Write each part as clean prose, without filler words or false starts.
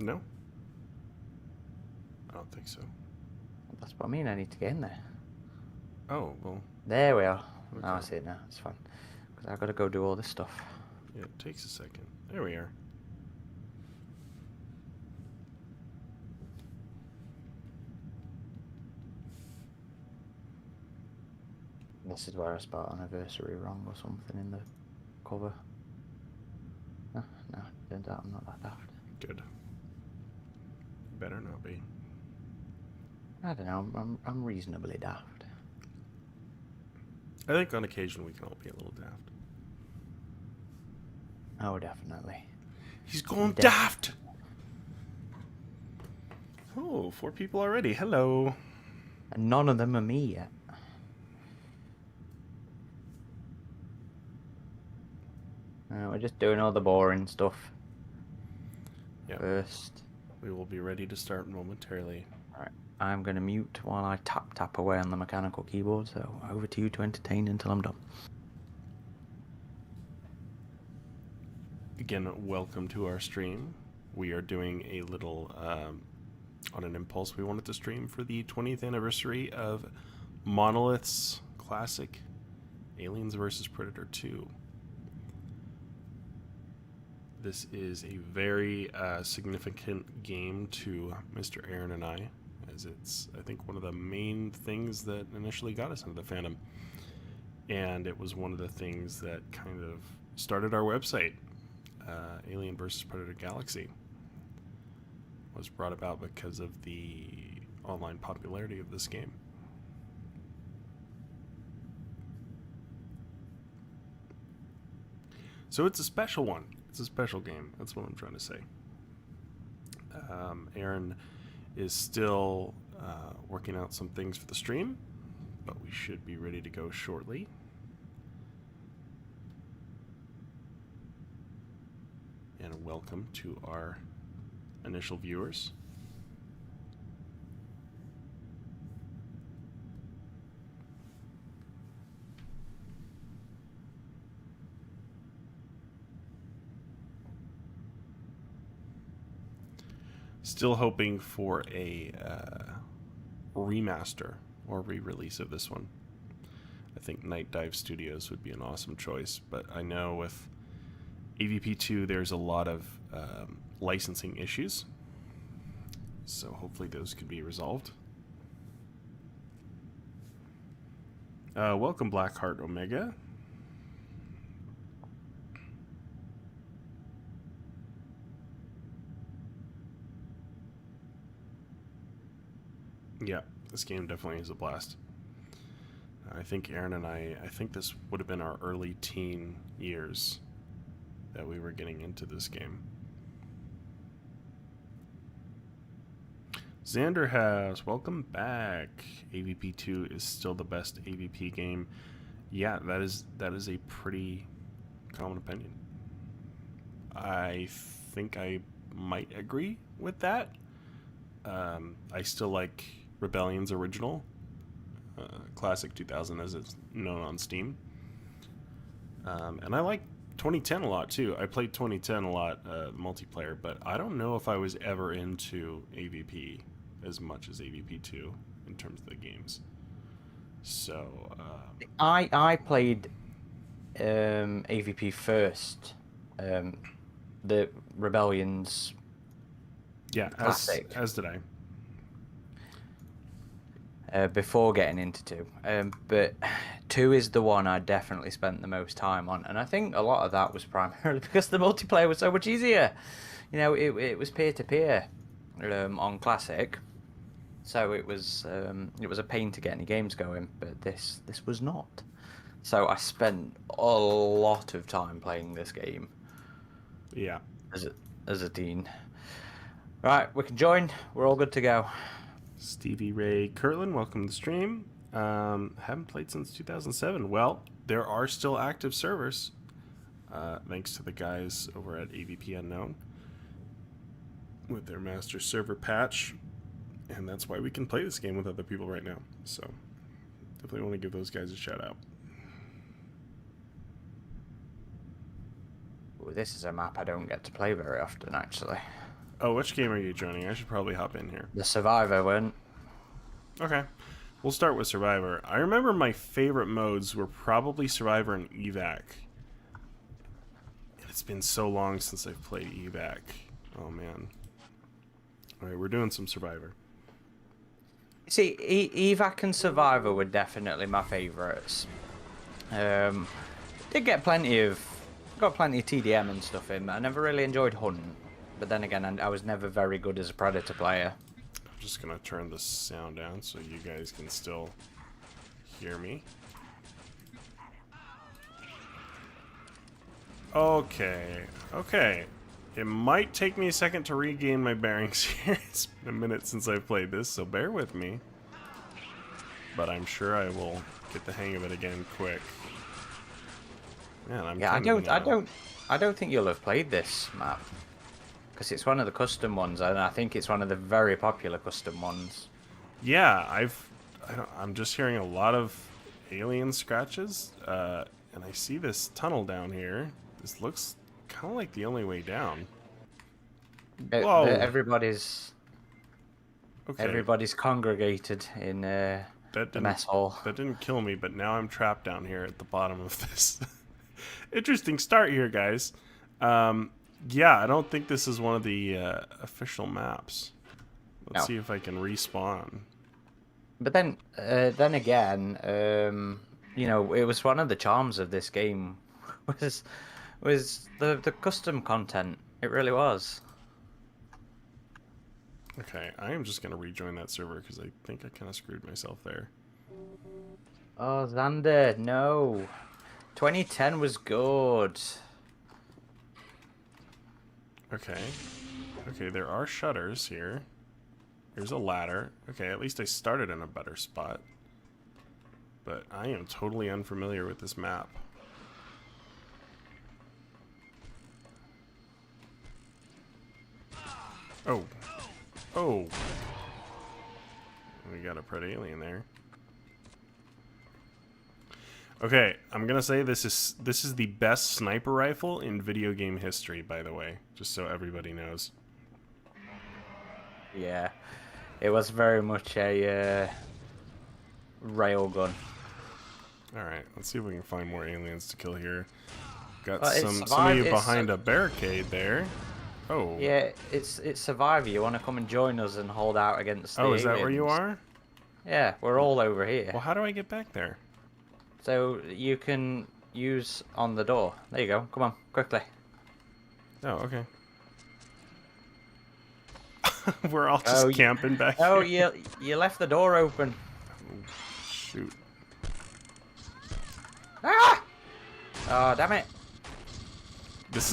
No? I don't think so. That's what I mean. I need to get in there. Oh, well. There we are. Okay. Now I see it now. It's fine. Because I've got to go do all this stuff. Yeah, it takes a second. There we are. This is where I spelled anniversary wrong or something in the cover. No, turns out I'm not that daft. Good. Better not be. I don't know. I'm reasonably daft. I think on occasion we can all be a little daft. Oh, definitely. He's going daft! Oh, 4 people already. Hello. And none of them are me yet. We're just doing all the boring stuff first. We will be ready to start momentarily. Alright, I'm going to mute while I tap away on the mechanical keyboard, so over to you to entertain until I'm done. Again, welcome to our stream. We are doing a little, on an impulse, we wanted to stream for the 20th anniversary of Monolith's classic Aliens vs. Predator 2. This is a very significant game to Mr. Aaron and I, as it's, I think, one of the main things that initially got us into the fandom. And it was one of the things that kind of started our website. Alien vs. Predator Galaxy was brought about because of the online popularity of this game. So it's a special one. It's a special game. That's what I'm trying to say. Aaron is still working out some things for the stream, but we should be ready to go shortly. And welcome to our initial viewers. Still hoping for a remaster or re-release of this one. I think Night Dive Studios would be an awesome choice, but I know with AVP2 there's a lot of licensing issues, so hopefully those could be resolved. Welcome Blackheart Omega. Yeah, this game definitely is a blast. I think Aaron and I think this would have been our early teen years that we were getting into this game. Xander has, welcome back. AVP2 is still the best AVP game. Yeah, that is a pretty common opinion. I think I might agree with that. I still like Rebellion's original, Classic 2000 as it's known on Steam. And I like 2010 a lot too. I played 2010 a lot, multiplayer, but I don't know if I was ever into AVP as much as AVP2 in terms of the games. So I played AVP first. The Rebellion's classic. As did I. Before getting into 2. But 2 is the one I definitely spent the most time on, and I think a lot of that was primarily because the multiplayer was so much easier. You know, it was peer-to-peer on Classic, so it was a pain to get any games going, but this was not. So I spent a lot of time playing this game. Yeah. As a teen. Right, we can join. We're all good to go. Stevie Ray Kirtland, welcome to the stream. Haven't played since 2007. Well, there are still active servers, thanks to the guys over at AVP Unknown with their master server patch, and that's why we can play this game with other people right now. So definitely want to give those guys a shout out. Ooh, this is a map I don't get to play very often, actually. Oh, which game are you joining? I should probably hop in here. The Survivor one. Okay. We'll start with Survivor. I remember my favorite modes were probably Survivor and Evac. It's been so long since I've played Evac. Oh, man. Alright, we're doing some Survivor. See, Evac and Survivor were definitely my favourites. Did get plenty of TDM and stuff in, but I never really enjoyed hunting. But then again, I was never very good as a Predator player. I'm just gonna turn the sound down so you guys can still hear me. Okay, okay. It might take me a second to regain my bearings here. It's been a minute since I've played this, so bear with me. But I'm sure I will get the hang of it again quick. Man, I don't think you'll have played this map. Because it's one of the custom ones, and I think it's one of the very popular custom ones. Yeah, I'm just hearing a lot of alien scratches, and I see this tunnel down here. This looks kind of like the only way down. Whoa! Everybody's congregated in the mess hall. That didn't kill me, but now I'm trapped down here at the bottom of this. Interesting start here, guys. Yeah, I don't think this is one of the official maps. Let's see if I can respawn. But then again, you know, it was one of the charms of this game was the custom content. It really was. Okay, I am just gonna rejoin that server because I think I kind of screwed myself there. Oh, Xander, no. 2010 was good. Okay. Okay, there are shutters here. Here's a ladder. Okay, at least I started in a better spot. But I am totally unfamiliar with this map. Oh. Oh. We got a pred alien there. Okay, I'm gonna say this is the best sniper rifle in video game history, by the way, just so everybody knows. Yeah, it was very much a railgun. All right, let's see if we can find more aliens to kill here. Got some of you behind a barricade there. Oh. Yeah, it's Survivor. You want to come and join us and hold out against the aliens. Is that where you aliens. are? Yeah, we're all over here. Well, how do I get back there? So you can use on the door. There you go. Come on, quickly. Oh, okay. We're all just camping back here. Oh, you left the door open. Oh, shoot. Ah! Oh, damn it. This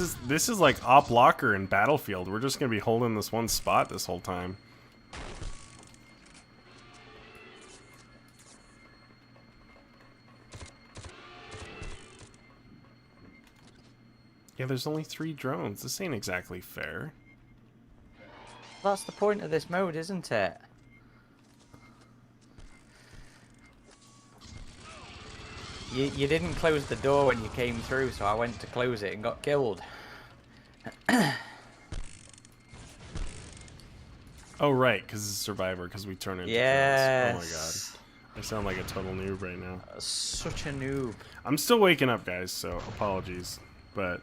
is like Op Locker in Battlefield. We're just gonna be holding this one spot this whole time. Yeah, there's only 3 drones. This ain't exactly fair. That's the point of this mode, isn't it? You didn't close the door when you came through, so I went to close it and got killed. Oh, right, because it's Survivor, because we turn into yes. drones. Oh, my God. I sound like a total noob right now. Such a noob. I'm still waking up, guys, so apologies. But,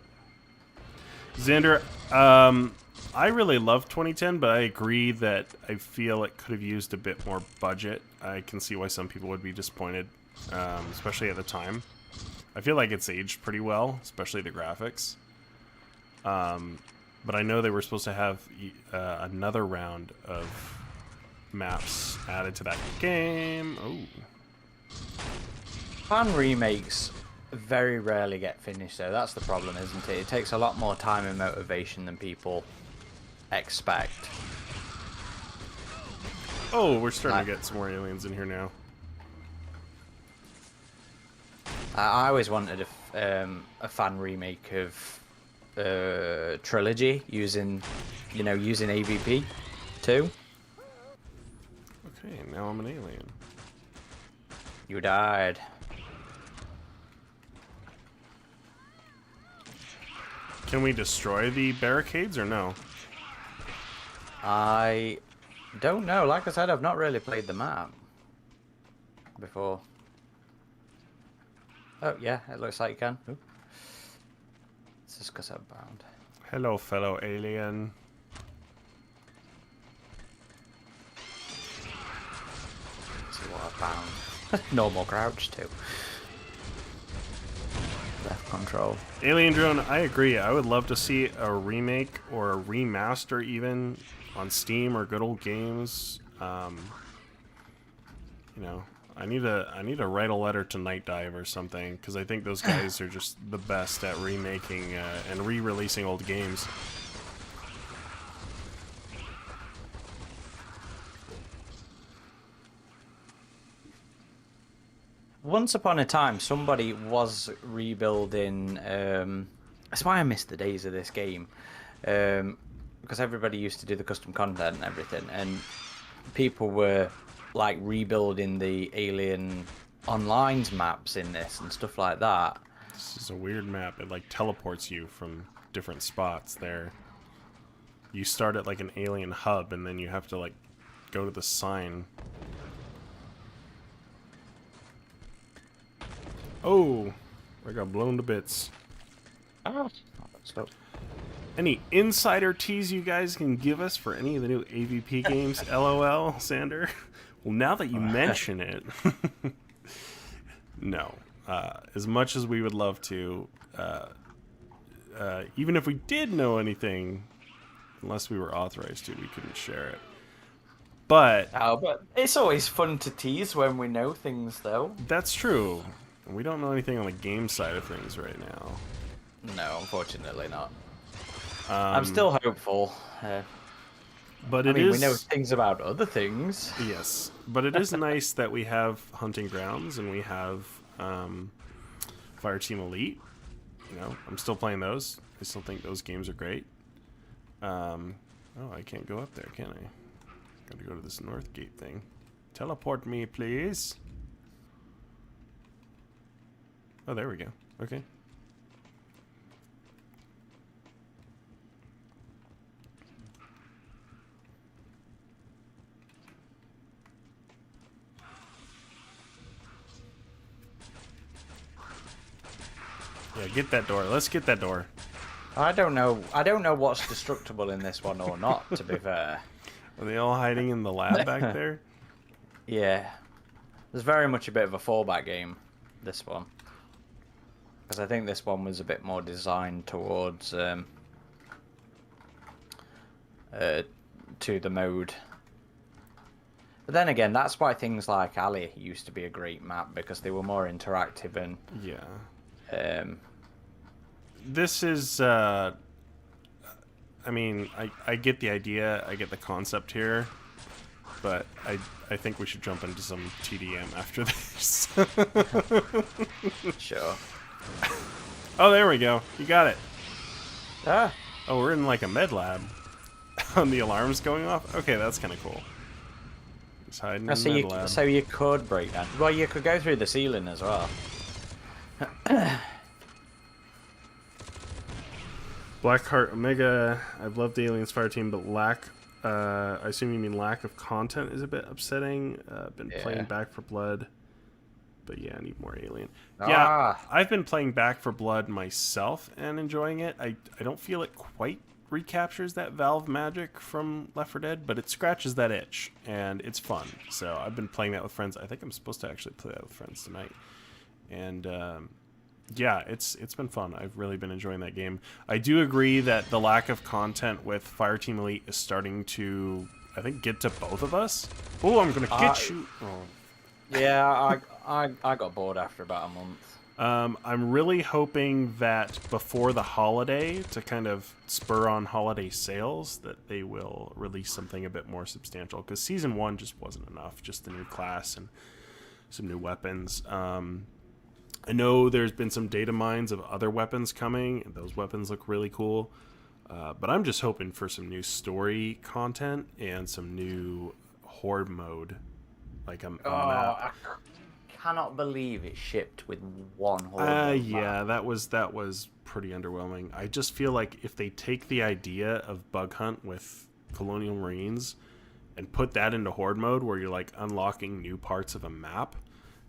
Xander, I really love 2010, but I agree that I feel it could have used a bit more budget. I can see why some people would be disappointed, especially at the time. I feel like it's aged pretty well, especially the graphics. But I know they were supposed to have another round of maps added to that game. Oh. Fan remakes very rarely get finished, though. That's the problem, isn't it? It takes a lot more time and motivation than people expect. Oh, we're starting to get some more aliens in here now. I always wanted a fan remake of Trilogy using AVP too. Okay, now I'm an alien. You died. Can we destroy the barricades or no? I don't know. Like I said, I've not really played the map before. Oh, yeah, it looks like you can. Oop. It's just because I'm bound. Hello, fellow alien. Let's see what I found. Normal crouch, too. Left control. Alien Drone, I agree. I would love to see a remake or a remaster even on Steam or Good Old Games. You know, I need to write a letter to Night Dive or something, because I think those guys are just the best at remaking and re-releasing old games. Once upon a time, somebody was rebuilding. That's why I missed the days of this game, because everybody used to do the custom content and everything, and people were like rebuilding the Alien Online's maps in this and stuff like that. This is a weird map. It like teleports you from different spots there. You start at like an alien hub, and then you have to like go to the sign. Oh, I got blown to bits. Oh, so Any insider tease you guys can give us for any of the new AVP games? LOL, Sander. Well, now that you mention it, no. As much as we would love to, even if we did know anything, unless we were authorized to, we couldn't share it. But it's always fun to tease when we know things, though. that's true. We don't know anything on the game side of things right now. No, unfortunately not. I'm still hopeful. But I it mean, is... we know things about other things. Yes, but it is nice that we have Hunting Grounds and we have Fireteam Elite. You know, I'm still playing those. I still think those games are great. Oh, I can't go up there, can I? Got to go to this north gate thing. Teleport me, please. Oh, there we go. Okay. Yeah, get that door. Let's get that door. I don't know. I don't know what's destructible in this one or not. To be fair. Are they all hiding in the lab back there? Yeah, there's very much a bit of a fallback game. This one, because I think this one was a bit more designed towards to the mode. But then again, that's why things like Alley used to be a great map, because they were more interactive and yeah. This is, I mean, I get the idea, I get the concept here, but I think we should jump into some TDM after this. Sure. Oh, there we go. You got it. Ah. Oh, we're in like a med lab. And the alarm's going off? Okay, that's kind of cool. Just hiding in the med lab. So you could break down. Well, you could go through the ceiling as well. Blackheart Omega, I've loved Aliens Fireteam, but I assume you mean lack of content is a bit upsetting. Been playing Back for Blood, but yeah, I need more Alien. Yeah, I've been playing Back for Blood myself and enjoying it. I don't feel it quite recaptures that Valve magic from Left 4 Dead, but it scratches that itch, and it's fun. So I've been playing that with friends. I think I'm supposed to actually play that with friends tonight. And yeah, it's been fun. I've really been enjoying that game. I do agree that the lack of content with Fireteam Elite is starting to, I think, get to both of us. Oh, I'm gonna get you. Oh. Yeah, I got bored after about a month. I'm really hoping that before the holiday, to kind of spur on holiday sales, that they will release something a bit more substantial. Because Season 1 just wasn't enough. Just the new class and some new weapons. I know there's been some data mines of other weapons coming, and those weapons look really cool. But I'm just hoping for some new story content and some new horde mode, like a map. I cannot believe it shipped with one horde. Yeah, that was pretty underwhelming. I just feel like if they take the idea of Bug Hunt with Colonial Marines and put that into Horde mode where you're like unlocking new parts of a map.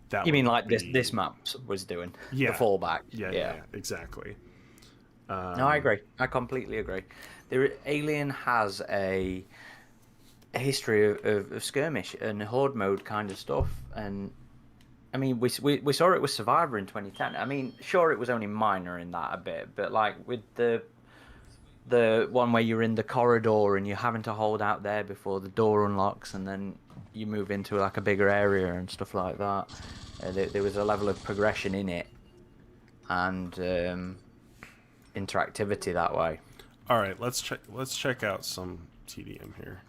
That You mean would like be... this map was doing? Yeah. The fallback. Yeah, exactly. No, I agree. I completely agree. Alien has a history of skirmish and horde mode kind of stuff, and I mean, we saw it with Survivor in 2010. I mean, sure, it was only minor in that a bit, but like with the one where you're in the corridor and you're having to hold out there before the door unlocks, and then you move into like a bigger area and stuff like that. There was a level of progression in it, and interactivity that way. All right, let's check out some TDM here.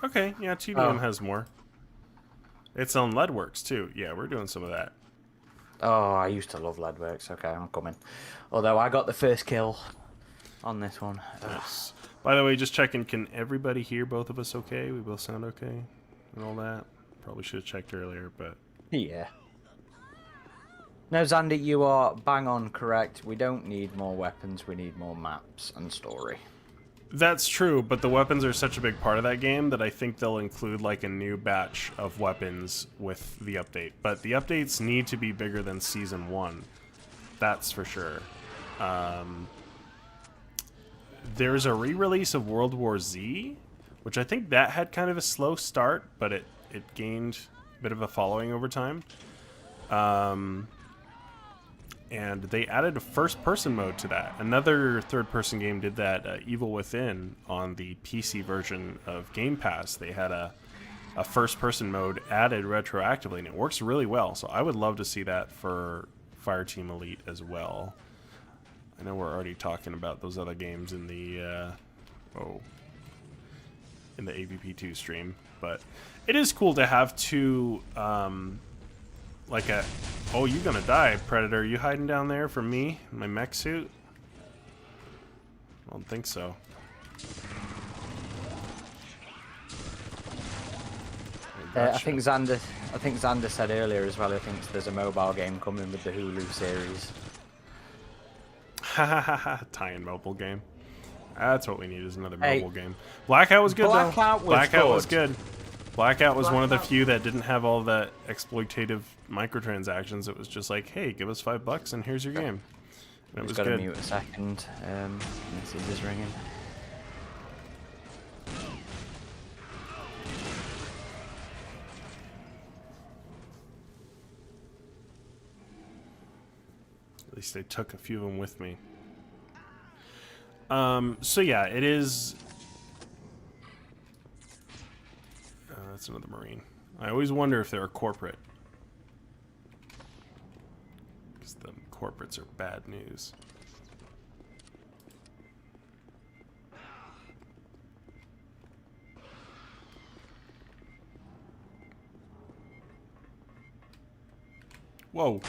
Okay, yeah, TDM has more. It's on Leadworks too. Yeah, we're doing some of that. Oh, I used to love Leadworks. Okay, I'm coming. Although I got the first kill on this one. Nice. By the way, just checking, can everybody hear both of us okay? We both sound okay and all that? Probably should have checked earlier, but... Yeah. No, Zandy, you are bang on correct. We don't need more weapons, we need more maps and story. That's true, but the weapons are such a big part of that game that I think they'll include like a new batch of weapons with the update. But the updates need to be bigger than Season 1. That's for sure. There's a re-release of World War Z, which I think that had kind of a slow start, but it gained a bit of a following over time. And they added a first-person mode to that. Another third-person game did that, Evil Within, on the PC version of Game Pass. They had a first-person mode added retroactively, and it works really well. So I would love to see that for Fireteam Elite as well. I know we're already talking about those other games in the in the AVP2 stream, but it is cool to have two. Like a... Oh, you're gonna die, Predator. You hiding down there from me? In my mech suit? I don't think so. I think Xander said earlier as well, I think there's a mobile game coming with the Hulu series. Tie-in mobile game. That's what we need, is another mobile game. Blackout was good, though. Blackout was good. Blackout was one of the few that didn't have all the exploitative microtransactions. It was just like, hey, give us $5 and here's your game. And it was good. Got to mute a second. Message is ringing. At least they took a few of them with me. So yeah, it is... that's another Marine. I always wonder if they're a corporate. Because the corporates are bad news. Whoa.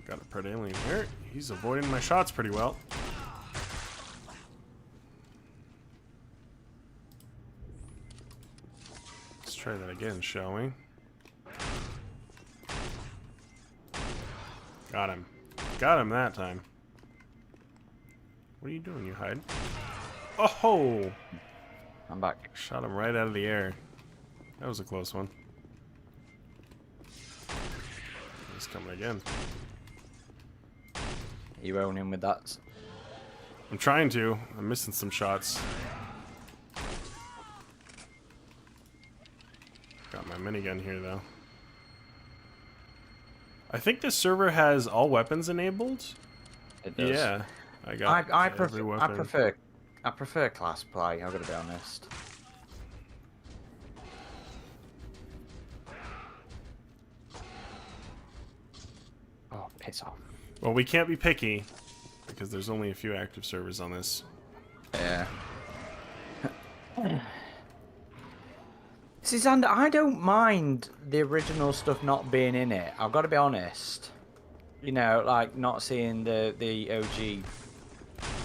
Got a Pred Alien here. He's avoiding my shots pretty well. Try that again, shall we? Got him. Got him that time. What are you doing? You hide? Oh! I'm back. Shot him right out of the air. That was a close one. He's coming again. You own him with that? I'm trying to. I'm missing some shots. Got my minigun here, though. I think this server has all weapons enabled. It does. Yeah, I got every weapon. I prefer class play. I'm gonna be honest. Oh, piss off. Well, we can't be picky because there's only a few active servers on this. Yeah. See, Xander, I don't mind the original stuff not being in it. I've got to be honest. You know, like not seeing the OG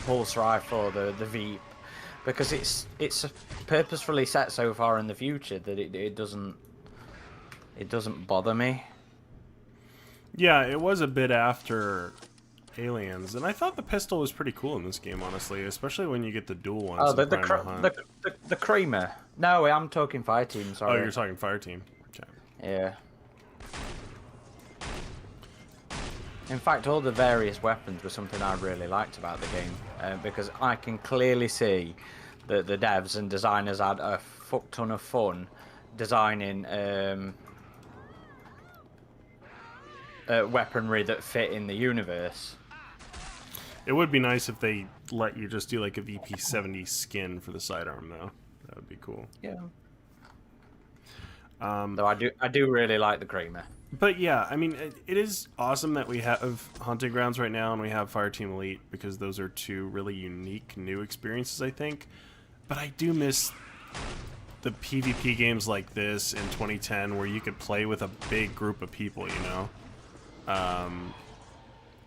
pulse rifle, the Veep, because it's purposefully set so far in the future that it doesn't bother me. Yeah, it was a bit after aliens, and I thought the pistol was pretty cool in this game, honestly, especially when you get the dual ones. Oh, in Primal Hunt. the creamer. No, I'm talking Fireteam. Oh, Sorry. you're talking Fireteam. Okay. Yeah. In fact, all the various weapons were something I really liked about the game, because I can clearly see that the devs and designers had a fuck ton of fun designing weaponry that fit in the universe. It would be nice if they let you just do like a VP70 skin for the sidearm, though. That would be cool. Yeah. Though I do really like the creamer. But yeah, I mean, it is awesome that we have Hunting Grounds right now and we have Fireteam Elite, because those are two really unique new experiences, I think. But I do miss the PvP games like this in 2010 where you could play with a big group of people, you know?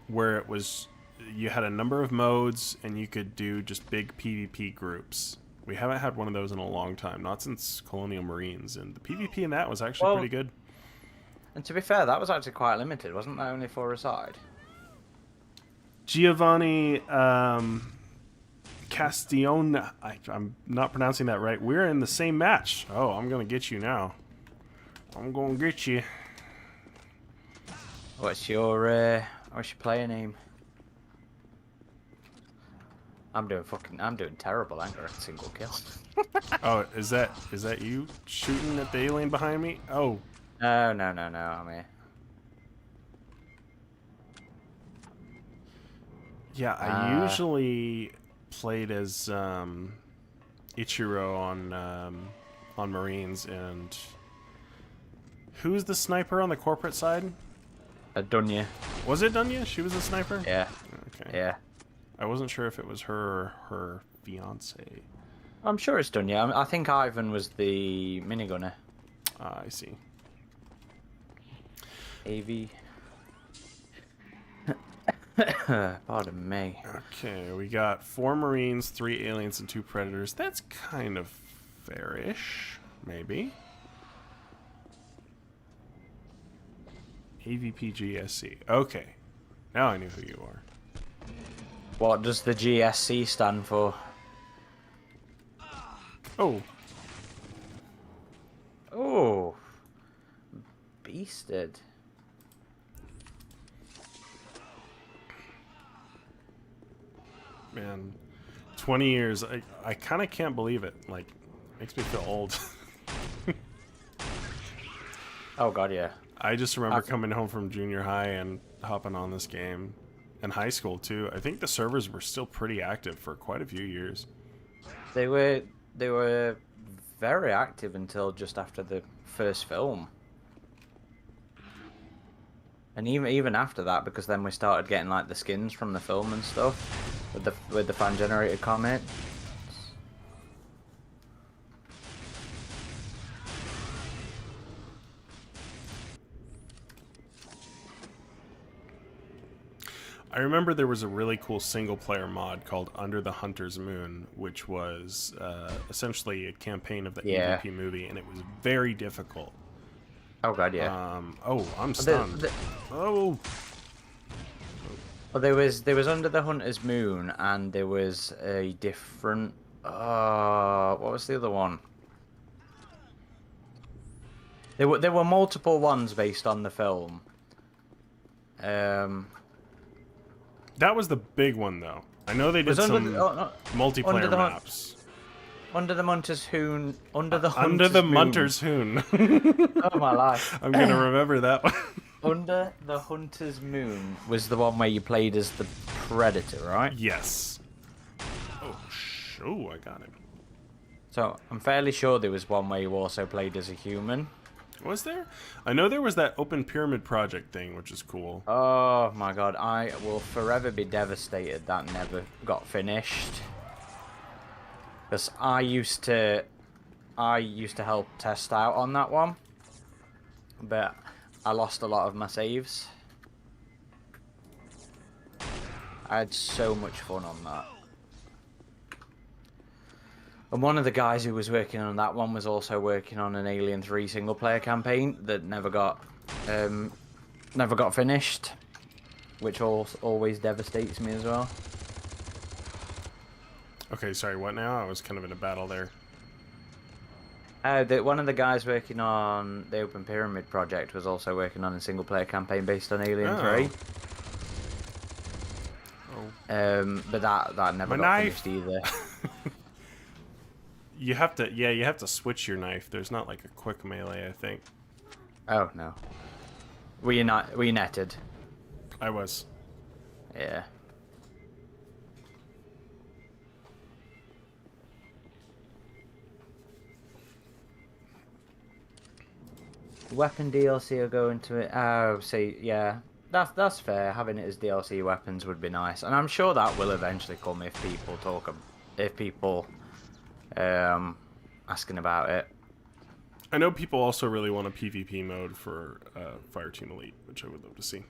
Where it was, you had a number of modes and you could do just big PvP groups. We haven't had one of those in a long time, not since Colonial Marines, and the PvP in that was actually pretty good. And to be fair, that was actually quite limited, wasn't that? Only 4 aside. Giovanni Castione, I'm not pronouncing that right. We're in the same match. Oh, I'm gonna get you now. I'm gonna get you. What's your player name? I'm doing terrible. I ain't got a single kill. Oh, is that you shooting at the alien behind me? Oh. No, I'm here. Yeah, I usually played as Ichiro on Marines, and who's the sniper on the corporate side? Dunya. Was it Dunya? She was a sniper? Yeah. Okay. Yeah. I wasn't sure if it was her or her fiance. I'm sure it's Dunya. I think Ivan was the minigunner. I see. AV. Pardon me. Okay, we got 4 Marines, 3 aliens, and 2 Predators. That's kind of fairish, maybe. AVPGSC. Okay, now I knew who you are. What does the GSC stand for? Oh. Oh. Beasted. Man, 20 years. I kind of can't believe it. Like, makes me feel old. Oh god, yeah. I just remember coming home from junior high and hopping on this game. And high school too. I think the servers were still pretty active for quite a few years. They were very active until just after the first film. And even after that, because then we started getting like the skins from the film and stuff with the fan generated comments. I remember there was a really cool single-player mod called Under the Hunter's Moon, which was essentially a campaign of the AVP movie, and it was very difficult. Oh god, yeah. Oh, I'm stunned. Oh. Well, there was Under the Hunter's Moon, and there was a different. What was the other one? There were multiple ones based on the film. That was the big one, though. I know they did some multiplayer maps. Under the Munter's Hoon. Under the Munter's Hoon. Oh my life! I'm gonna remember that one. Under the Hunter's Moon was the one where you played as the Predator, right? Yes. Oh, I got it. So I'm fairly sure there was one where you also played as a human. Was there? I know there was that Open Pyramid Project thing, which is cool. Oh my god, I will forever be devastated that never got finished. Because I used to help test out on that one, but I lost a lot of my saves. I had so much fun on that. And one of the guys who was working on that one was also working on an Alien 3 single-player campaign that never got finished. which always devastates me as well. Okay, sorry, what now? I was kind of in a battle there. One of the guys working on the Open Pyramid project was also working on a single-player campaign based on Alien 3. Oh. But that never My got knife. finished either. You have to switch your knife. There's not like a quick melee, I think. Oh no. Were you netted? I was. Yeah. Weapon DLC will go into it. Oh, see, yeah, that's fair. Having it as DLC weapons would be nice, and I'm sure that will eventually come if people asking about it. I know people also really want a PvP mode for Fireteam Elite, which I would love to see.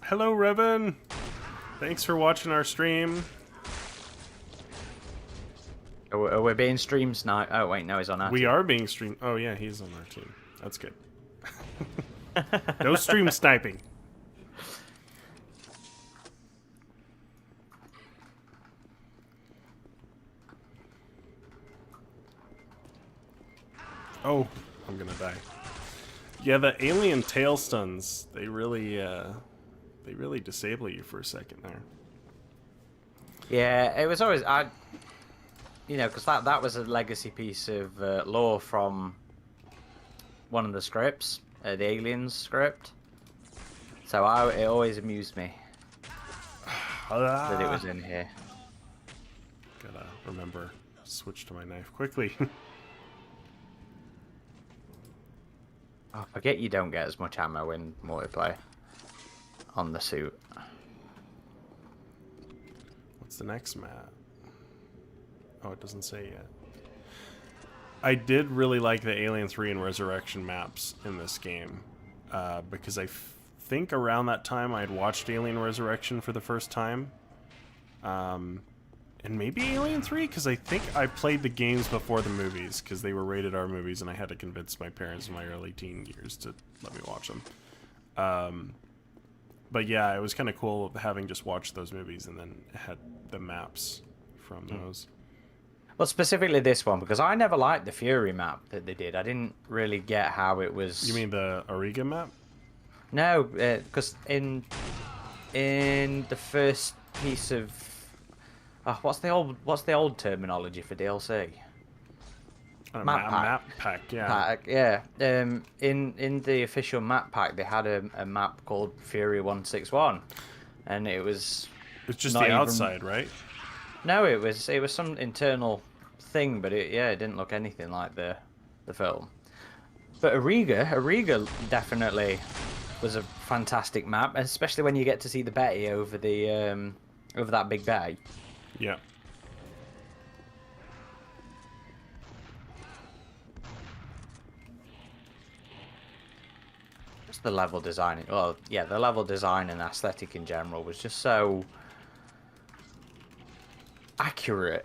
Hello, Revan. Thanks for watching our stream. Are we being stream sniped? Oh wait, no, he's on our We team. are being streamed. Oh yeah, he's on our team. That's good. No stream sniping. Oh, I'm gonna die. Yeah, the alien tail stuns, they really disable you for a second there. Yeah, it was always because that was a legacy piece of lore from one of the scripts, the Aliens script. So it always amused me that it was in here. Gotta remember, switch to my knife quickly. Oh, I forget you don't get as much ammo in multiplayer on the suit. What's the next map? Oh, it doesn't say yet. I did really like the Alien 3 and Resurrection maps in this game, because I think around that time I had watched Alien Resurrection for the first time. And maybe Alien 3, because I think I played the games before the movies, because they were rated R movies, and I had to convince my parents in my early teen years to let me watch them. But yeah, it was kind of cool having just watched those movies and then had the maps from those. Well, specifically this one, because I never liked the Fury map that they did. I didn't really get how it was... You mean the Auriga map? No, because in the first piece of... what's the old terminology for DLC? Map pack, yeah. Pack, yeah. In the official map pack, they had a map called Fury 161, and it was... It's just the outside, right? No, it was some internal thing, but it didn't look anything like the film. But Auriga definitely was a fantastic map, especially when you get to see the Betty over that big bay. Yeah. Just the level design. Well, yeah, the level design and aesthetic in general was just so accurate.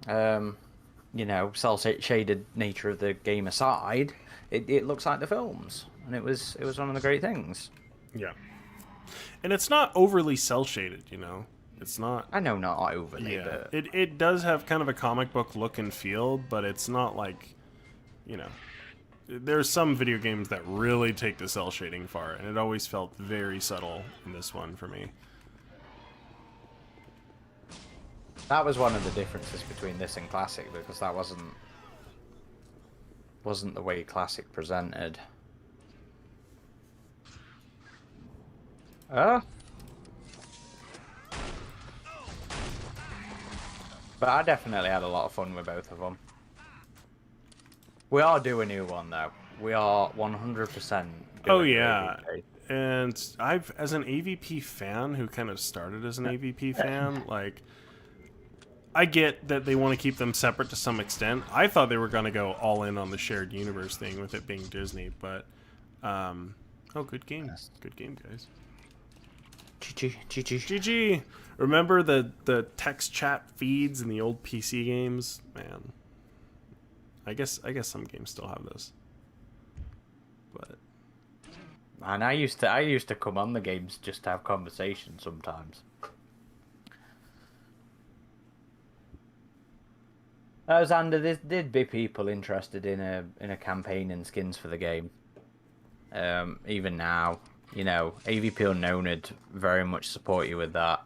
Cel shaded nature of the game aside, it looks like the films, and it was one of the great things. Yeah. And it's not overly cel shaded, you know. It's not. I know, not overly. Yeah. But... It does have kind of a comic book look and feel, but it's not like, you know. There's some video games that really take the cel shading far, and it always felt very subtle in this one for me. That was one of the differences between this and Classic, because that wasn't the way Classic presented. But I definitely had a lot of fun with both of them. We are due a new one, though. We are 100%. Oh, yeah. And as an AVP fan who kind of started as an AVP fan, like, I get that they want to keep them separate to some extent. I thought they were going to go all in on the shared universe thing with it being Disney, but, oh, good game. Good game, guys. GG. Remember the text chat feeds in the old PC games? Man. I guess some games still have those. But And I used to come on the games just to have conversations sometimes. Xander, there'd be people interested in a campaign and skins for the game. Even now, AVP Unknown would very much support you with that.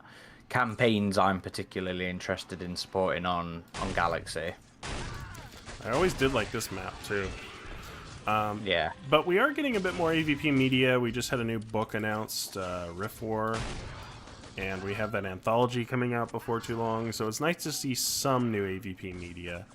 Campaigns, I'm particularly interested in supporting on Galaxy. I always did like this map too. Yeah. But we are getting a bit more AVP media. We just had a new book announced, Rift War, and we have that anthology coming out before too long. So it's nice to see some new AVP media.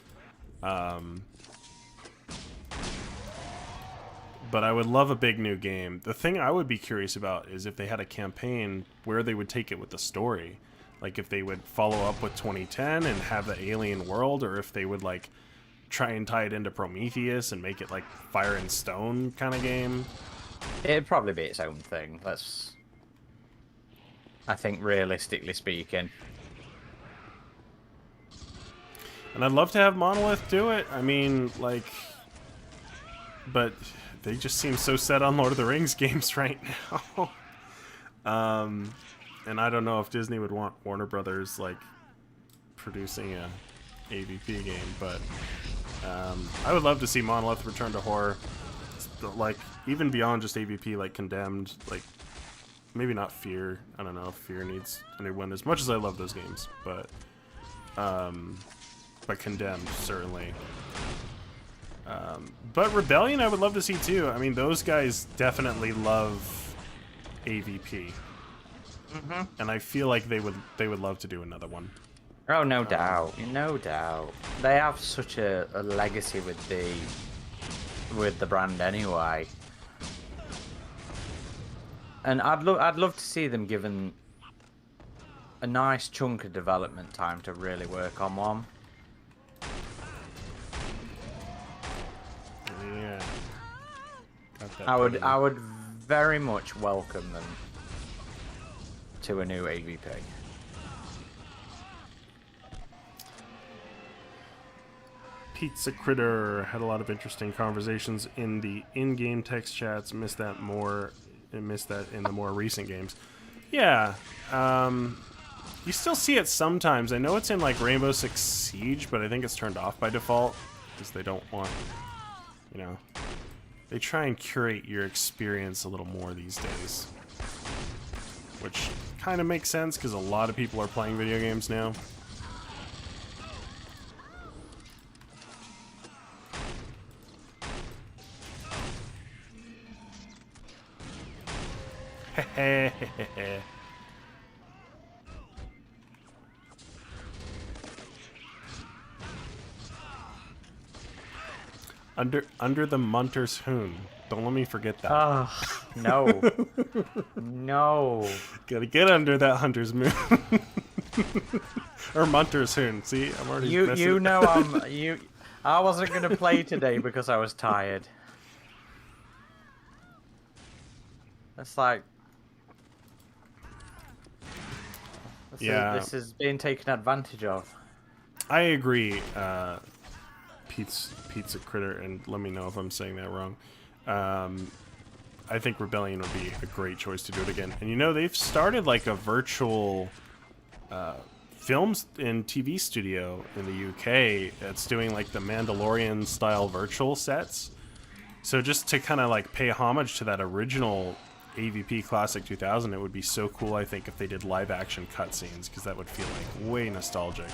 But I would love a big new game. The thing I would be curious about is if they had a campaign, where they would take it with the story. Like if they would follow up with 2010 and have the alien world, or if they would like try and tie it into Prometheus and make it like Fire and Stone kind of game. It'd probably be its own thing. I think realistically speaking. And I'd love to have Monolith do it. I mean, like, but they just seem so set on Lord of the Rings games right now. And I don't know if Disney would want Warner Brothers like producing a AVP game, but I would love to see Monolith return to horror, like even beyond just AVP, like Condemned, like maybe not Fear. I don't know if Fear needs a new one as much as I love those games, but Condemned certainly. But Rebellion I would love to see too. I mean, those guys definitely love AVP. And I feel like they would love to do another one. Oh, no doubt, no doubt. They have such a legacy with the brand anyway, and I'd love to see them given a nice chunk of development time to really work on one. Yeah. I would very much welcome them to a new AVP. Pizza Critter had a lot of interesting conversations in the in-game text chats. Missed that in the more recent games. Yeah, you still see it sometimes. I know it's in like Rainbow Six Siege, but I think it's turned off by default because they don't want, they try and curate your experience a little more these days, which kind of makes sense because a lot of people are playing video games now. Under the Munter's Hoon. Don't let me forget that. No. No. Gotta get under that Hunter's Moon. Or Munter's Hoon. See, I'm already I wasn't gonna play today because I was tired. That's like... This is being taken advantage of. I agree, Pizza Critter, and let me know if I'm saying that wrong. I think Rebellion would be a great choice to do it again. And they've started like a virtual films and TV studio in the UK that's doing like the Mandalorian style virtual sets. So just to kind of like pay homage to that original AVP Classic 2000, it would be so cool, I think, if they did live action cutscenes, because that would feel like way nostalgic.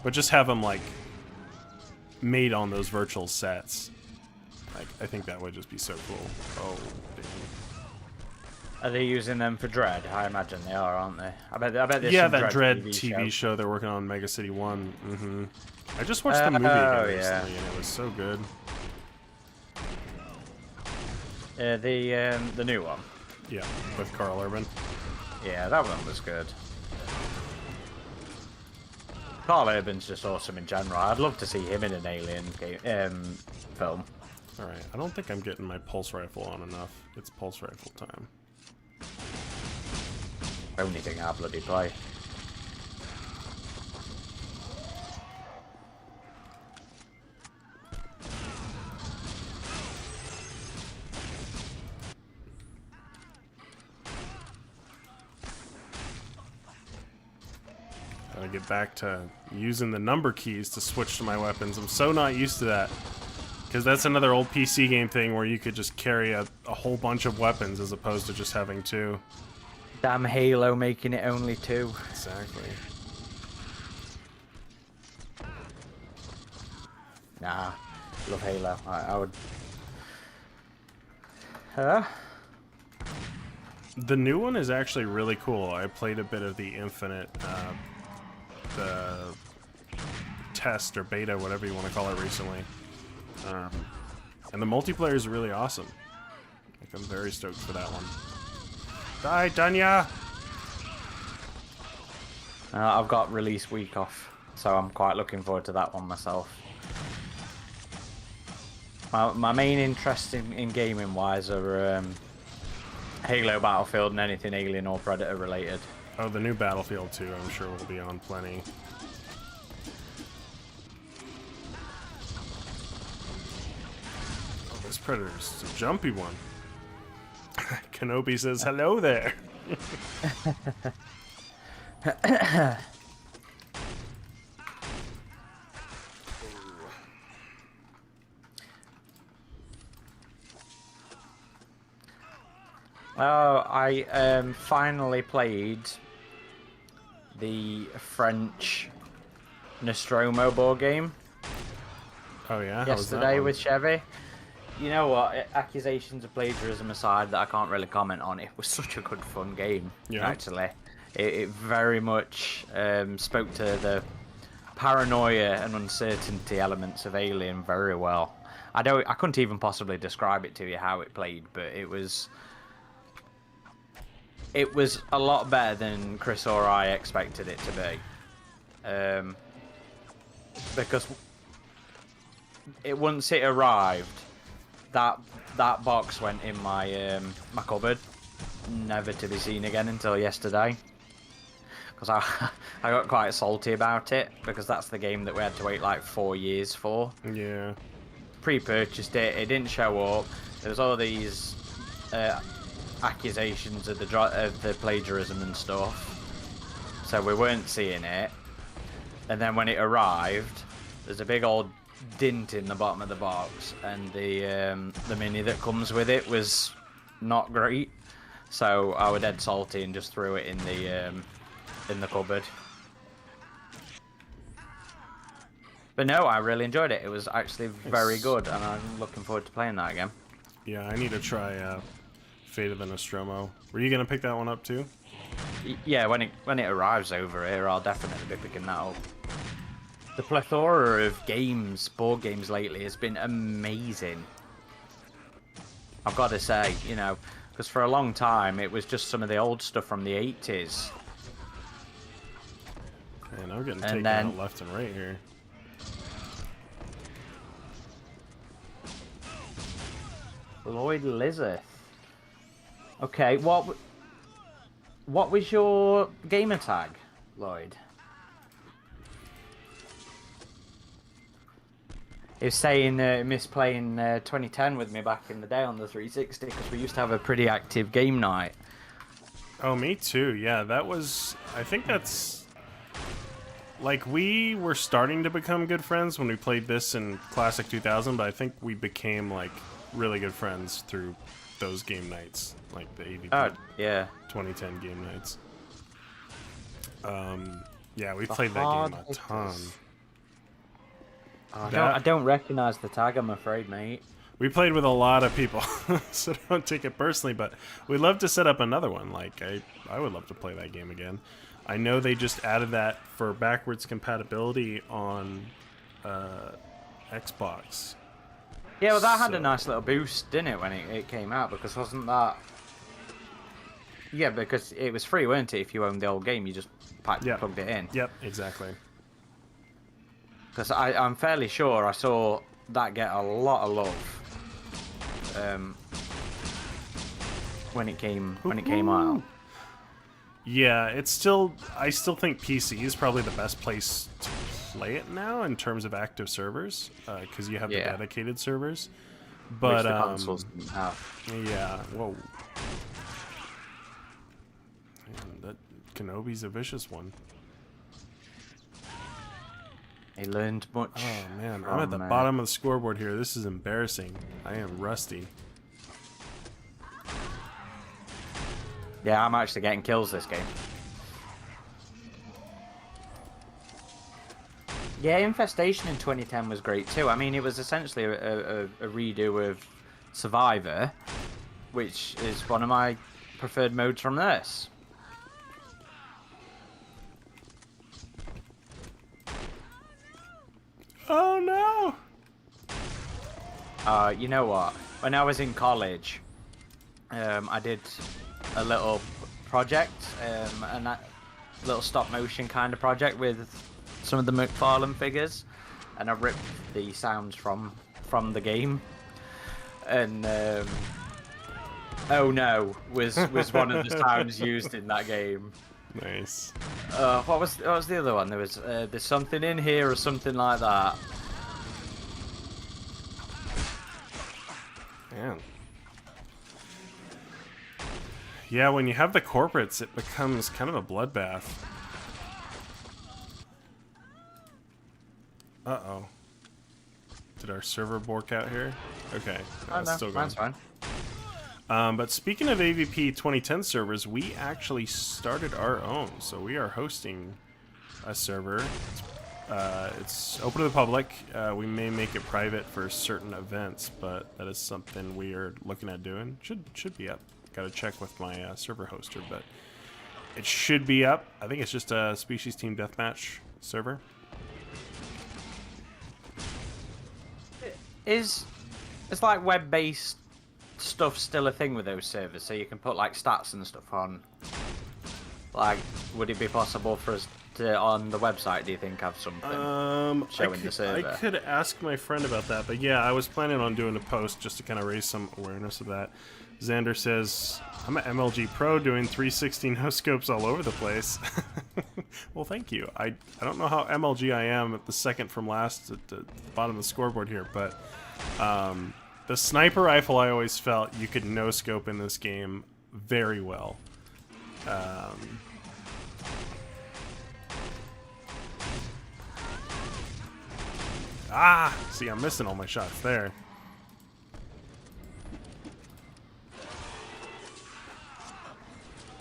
But just have them like made on those virtual sets. Like, I think that would just be so cool. Oh, damn. Are they using them for Dread? I imagine they are, aren't they? I bet there's yeah, some that Dread TV show they're working on, Mega City 1. I just watched the movie again recently, and it was so good. The new one. Yeah, with Carl Urban. Yeah, that one was good. Carl Urban's just awesome in general. I'd love to see him in an Alien game, film. Alright, I don't think I'm getting my pulse rifle on enough. It's pulse rifle time. Only thing I bloody play. Gotta get back to using the number keys to switch to my weapons. I'm so not used to that. Because that's another old PC game thing where you could just carry a whole bunch of weapons as opposed to just having 2. Damn Halo making it only 2. Exactly. Nah, love Halo. I would... Huh? The new one is actually really cool. I played a bit of the Infinite, the test or beta, whatever you want to call it, recently. And the multiplayer is really awesome. Like, I'm very stoked for that one. Die, Danya! I've got release week off, so I'm quite looking forward to that one myself. My main interest in gaming wise are Halo, Battlefield, and anything Alien or Predator related. Oh, the new Battlefield 2, I'm sure will be on plenty. Oh, this Predator's a jumpy one. Kenobi says, hello there. Oh, I finally played the French Nostromo board game Oh yeah? yesterday with Chevy. You know what? Accusations of plagiarism aside, that I can't really comment on. It was such a good fun game. Yeah. Actually, it very much spoke to the paranoia and uncertainty elements of Alien very well. I couldn't even possibly describe it to you how it played, but it was a lot better than Chris or I expected it to be. Because once it arrived, that box went in my my cupboard, never to be seen again until yesterday. Because I got quite salty about it, because that's the game that we had to wait like 4 years for. Yeah. Pre-purchased it, it didn't show up. There was all these accusations of the plagiarism and stuff, so we weren't seeing it. And then when it arrived, there's a big old dint in the bottom of the box, and the mini that comes with it was not great. So I was dead salty and just threw it in the cupboard. But no, I really enjoyed it. It was actually very good, and I'm looking forward to playing that again. Yeah, I need to try Fate of the Nostromo. Were you gonna pick that one up too? Yeah, when it arrives over here, I'll definitely be picking that up. The plethora of board games lately has been amazing. I've got to say, you know, because for a long time it was just some of the old stuff from the 80s. Man, I'm getting taken out left and right here. Lloyd Lizard. Okay, what was your gamer tag, Lloyd? He was saying missed playing 2010 with me back in the day on the 360, because we used to have a pretty active game night. Oh, me too. Yeah, that was... I think that's... Like, we were starting to become good friends when we played this in Classic 2000, but I think we became, like, really good friends through those game nights. Like, the AVP yeah. 2010 game nights. Yeah, we played that game a ton. I don't recognize the tag, I'm afraid, mate. We played with a lot of people, so don't take it personally, but we'd love to set up another one. Like, I would love to play that game again. I know they just added that for backwards compatibility on Xbox. Yeah, well, that had a nice little boost, didn't it, when it came out? Because wasn't that... Yeah, because it was free, weren't it? If you owned the old game, you just plugged it in. Yep, exactly. Because I'm fairly sure I saw that get a lot of love when it came out. Yeah, it's still... I still think PC is probably the best place to play it now in terms of active servers, because you have the dedicated servers. But which the consoles didn't have. Yeah, whoa. Man, that Kenobi's a vicious one. He learned much. Oh man, from, I'm at the bottom of the scoreboard here. This is embarrassing. I am rusty. Yeah, I'm actually getting kills this game. Yeah, Infestation in 2010 was great too. I mean, it was essentially a redo of Survivor, which is one of my preferred modes from this. Oh no! You know what? When I was in college, I did a little project, and that little stop motion kind of project with some of the McFarlane figures, and I ripped the sounds from the game. And oh no was one of the sounds used in that game. Nice. What was the other one? There was there's something in here or something like that. Man. Yeah, when you have the corporates, it becomes kind of a bloodbath. Uh-oh. Did our server bork out here? Okay. Oh, no, still going. that's fine. But speaking of AVP 2010 servers, we actually started our own. So we are hosting a server. It's open to the public. We may make it private for certain events, but that is something we are looking at doing. Should be up. Got to check with my server hoster, but it should be up. I think it's just a Species Team Deathmatch server. It's like web-based stuff still a thing with those servers, so you can put like stats and stuff on. Like, would it be possible for us to, on the website, do you think, have something showing the server? I could ask my friend about that, but yeah, I was planning on doing a post just to kind of raise some awareness of that. Xander says, I'm an MLG pro doing 316 no scopes all over the place. Well, thank you. I don't know how MLG I am at the second from last at the bottom of the scoreboard here, but the sniper rifle, I always felt you could no scope in this game very well. See, I'm missing all my shots there.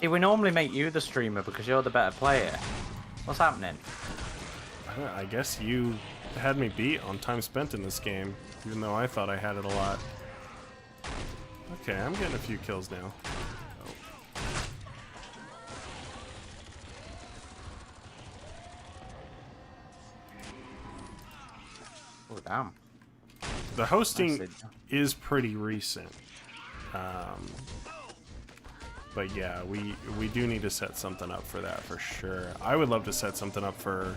It would normally make you the streamer because you're the better player. What's happening? I guess you had me beat on time spent in this game, even though I thought I had it a lot. Okay, I'm getting a few kills now. Oh, damn. The hosting is pretty recent. But yeah, we do need to set something up for that for sure. I would love to set something up for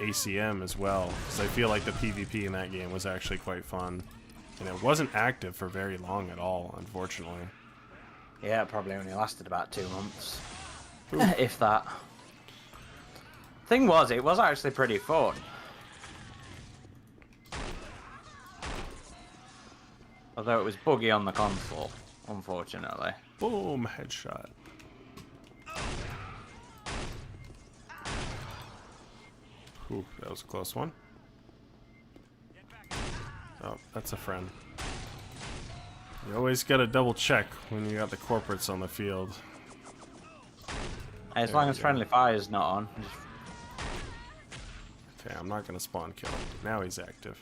ACM as well, because I feel like the PvP in that game was actually quite fun. And it wasn't active for very long at all, unfortunately. Yeah, it probably only lasted about 2 months. If that. Thing was, it was actually pretty fun. Although it was buggy on the console, unfortunately. Boom, headshot. Ooh, that was a close one. Oh, that's a friend. You always gotta double check when you got the corporates on the field. As long as friendly fire's not on. Okay, I'm not gonna spawn kill. Now he's active.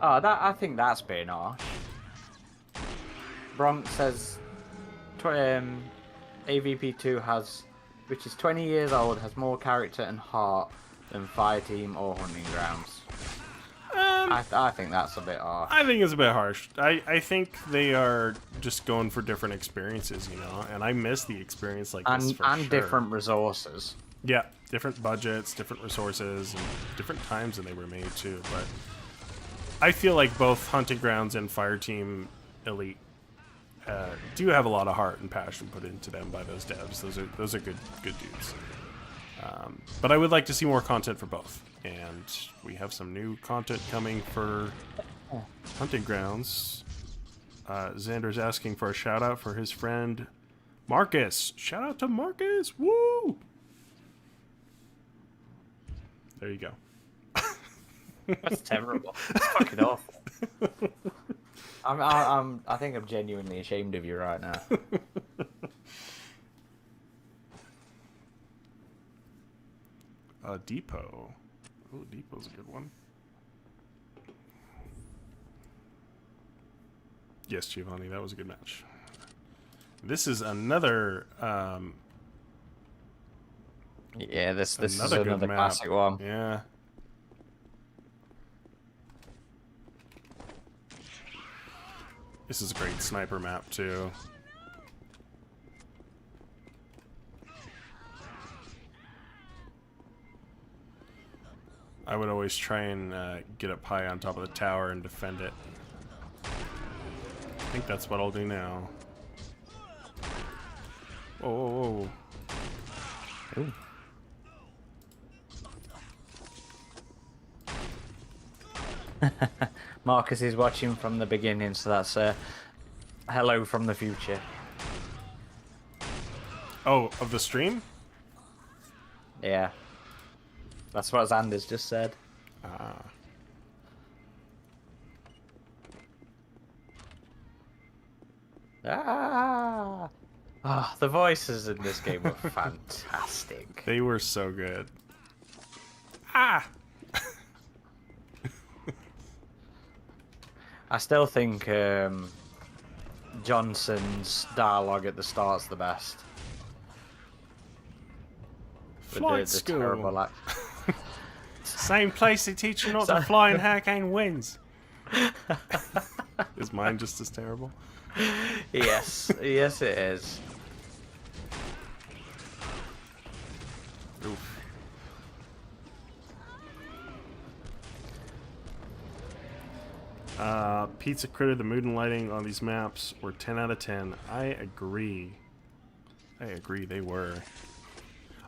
Oh, I think that's being harsh. Bronx says AVP2 has, which is 20 years old, has more character and heart than Fireteam or Hunting Grounds. I think that's a bit harsh. I think it's a bit harsh. I think they are just going for different experiences, you know, and I miss the experience like this for and sure. different resources. Yeah, different budgets, different resources, and different times when they were made too. But I feel like both Hunting Grounds and Fireteam Elite do have a lot of heart and passion put into them by those devs. Those are good dudes. But I would like to see more content for both, and we have some new content coming for Hunting Grounds. Xander's asking for a shout out for his friend Marcus. Shout out to Marcus! Woo! There you go. That's terrible. It's fucking awful. I think I'm genuinely ashamed of you right now. Depot. Oh, Depot's a good one. Yes, Giovanni, that was a good match. This is another. Yeah, this is Another good another map. classic one. Yeah. This is a great sniper map too. I would always try and get up high on top of the tower and defend it. I think that's what I'll do now. Whoa, whoa, whoa. Ooh. Marcus is watching from the beginning, so that's hello from the future. Oh, of the stream? Yeah. That's what Xander's just said. Ah. Ah! Oh, the voices in this game were fantastic. They were so good. Ah! I still think Johnson's dialogue at the start's the best. Flight the school. terrible act. Same place they teach you not to fly in hurricane winds. Is mine just as terrible? Yes, yes it is. Oof. Pizza Critter, the mood and lighting on these maps were 10 out of 10. I agree. They were.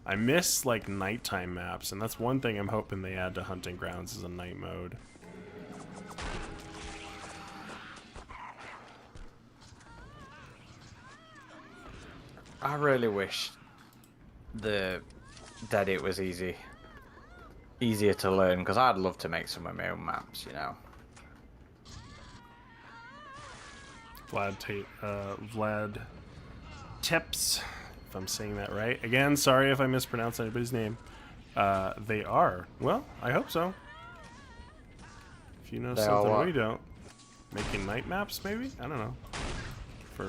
I miss, like, nighttime maps, and that's one thing I'm hoping they add to Hunting Grounds is a night mode. I really wish that it was easier to learn, because I'd love to make some of my own maps, you know. Vlad Teps, if I'm saying that right. Again, sorry if I mispronounce anybody's name. They are. Well, I hope so. If you know something we don't. Making night maps, maybe? I don't know. For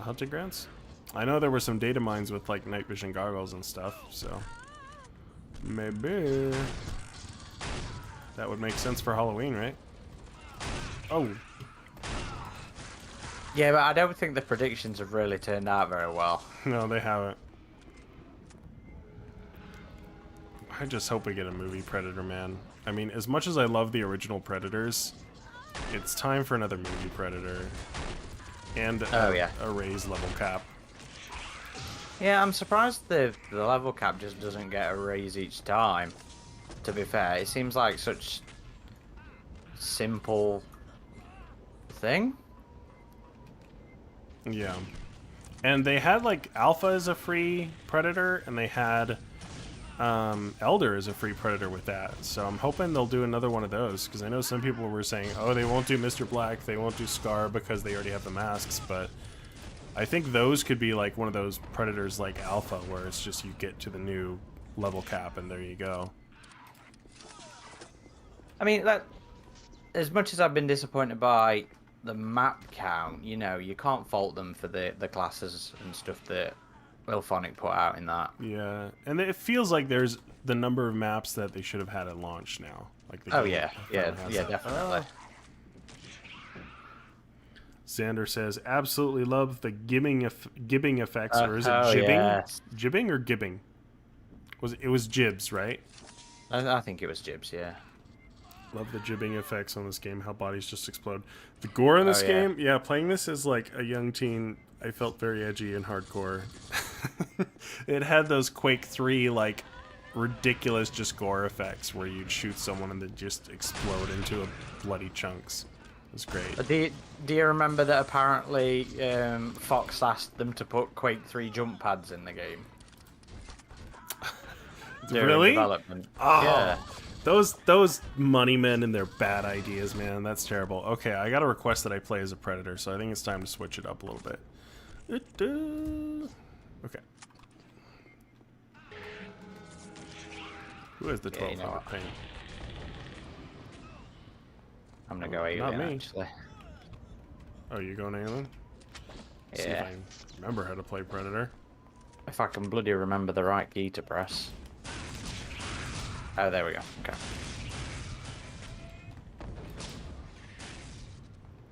Hunting Grounds? I know there were some data mines with, like, night vision goggles and stuff, so maybe that would make sense for Halloween, right? Oh. Yeah, but I don't think the predictions have really turned out very well. No, they haven't. I just hope we get a movie Predator, man. I mean, as much as I love the original Predators, it's time for another movie Predator. And a raised level cap. Yeah, I'm surprised the level cap just doesn't get a raise each time. To be fair, it seems like such simple thing. Yeah. And they had, like, Alpha as a free Predator, and they had Elder as a free Predator with that. So I'm hoping they'll do another one of those, because I know some people were saying, oh, they won't do Mr. Black, they won't do Scar because they already have the masks, but I think those could be like one of those Predators like Alpha, where it's just you get to the new level cap and there you go. I mean, that, as much as I've been disappointed by the map count, you know, you can't fault them for the classes and stuff that Wilphonic put out in that. Yeah, and it feels like there's the number of maps that they should have had at launch now. Like the yeah, definitely. Xander says, absolutely love the gibbing effects, or is it jibbing? Yes. Jibbing or gibbing? It was jibs, right? I think it was jibs, yeah. Love the jibbing effects on this game, how bodies just explode. The gore in this game, yeah, playing this as like a young teen, I felt very edgy and hardcore. It had those Quake 3, like, ridiculous just gore effects where you'd shoot someone and they'd just explode into bloody chunks. It was great. Do you remember that apparently Fox asked them to put Quake 3 jump pads in the game? They're in Really? development. Oh, Yeah. those money men and their bad ideas, man. That's terrible. Okay, I got a request that I play as a predator, so I think it's time to switch it up a little bit. Okay. Who has the Yeah, you know 1200 what? paint? I'm gonna go Not alien, me. actually. Oh, you're going alien? See if Yeah. I can remember how to play predator. If I can bloody remember the right key to press. Oh, there we go. Okay.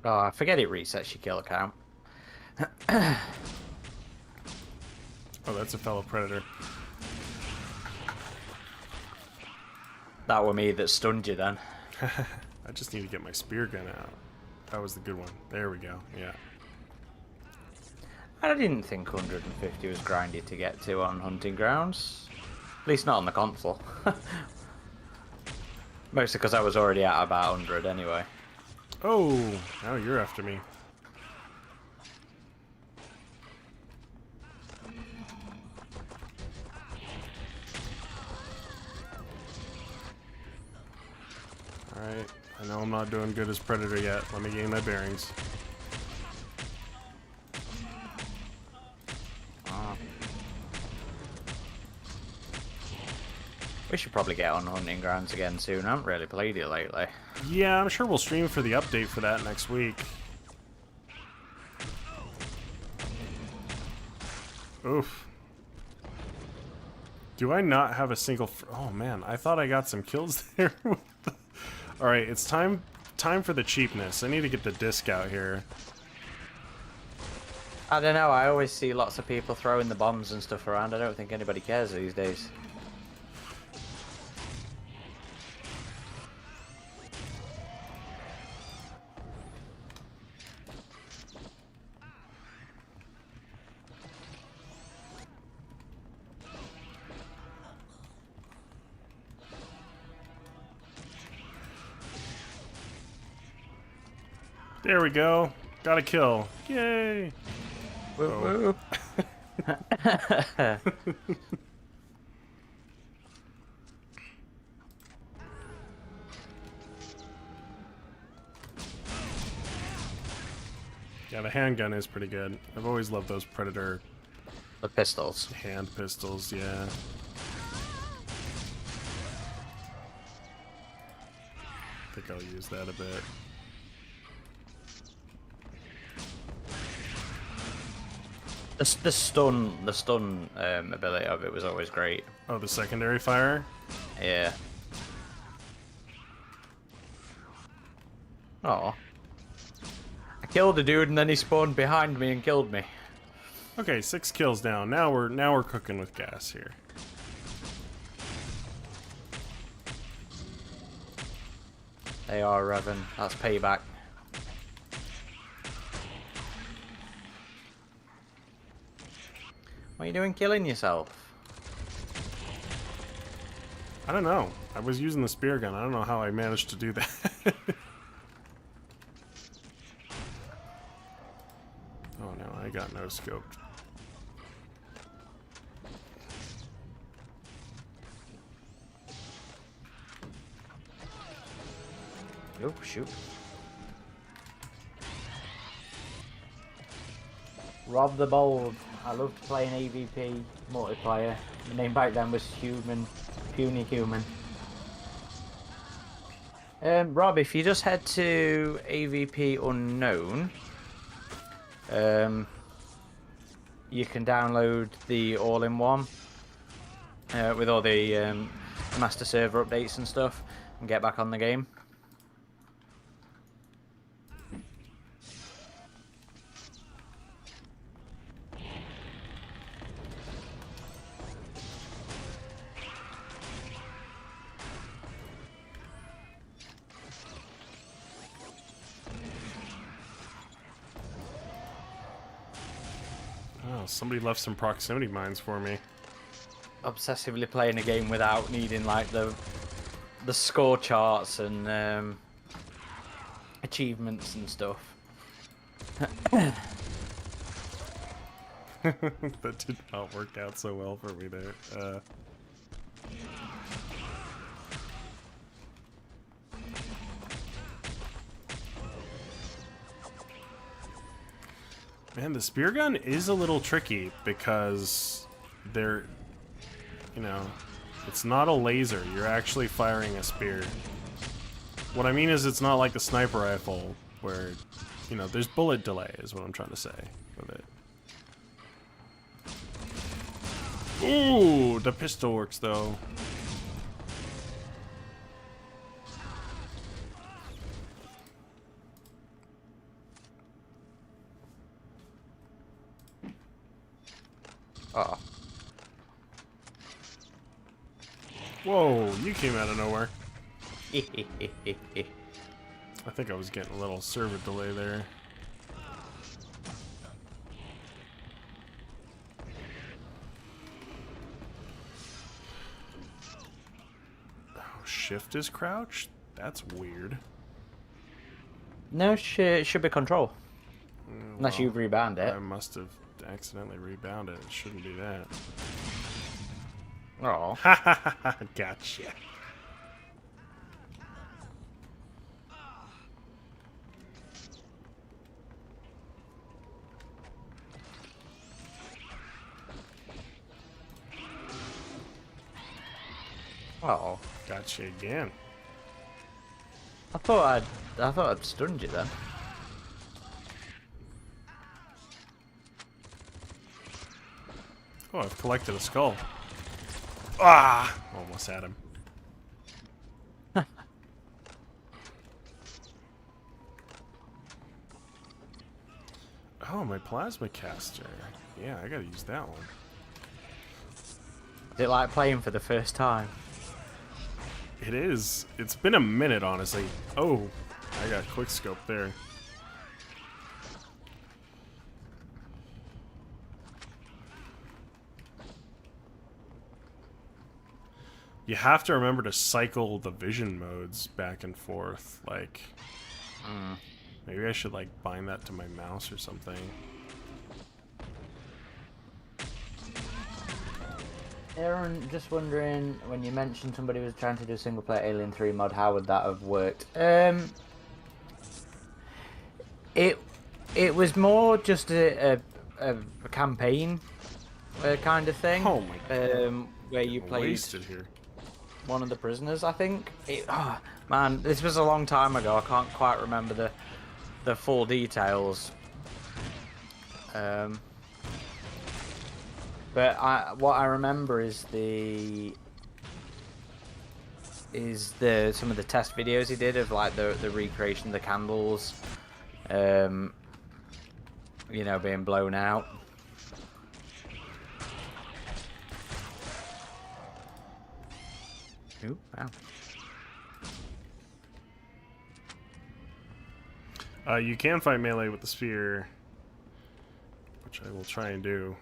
Oh, I forget it resets your kill count. Oh, that's a fellow predator. That were me that stunned you then. I just need to get my spear gun out. That was the good one. There we go. Yeah. I didn't think 150 was grindy to get to on hunting grounds. At least not on the console. Mostly because I was already at about 100 anyway. Oh, now you're after me. Alright, I know I'm not doing good as Predator yet. Let me gain my bearings. We should probably get on hunting grounds again soon. I haven't really played it lately. Yeah, I'm sure we'll stream for the update for that next week. Oof. Do I not have a single... Oh, man. I thought I got some kills there. Alright, it's time for the cheapness. I need to get the disc out here. I don't know. I always see lots of people throwing the bombs and stuff around. I don't think anybody cares these days. There we go. Got a kill. Yay! Woo woo. Yeah, the handgun is pretty good. I've always loved those Predator The pistols. hand pistols, yeah. I think I'll use that a bit. The stun ability of it was always great. Oh, the secondary fire? Yeah. Oh. I killed a dude and then he spawned behind me and killed me. Okay, 6 kills down. Now we're cooking with gas here. They are Revan. That's payback. What are you doing killing yourself? I don't know. I was using the spear gun. I don't know how I managed to do that. Oh no, I got no scoped. Oh, shoot. Rob the Bold. I loved playing AVP multiplayer. The name back then was Puny Human. Rob, if you just head to AVP Unknown, you can download the all-in-one with all the master server updates and stuff and get back on the game. Oh, somebody left some proximity mines for me. Obsessively playing a game without needing like the score charts and achievements and stuff. That did not work out so well for me there. Man, the spear gun is a little tricky because they're, you know, it's not a laser. You're actually firing a spear. What I mean is it's not like the sniper rifle where, you know, there's bullet delay is what I'm trying to say with it. Ooh, the pistol works though. Oh. Whoa, you came out of nowhere. I I think I was getting a little server delay there. Oh, shift is crouch? That's weird. No, it should be control. Unless Well, you rebound it. I must have accidentally rebounded. It shouldn't do that. Oh. Ha ha ha ha! Gotcha. Oh. Gotcha again. I thought I'd stunned you then. Oh, I've collected a skull. Ah! Almost had him. Oh, my plasma caster. Yeah, I gotta use that one. Is it like playing for the first time? It is. It's been a minute, honestly. Oh, I got quick scope there. You have to remember to cycle the vision modes back and forth. Like, maybe I should like bind that to my mouse or something. Aaron, just wondering, when you mentioned somebody was trying to do single player Alien 3 mod, how would that have worked? It was more just a campaign kind of thing. Oh my god. Where you played Wasted here. one of the prisoners, I think. Man, this was a long time ago. I can't quite remember the full details. But what I remember is some of the test videos he did of like the recreation of the candles, you know, being blown out. Ooh, wow. You can fight melee with the spear, which I will try and do.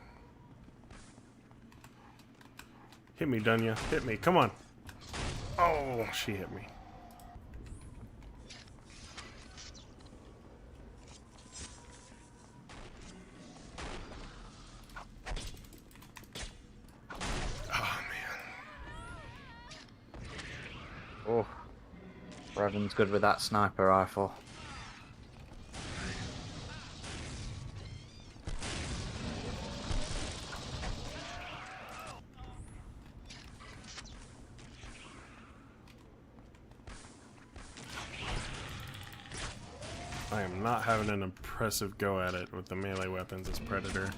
Hit me, Dunya. Hit me. Come on. Oh, she hit me. Oh, man. Oh, Revan's good with that sniper rifle. I am not having an impressive go at it with the melee weapons as Predator.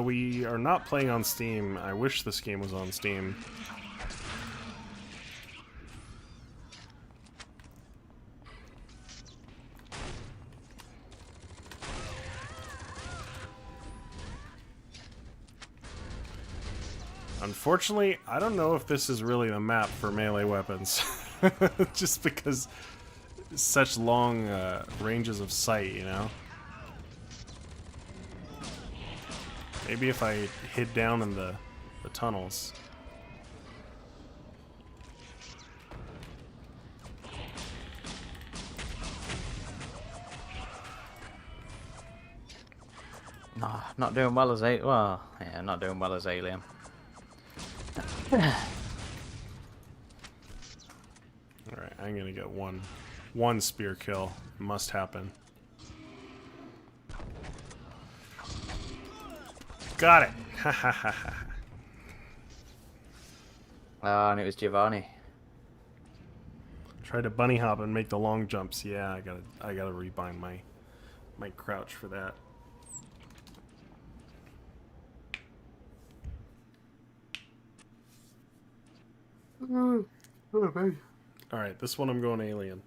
We are not playing on Steam. I wish this game was on Steam. Unfortunately, I don't know if this is really the map for melee weapons. Just because such long ranges of sight, you know? Maybe if I hid down in the tunnels. Nah, not doing well as well, yeah, not doing well as Alien. Alright, I'm gonna get one One spear kill must happen. Got it. Ha ha ha ha. And it was Giovanni. Try to bunny hop and make the long jumps. Yeah, I gotta rebind my crouch for that. All right, this one I'm going alien.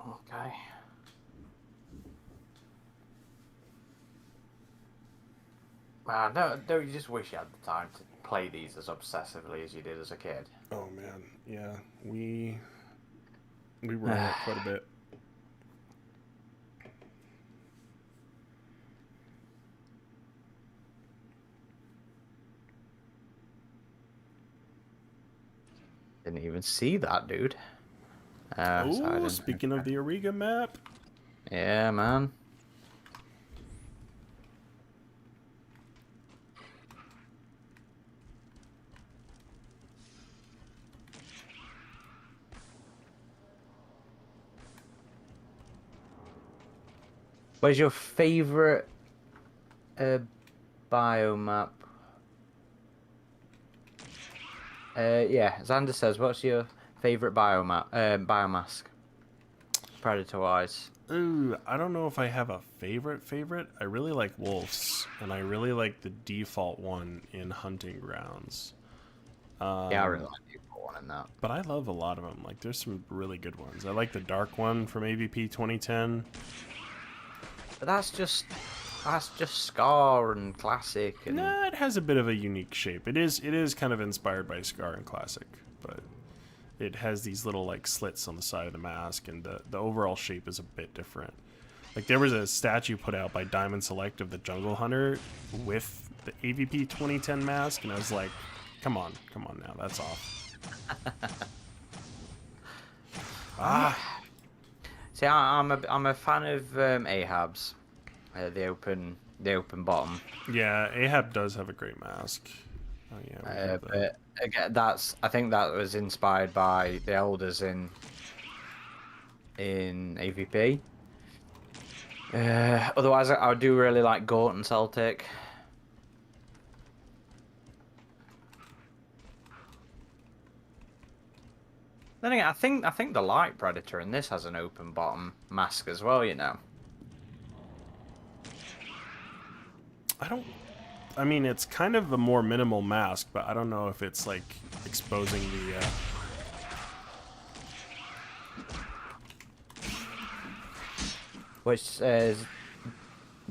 Okay. Man, don't you just wish you had the time to play these as obsessively as you did as a kid? Oh man, yeah, we ran it quite a bit. Didn't even see that, dude. Oh, speaking of the Auriga map. Yeah, man. Where's your favorite biomap? Yeah, Xander says, what's your favorite biomask? Predator-wise. Ooh, I don't know if I have a favorite. I really like wolves, and I really like the default one in hunting grounds. Yeah, I really like the default one in that. But I love a lot of them. Like, there's some really good ones. I like the dark one from AVP 2010. But that's just Scar and Classic. And... Nah, it has a bit of a unique shape. It is kind of inspired by Scar and Classic, but it has these little like slits on the side of the mask, and the overall shape is a bit different. Like, there was a statue put out by Diamond Select of the Jungle Hunter with the AVP 2010 mask, and I was like, come on now, that's off. See, I'm a fan of Ahab's, the open bottom. Yeah, Ahab does have a great mask. Oh yeah. But again, I think that was inspired by the elders in AVP. Otherwise, I do really like Gore and Celtic. Then again, I think the Light Predator in this has an open bottom mask as well, you know. I mean, it's kind of a more minimal mask, but I don't know if it's like exposing the Which says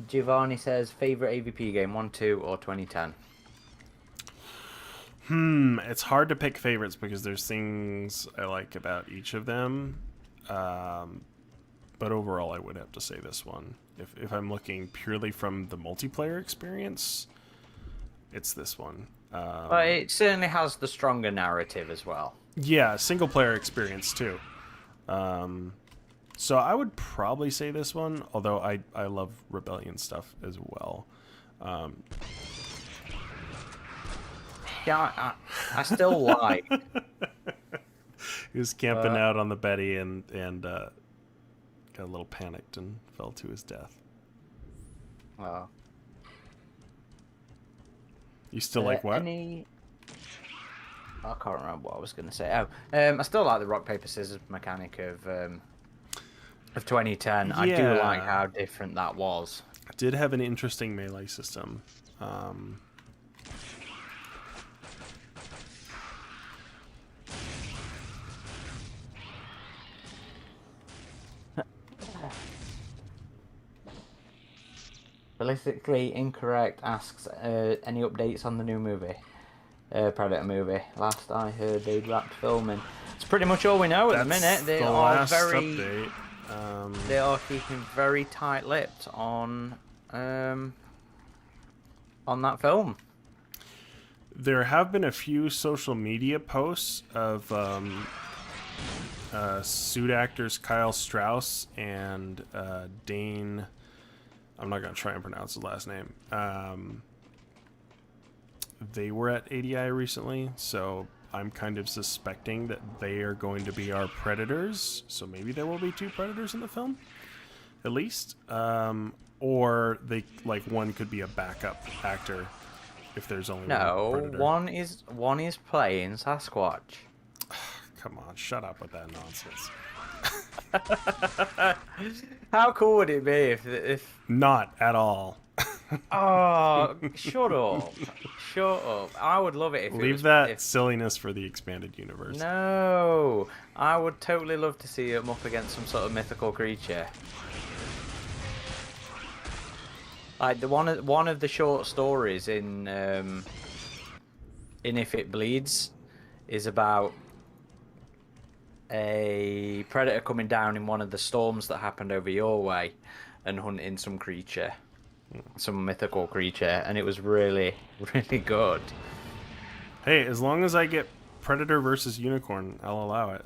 Giovanni says favorite AVP game 1, 2, or 2010. It's hard to pick favorites because there's things I like about each of them. But overall, I would have to say this one. If I'm looking purely from the multiplayer experience, it's this one. But it certainly has the stronger narrative as well. Yeah, single player experience too. So I would probably say this one, although I love Rebellion stuff as well. Yeah, I still like. He was camping out on the Betty and got a little panicked and fell to his death. Well, you still like what? I can't remember what I was going to say. I still like the rock paper scissors mechanic of 2010. Yeah. I do like how different that was. It did have an interesting melee system. Politically Incorrect asks, any updates on the new movie? Predator movie. Last I heard, they'd wrapped filming. It's pretty much all we know at the minute. They are update. They are keeping very tight-lipped on that film. There have been a few social media posts of suit actors Kyle Strauss and Dane. I'm not going to try and pronounce his last name. They were at ADI recently, so I'm kind of suspecting that they are going to be our predators. So maybe there will be 2 predators in the film, at least. Or they like one could be a backup actor if there's only one No, predator. one is playing Sasquatch. Come on, shut up with that nonsense. How cool would it be if Not at all. Oh, shut up. Shut up. I would love it if it Leave was, that silliness for the expanded universe. No, I would totally love to see him up against some sort of mythical creature. Like the one of the short stories in If It Bleeds is about a predator coming down in one of the storms that happened over your way and hunting some creature, some mythical creature, and it was really, really good. Hey, as long as I get Predator versus Unicorn, I'll allow it.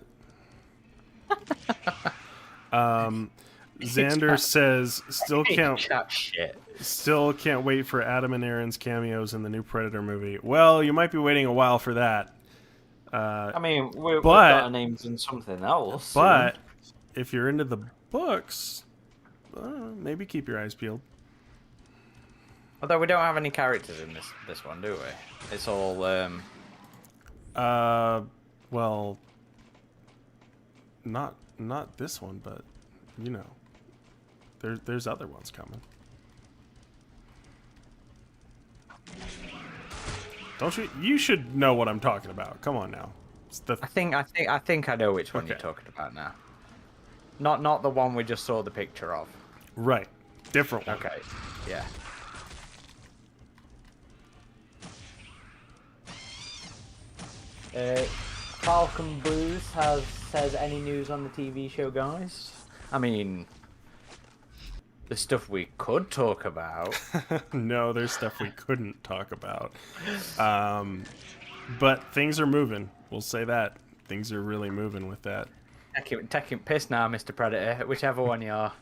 Xander says still can't wait for Adam and Aaron's cameos in the new Predator movie. Well, you might be waiting a while for that. I mean, we've got our names in something else. But if you're into the books, maybe keep your eyes peeled. Although we don't have any characters in this one, do we? It's all well, not this one, but you know, there's other ones coming. Don't you? You should know what I'm talking about. Come on now. I think I know which one you're talking about now. Not the one we just saw the picture of. Right. Different one. Okay. Yeah. Falcon Blues says any news on the TV show, guys? I mean, the stuff we could talk about. No, there's stuff we couldn't talk about. But things are moving. We'll say that. Things are really moving with that. Taking piss now, Mr. Predator, whichever one you are.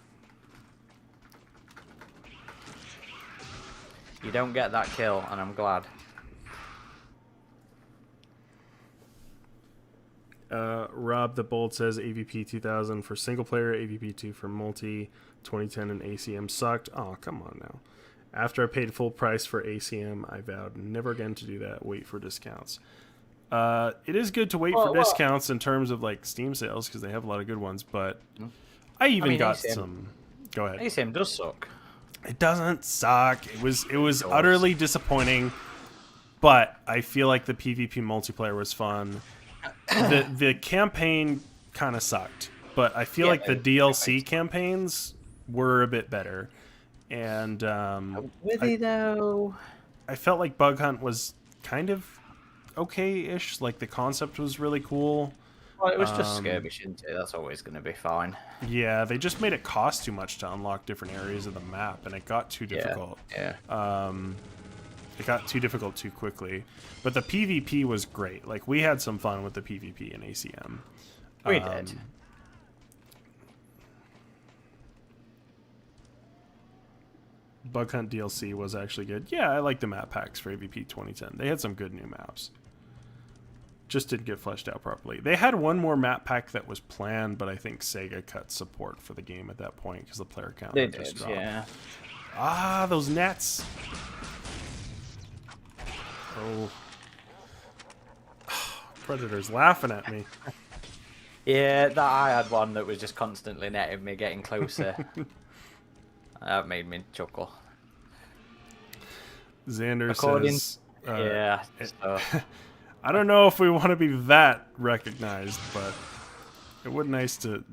You don't get that kill, and I'm glad. Rob the Bold says AVP 2000 for single player, AVP 2 for multi. 2010 and ACM sucked. Oh, come on now. After I paid full price for ACM, I vowed never again to do that. Wait for discounts. It is good to wait for discounts in terms of like Steam sales because they have a lot of good ones. But I got ACM, some. Go ahead. ACM does suck. It doesn't suck. It was utterly disappointing. But I feel like the PvP multiplayer was fun. The campaign kind of sucked, but I feel like the DLC campaigns were a bit better. And I felt like Bug Hunt was kind of okay-ish. Like the concept was really cool. Well, it was just skirmish, isn't it? That's always going to be fine. Yeah, they just made it cost too much to unlock different areas of the map, and it got too difficult. Yeah. It got too difficult too quickly. But the PvP was great. Like, we had some fun with the PvP in ACM. We did. Bug Hunt DLC was actually good. Yeah, I like the map packs for AVP 2010. They had some good new maps. Just didn't get fleshed out properly. They had one more map pack that was planned, but I think Sega cut support for the game at that point because the player count just dropped. Yeah. Ah, those nets. Oh. Predator's laughing at me. Yeah, I had one that was just constantly netting me, getting closer. That made me chuckle. Xander says... yeah. I don't know if we want to be that recognized, but it would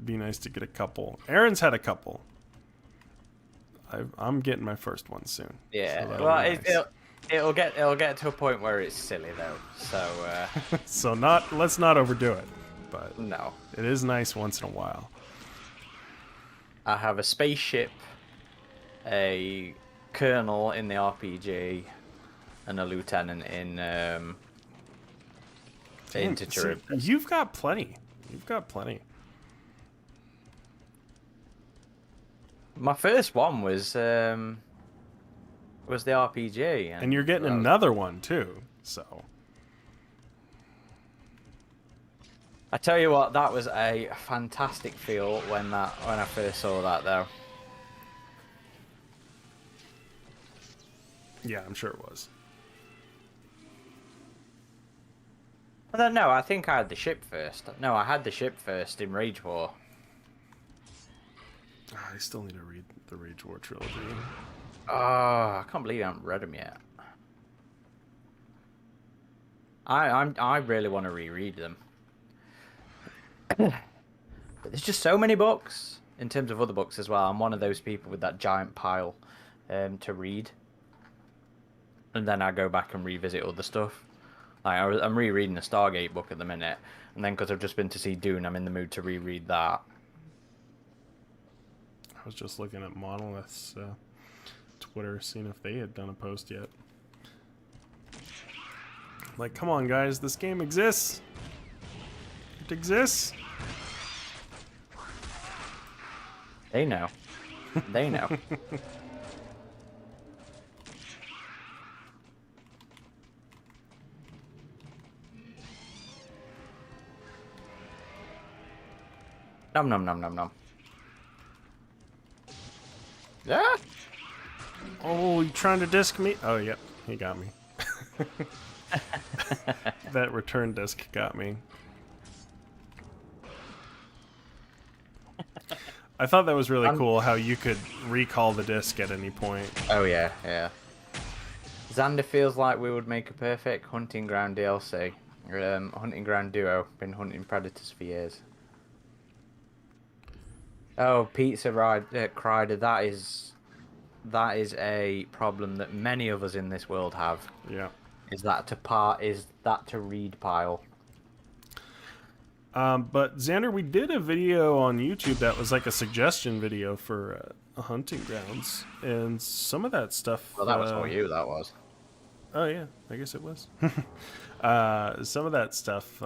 be nice to get a couple. Aaron's had a couple. I'm getting my first one soon. Yeah. So well, nice. it'll get to a point where it's silly though. So. So let's not overdo it. But no, it is nice once in a while. I have a spaceship, a colonel in the RPG, and a lieutenant in Interactivity. You've got plenty. My first one was the RPG, and you're getting another one too. So I tell you what, that was a fantastic feel when I first saw that, though. Yeah, I'm sure it was. No, I think I had the ship first. No, I had the ship first in Rage War. I still need to read the Rage War trilogy. Oh, I can't believe I haven't read them yet. I really want to reread them. But there's just so many books in terms of other books as well. I'm one of those people with that giant pile to read, and then I go back and revisit other stuff. Like I'm rereading the Stargate book at the minute, and then because I've just been to see Dune, I'm in the mood to reread that. I was just looking at Monolith's Twitter, seeing if they had done a post yet. Like, come on, guys, this game exists. It exists. They know. They know. Nom nom nom nom nom. Yeah. Oh, you trying to disc me? Oh, yep, he got me. That return disc got me. I thought that was really cool how you could recall the disc at any point. Oh yeah, yeah. Xander feels like we would make a perfect hunting ground DLC. Hunting ground duo. Been hunting predators for years. Oh, Pizza Crider. That is a problem that many of us in this world have. Yeah. Is that to read pile? But Xander, we did a video on YouTube that was like a suggestion video for hunting grounds, and some of that stuff. Well, that was for you. That was. Oh yeah, I guess it was. Some of that stuff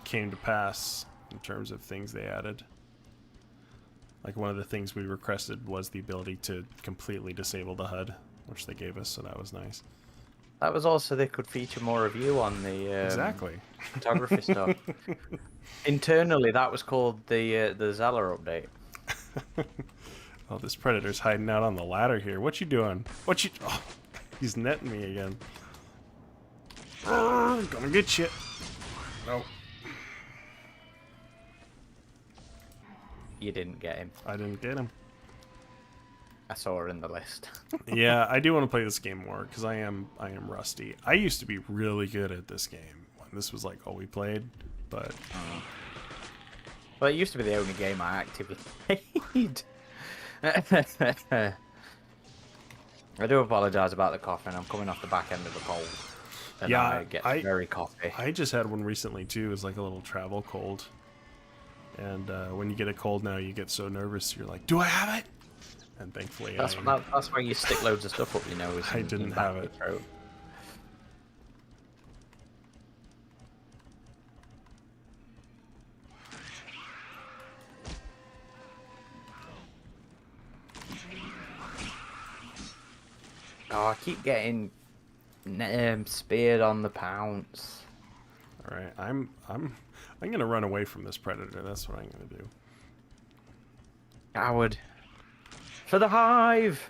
came to pass in terms of things they added. Like one of the things we requested was the ability to completely disable the HUD, which they gave us, so that was nice. That was also they could feature more of you on the exactly photography stuff. Internally, that was called the Zeller update. Oh, this predator's hiding out on the ladder here. What you doing? What you? Oh, he's netting me again. Gonna get you. Nope. You didn't get him. I didn't get him. I saw her in the list. Yeah, I do want to play this game more because I am rusty. I used to be really good at this game when this was like all we played, but well, it used to be the only game I actively played. I do apologise about the coughing. I'm coming off the back end of the cold. And yeah, I get very coffee. I just had one recently too. It was like a little travel cold. And when you get a cold now, you get so nervous. You're like, do I have it? And thankfully, that's why you stick loads of stuff up your nose. I didn't have it. Throat. Oh, I keep getting speared on the pounce. All right, I'm gonna run away from this predator. That's what I'm gonna do. Coward. For the hive!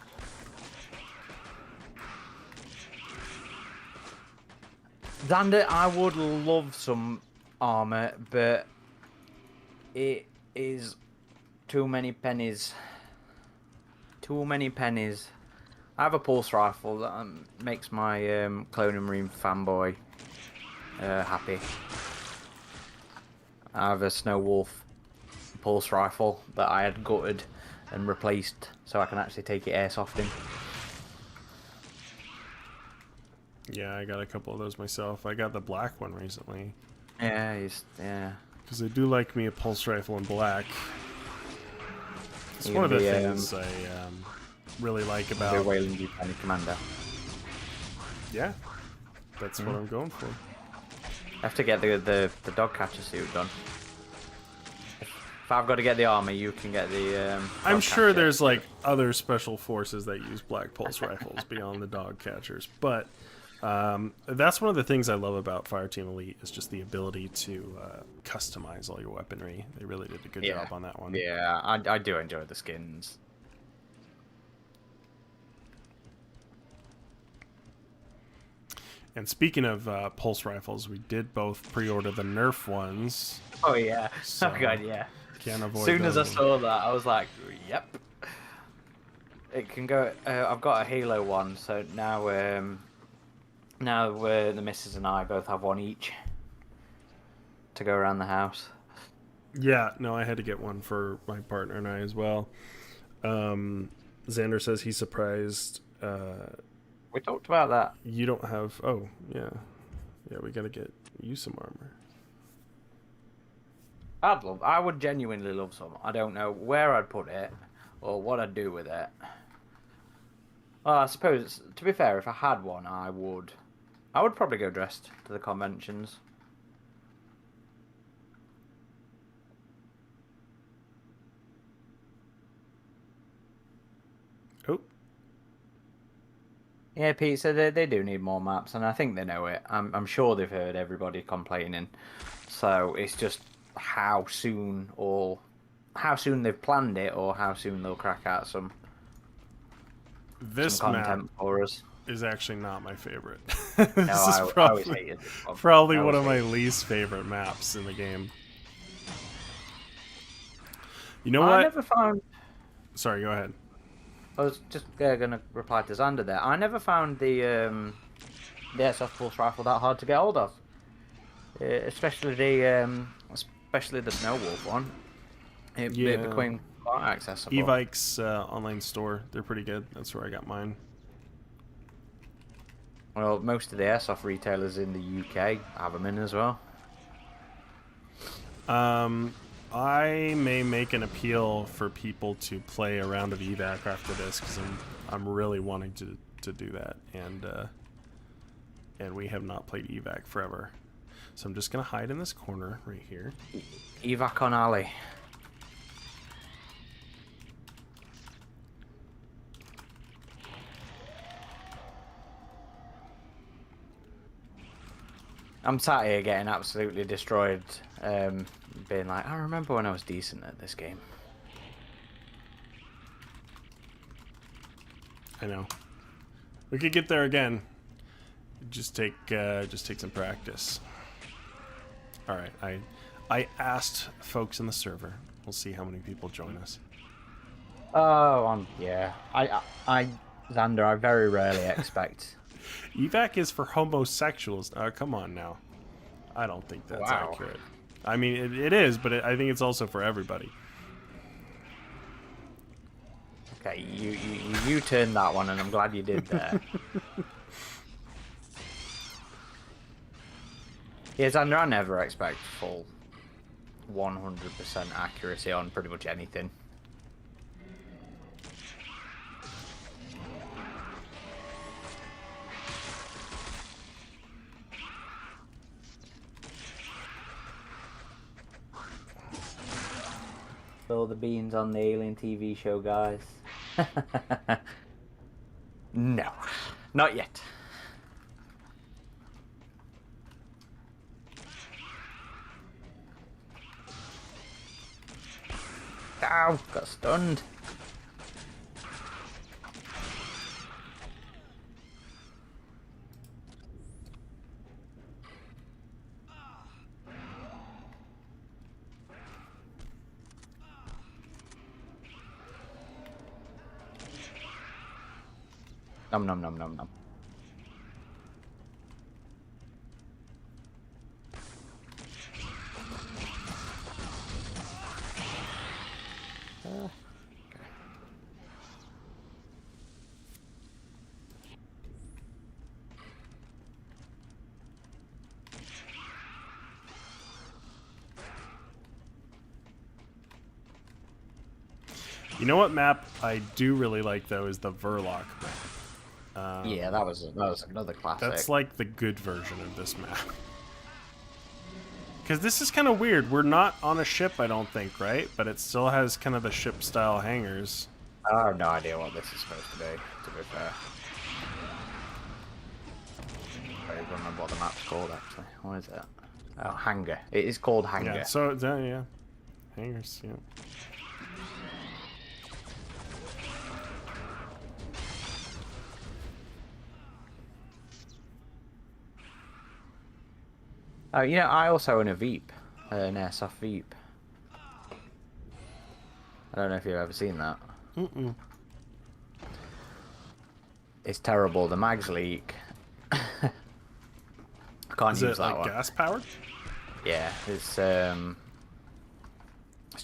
Xander, I would love some armor, but it is too many pennies. Too many pennies. I have a pulse rifle that makes my Clone Marine fanboy happy. I have a Snow Wolf pulse rifle that I had gutted and replaced so I can actually take it airsofting. Yeah, I got a couple of those myself. I got the black one recently. Yeah, yeah. Because I do like me a pulse rifle in black. It's one of the things I really like about... The Wayland Buchanan Commander. Yeah, that's what I'm going for. I have to get the dog catcher suit done. If I've got to get the armor, you can get the. I'm sure there's like other special forces that use black pulse rifles beyond the dog catchers, but That's one of the things I love about Fireteam Elite is just the ability to customize all your weaponry. They really did a good job on that one. Yeah, I do enjoy the skins. And speaking of pulse rifles, we did both pre-order the Nerf ones. Oh yeah, So oh god, yeah. Can't avoid As soon as I those. saw that, I was like, yep. It can go. I've got a Halo one, so now the missus and I both have one each to go around the house. Yeah, no, I had to get one for my partner and I as well. Xander says he's surprised. We talked about that. You don't have. Oh, yeah. Yeah, we got to get you some armor. I would genuinely love some. I don't know where I'd put it or what I'd do with it. I suppose, to be fair, if I had one, I would probably go dressed to the conventions. Oh. Yeah, Pete said they do need more maps, and I think they know it. I'm sure they've heard everybody complaining. So it's just how soon they've planned it, or how soon they'll crack out some content map for us. is actually not my favorite. I always hated this one. Probably one of my least favorite maps in the game. You know what? I never found... Sorry, go ahead. I was just going to reply to Xander there. I never found the airsoft pulse rifle that hard to get hold of. Especially the Snow Wolf one. It became quite accessible. Evac's online store, they're pretty good. That's where I got mine. Well, most of the airsoft retailers in the UK have them in as well. I may make an appeal for people to play a round of Evac after this because I'm really wanting to do that, and we have not played Evac forever. So I'm just gonna hide in this corner right here. Evac on alley. I'm sat here getting absolutely destroyed, being like, I remember when I was decent at this game. I know. We could get there again. Just take some practice. All right, I asked folks in the server. We'll see how many people join us. Oh, yeah. Xander, I very rarely expect. Evac is for homosexuals. Come on now. I don't think that's accurate. I mean, it is, but I think it's also for everybody. Okay, you turned that one, and I'm glad you did there. Yeah, Xander, I never expect full 100% accuracy on pretty much anything. Spill the beans on the Alien TV show, guys. No, not yet. Ow, got stunned. Nom nom nom nom nom. You know what map I do really like though is the Verloc map. Yeah, that was another classic. That's like the good version of this map. Because this is kind of weird. We're not on a ship, I don't think, right? But it still has kind of the ship-style hangars. I have no idea what this is supposed to be fair. I don't remember what the map's called actually. What is it? Oh, Hangar. It is called Hangar. Yeah, so yeah. Hangars, yeah. Oh, you know, I also own a Veep, an airsoft Veep. I don't know if you've ever seen that. Mm-mm. It's terrible. The mags leak. I can't Is use it that like one. gas powered? Yeah, it's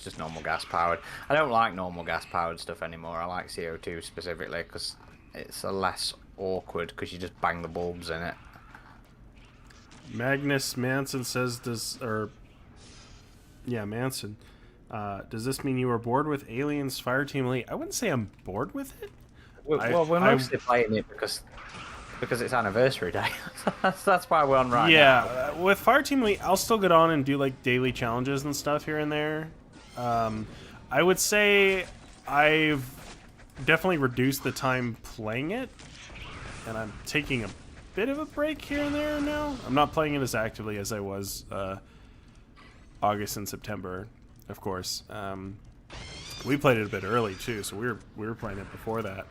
just normal gas powered. I don't like normal gas powered stuff anymore. I like CO2 specifically because it's a less awkward because you just bang the bulbs in it. Magnus Manson says Manson. Does this mean you were bored with Aliens Fireteam Elite? I wouldn't say I'm bored with it. Well, we're mostly playing it because it's anniversary day. That's why we're on right now. Yeah, with Fireteam Elite, I'll still get on and do like daily challenges and stuff here and there. I would say I've definitely reduced the time playing it, and I'm taking a bit of a break here and there now. I'm not playing it as actively as I was August and September, of course. We played it a bit early too, so we were playing it before that.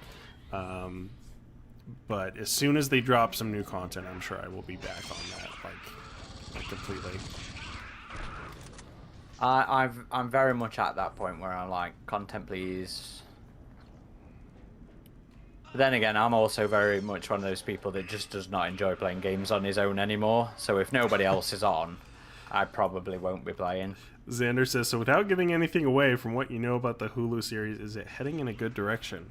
But as soon as they drop some new content, I'm sure I will be back on that, like completely. I'm very much at that point where I'm like, content please. But then again, I'm also very much one of those people that just does not enjoy playing games on his own anymore. So if nobody else is on, I probably won't be playing. Xander says, so without giving anything away from what you know about the Hulu series, is it heading in a good direction?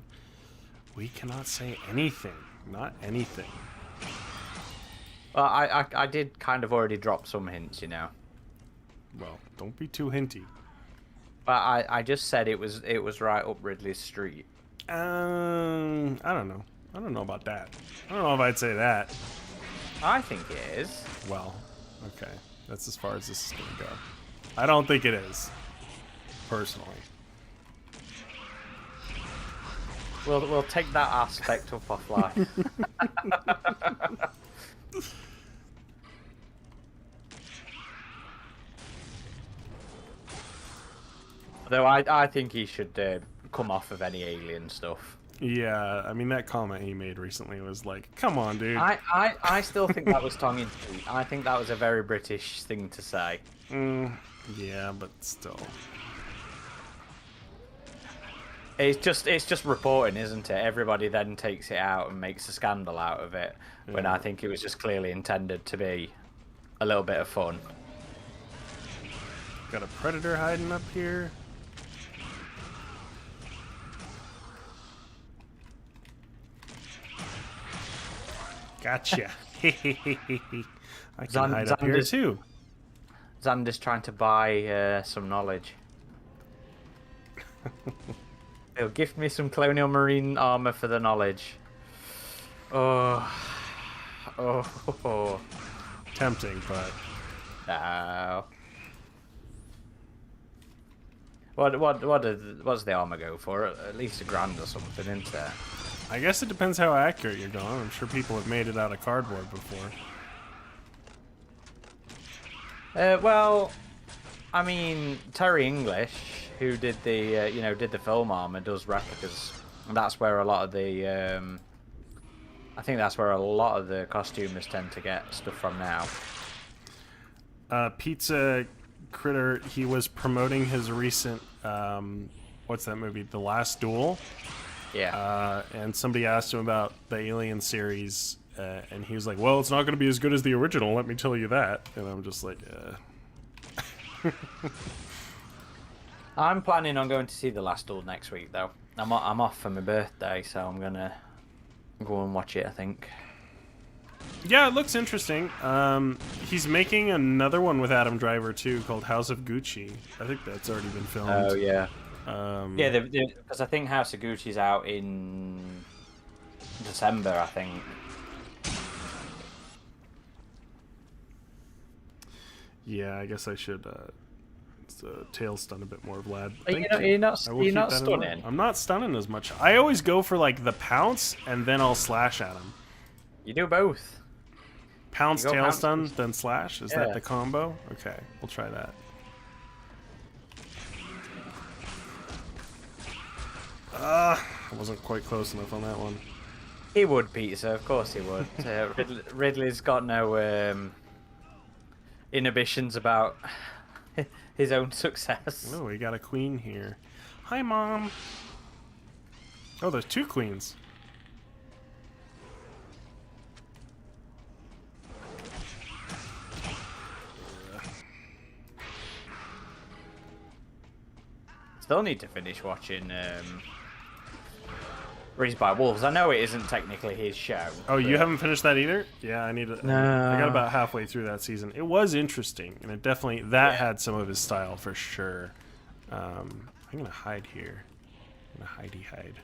We cannot say anything. Not anything. Well, I did kind of already drop some hints, you know. Well, don't be too hinty. But I just said it was right up Ridley's street. I don't know. I don't know about that. I don't know if I'd say that. I think it is. Well, okay. That's as far as this is going to go. I don't think it is. Personally. We'll take that aspect up offline. Though I think he should come off of any alien stuff. Yeah, I mean, that comment he made recently was like, come on, dude. I still think that was tongue in cheek. I think that was a very British thing to say. Yeah, but still. It's just reporting, isn't it? Everybody then takes it out and makes a scandal out of it, when I think it was just clearly intended to be a little bit of fun. Got a predator hiding up here. Gotcha. I can hide up here too. Xander's trying to buy some knowledge. He'll give me some colonial marine armor for the knowledge. Oh. Tempting, but no. What's the armor go for? At least $1,000 or something, isn't it? I guess it depends how accurate you're going. I'm sure people have made it out of cardboard before. Well, I mean, Terry English, who did the did the film armor, does replicas, and that's where a lot of the I think that's where a lot of the costumers tend to get stuff from now. Pizza Critter, he was promoting his recent what's that movie? The Last Duel. Yeah. And somebody asked him about the Alien series, and he was like, "Well, it's not going to be as good as the original. Let me tell you that." And I'm just like, I'm planning on going to see The Last Duel next week, though. I'm off for my birthday, so I'm gonna go and watch it, I think. Yeah, it looks interesting. He's making another one with Adam Driver too, called House of Gucci. I think that's already been filmed. Oh yeah. Yeah, because I think House of Gucci's out in December, I think. Yeah, I guess I should tail stun a bit more, Vlad. You're not stunning. I'm not stunning as much. I always go for like the pounce, and then I'll slash at him. You do both. Pounce, You go tail pounce, stun, then slash? Is that Yeah. the combo? Okay, we'll try that. I wasn't quite close enough on that one. He would, Pizza. Of course he would. Ridley's got no inhibitions about his own success. Oh, we got a queen here. Hi, Mom. Oh, there's 2 queens. Still need to finish watching Raised by Wolves. I know it isn't technically his show. Oh, you but- haven't finished that either? Yeah, I need to. No. I got about halfway through that season. It was interesting, and it definitely had some of his style for sure. I'm gonna hide here. I'm gonna hide.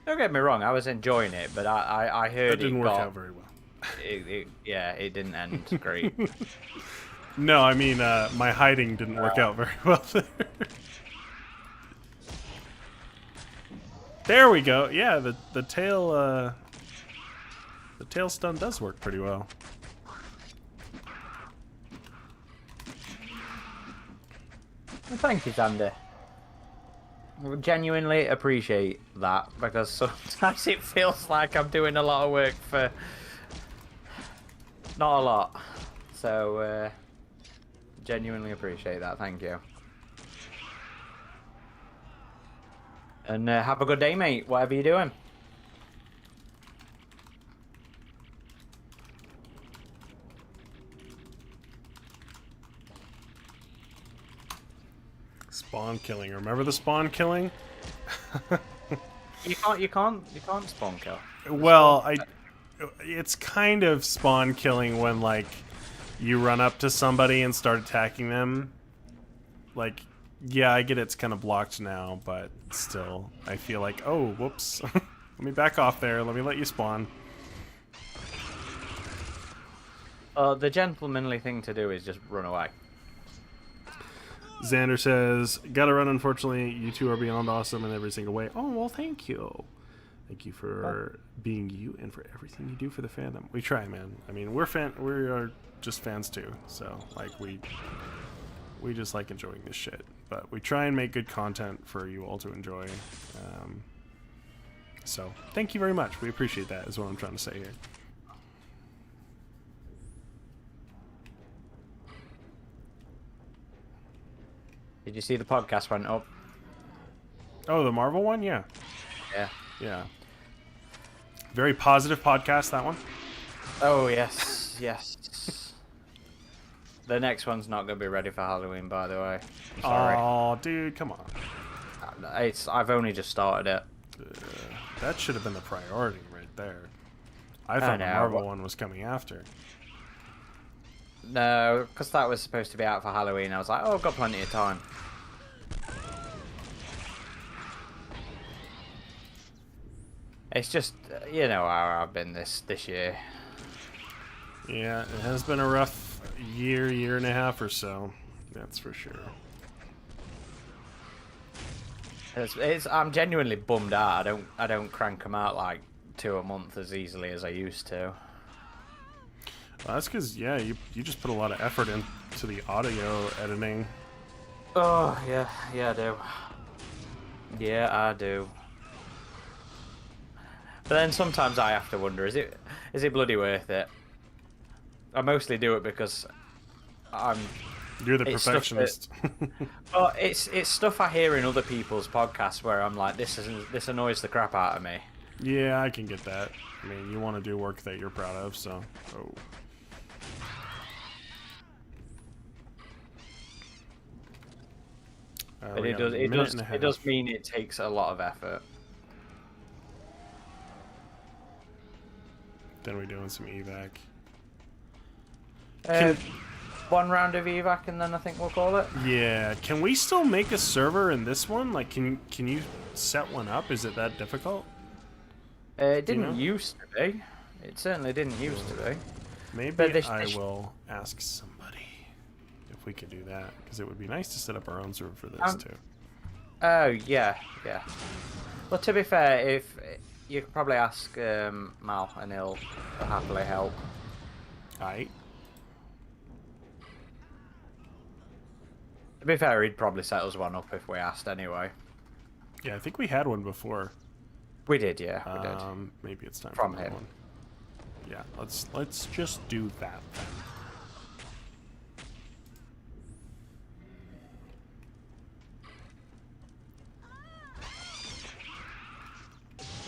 Don't get me wrong, I was enjoying it, but I heard That didn't it work got, out very well. it didn't end great. No, I mean my hiding didn't work out very well there. There we go. Yeah, the tail stun does work pretty well. Well, thank you, Sandy. I genuinely appreciate that because sometimes it feels like I'm doing a lot of work for not a lot. So, genuinely appreciate that. Thank you. And have a good day, mate. Whatever you're doing. Spawn killing. Remember the spawn killing? You can't spawn kill. Well, it's kind of spawn killing when like you run up to somebody and start attacking them. Like, yeah, I get it's kind of blocked now, but still, I feel like, oh, whoops. Let me back off there. Let me let you spawn. The gentlemanly thing to do is just run away. Xander says, gotta run, unfortunately. You two are beyond awesome in every single way. Oh, well, thank you. Thank you for being you and for everything you do for the fandom. We try, man. I mean, we are just fans too. So, like, we just like enjoying this shit. But we try and make good content for you all to enjoy. So, thank you very much. We appreciate that, is what I'm trying to say here. Did you see the podcast went up? Oh, the Marvel one? Yeah. Yeah. Yeah. Very positive podcast, that one. Oh, yes. Yes. The next one's not going to be ready for Halloween, by the way. I'm sorry. Oh, dude, come on. I've only just started it. That should have been the priority right there. I thought the Marvel one was coming after. No, because that was supposed to be out for Halloween. I was like, oh, I've got plenty of time. It's just, you know how I've been this year. Yeah, it has been a rough year and a half or so. That's for sure. I'm genuinely bummed out. I don't crank them out like 2 a month as easily as I used to. Well, that's because, yeah, you just put a lot of effort into the audio editing. Oh, yeah, I do. Yeah, I do. But then sometimes I have to wonder, is it bloody worth it? I mostly do it because You're the perfectionist. Well, it's stuff I hear in other people's podcasts where I'm like, this annoys the crap out of me. Yeah, I can get that. I mean, you want to do work that you're proud of, so. Oh. But it does mean it takes a lot of effort. Then we're doing some evac. One round of evac and then I think we'll call it. Yeah, can we still make a server in this one? Like, can you set one up? Is it that difficult? It didn't used to be. It certainly didn't used to be. Maybe I will ask somebody if we could do that, because it would be nice to set up our own server for this too. Oh yeah. Well, to be fair, if you could probably ask Mal and he'll happily help. Aight. To be fair, he'd probably set us one up if we asked anyway. Yeah, I think we had one before. We did, yeah, we did. Maybe it's time From for another him. one. Yeah, let's just do that then.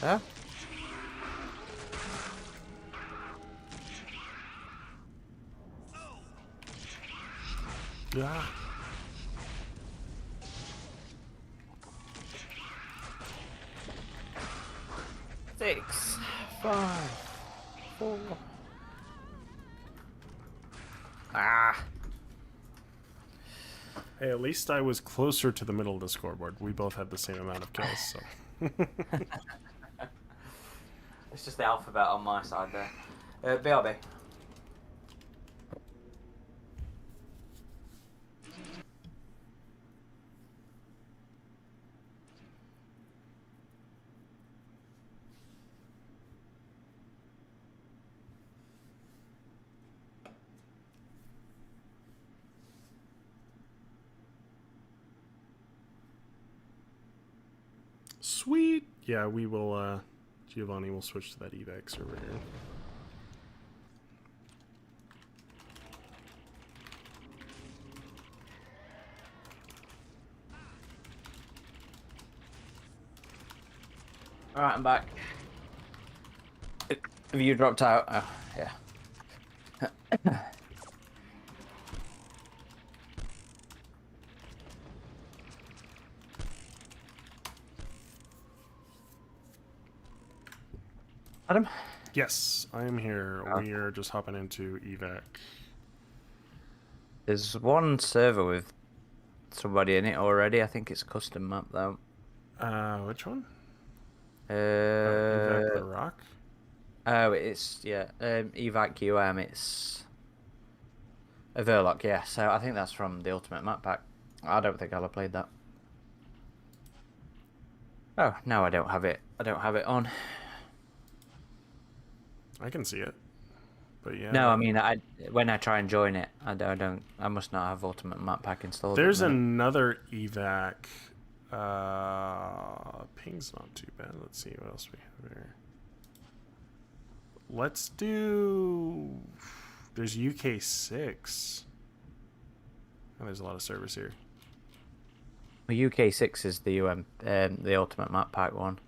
Yeah. Yeah. 6, 5, 4. Ah. Hey, at least I was closer to the middle of the scoreboard. We both had the same amount of kills, so. It's just the alphabet on my side there. BRB. Sweet. Yeah, we will, Giovanni will switch to that Evac server here. Alright, I'm back. Have you dropped out? Oh, yeah. Adam? Yes, I am here. Okay. We are just hopping into Evac. There's one server with somebody in it already. I think it's a custom map though. Which one? Evac the Rock? Oh, it's yeah. Evac UM. It's a Verloc, yeah. So I think that's from the Ultimate Map Pack. I don't think I'll have played that. Oh no, I don't have it. I don't have it on. I can see it. But yeah. No, I mean, when I try and join it, I don't. I must not have Ultimate Map Pack installed. There's another Evac. Ping's not too bad. Let's see what else we have here. Let's do. There's UK6. Oh, there's a lot of servers here. Well, UK6 is the the Ultimate Map Pack one.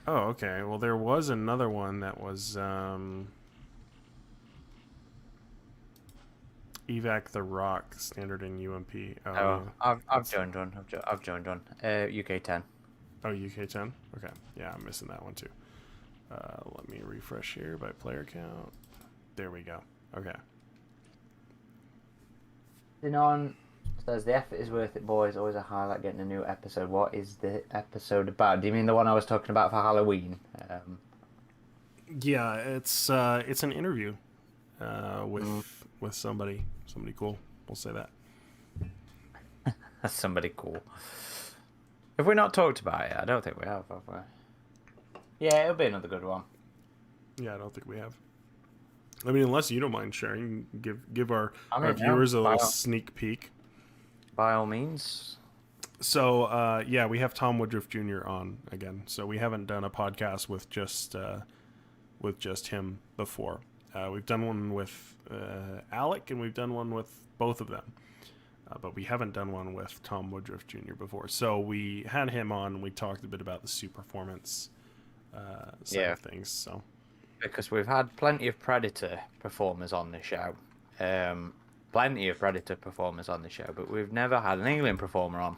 Oh, okay. Well, there was another one that was Evac the Rock, standard in UMP. Oh, I've joined one. I've joined one. UK10. Oh, UK10. Okay, yeah, I'm missing that one too. Let me refresh here by player count. There we go. Okay. Sinon says the effort is worth it, boys. Always a highlight getting a new episode. What is the episode about? Do you mean the one I was talking about for Halloween? Yeah, it's an interview with somebody cool. We'll say that. That's somebody cool. Have we not talked about it? I don't think we have we? Yeah, it'll be another good one. Yeah, I don't think we have. I mean, unless you don't mind sharing, give our viewers a by little sneak peek. By all means. So, yeah, we have Tom Woodruff Jr. on again. So we haven't done a podcast with just him before. We've done one with Alec, and we've done one with both of them. But we haven't done one with Tom Woodruff Jr. before. So we had him on, and we talked a bit about the suit performance side of things. So. Because we've had plenty of Predator performers on the show. But we've never had an Alien performer on.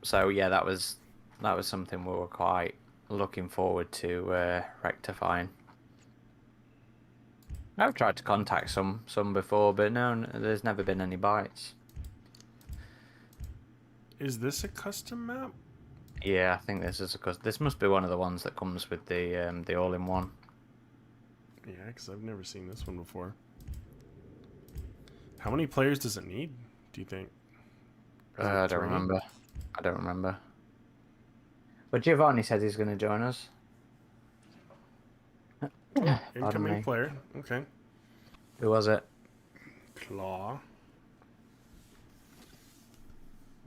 So yeah, that was something we were quite looking forward to rectifying. I've tried to contact some before, but no, there's never been any bites. Is this a custom map? Yeah, I think this must be one of the ones that comes with the all-in-one. Yeah, because I've never seen this one before. How many players does it need, do you think? I don't remember. But Giovanni said he's going to join us. Oh, Pardon incoming me. player. Okay. Who was it? Claw.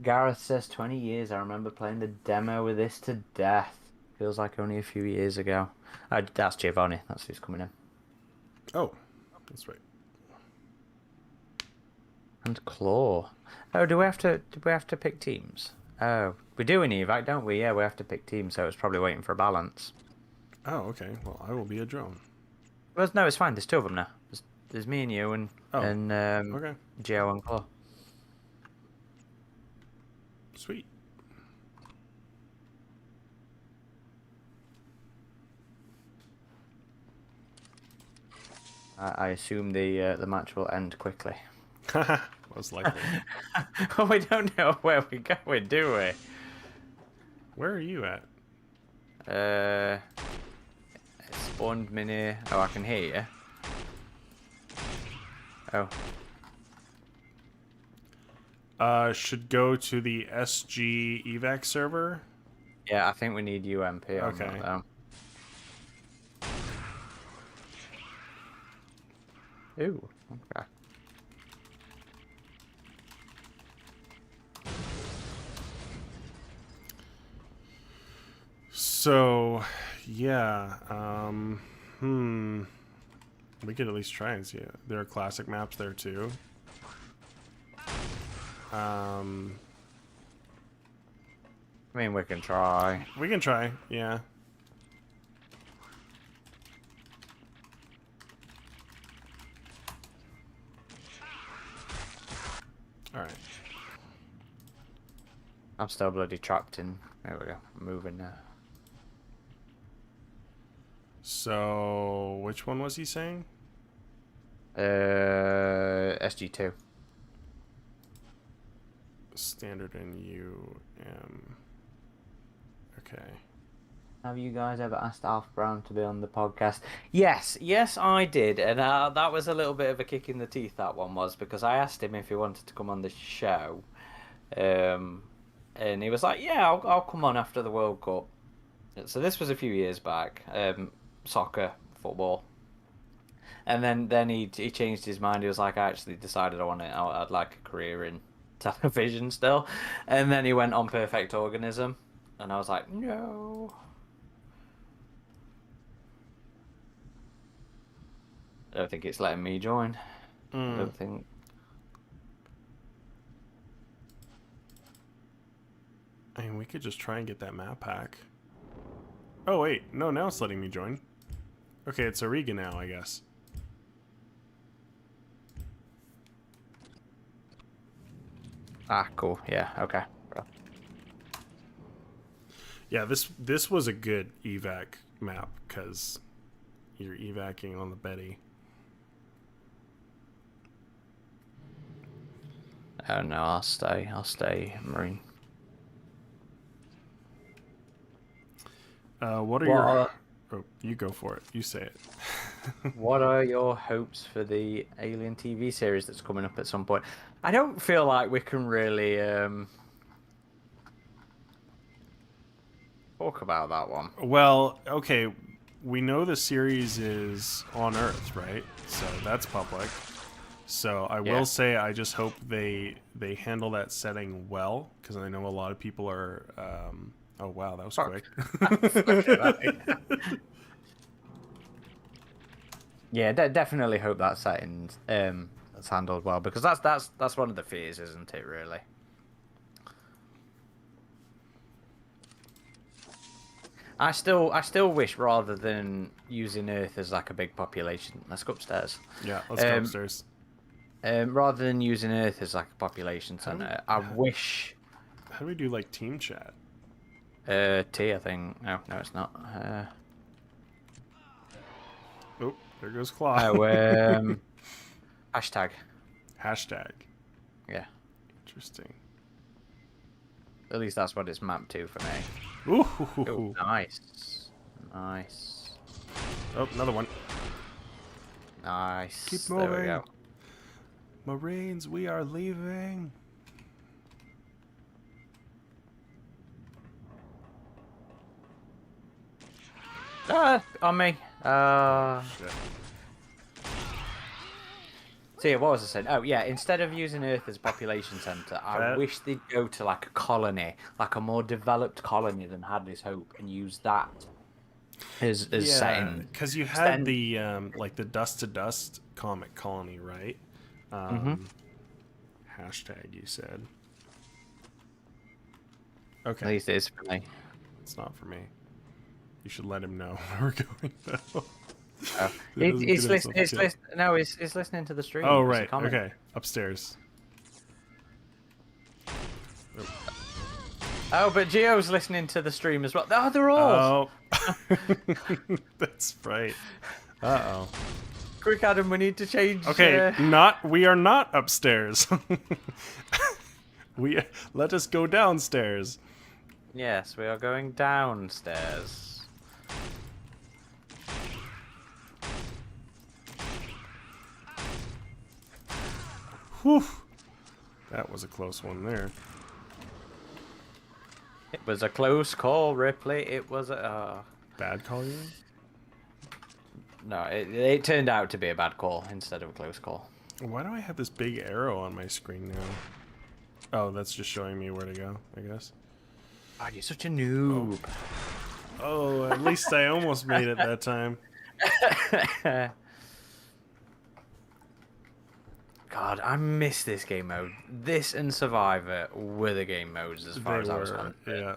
Gareth says 20 years. I remember playing the demo with this to death. Feels like only a few years ago. That's Giovanni. That's who's coming in. Oh, that's right. And Claw. Oh, do we have to pick teams? Oh, we do in Evac, don't we? Yeah, we have to pick teams, so it's probably waiting for a balance. Oh, okay. Well, I will be a drone. Well, no, it's fine. There's two of them now. There's me and you and Oh, okay. Gio and Claw. Sweet. I assume the match will end quickly. Most likely. Well, we don't know where we're going, do we? Where are you at? It spawned me near. Oh, I can hear you. Oh. Should go to the SG Evac server. Yeah, I think we need UMP on Okay. that, though. Ooh, okay. So, yeah. We could at least try and see it. There are classic maps there too. I mean, we can try. We can try, yeah. Alright. I'm still bloody trapped in. There we go. I'm moving now. So, which one was he saying? SG2. Standard and UM. Okay. Have you guys ever asked Alf Brown to be on the podcast? Yes, I did, and that was a little bit of a kick in the teeth. That one was because I asked him if he wanted to come on the show, and he was like, "Yeah, I'll come on after the World Cup." So this was a few years back, soccer, football, and then he changed his mind. He was like, "I actually decided I'd like a career in television still," and then he went on Perfect Organism, and I was like, "No." I don't think it's letting me join. I don't think. I mean, we could just try and get that map pack. Oh, wait. No, now it's letting me join. Okay, it's Ariga now, I guess. Ah, cool. Yeah, okay. Yeah, this was a good evac map, because you're evacing on the Betty. Oh no, I'll stay Marine. What are your... Oh, you go for it. You say it. What are your hopes for the Alien TV series that's coming up at some point? I don't feel like we can really talk about that one. Well, okay, we know the series is on Earth, right? So that's public. So I will say I just hope they handle that setting well, because I know a lot of people are... oh, wow, that was quick. Yeah, definitely hope that setting that's handled well, because that's one of the fears, isn't it? Really. I still wish, rather than using Earth as like a big population, let's go upstairs. Yeah, let's go upstairs. Rather than using Earth as like a population center, I wish. How do we do like team chat? T, I think. No, it's not. Oh, there goes Claw. Oh, hashtag. Hashtag. Yeah. Interesting. At least that's what it's mapped to for me. Ooh. Ooh, nice. Nice. Oh, another one. Nice. Keep moving. There we go. Marines, we are leaving. On me. Shit. So yeah, what was I saying? Oh yeah, instead of using Earth as a population center, I wish they'd go to like a colony, like a more developed colony than Hadley's Hope, and use that as Yeah, setting. because you had Then, the like the Dust to Dust comic colony, right? Hashtag you said. at Okay, least it is for me. it's not for me. You should let him know where we're going though. Oh. So he doesn't get himself killed. No, he's listening to the stream. Oh It's a right, comment. okay, upstairs. Oh, but Geo's listening to the stream as well. Oh, they're all. Oh, that's right. Uh oh. Quick, Adam, we need to change. Okay, we are not upstairs. Let us go downstairs. Yes, we are going downstairs. Whew. That was a close one there. It was a close call, Ripley. It was a. Bad call, you? No, it turned out to be a bad call instead of a close call. Why do I have this big arrow on my screen now? Oh, that's just showing me where to go, I guess. Oh, you're such a noob. Oh, at least I almost made it that time. God, I miss this game mode. This and Survivor were the game modes as far as I was concerned. Yeah.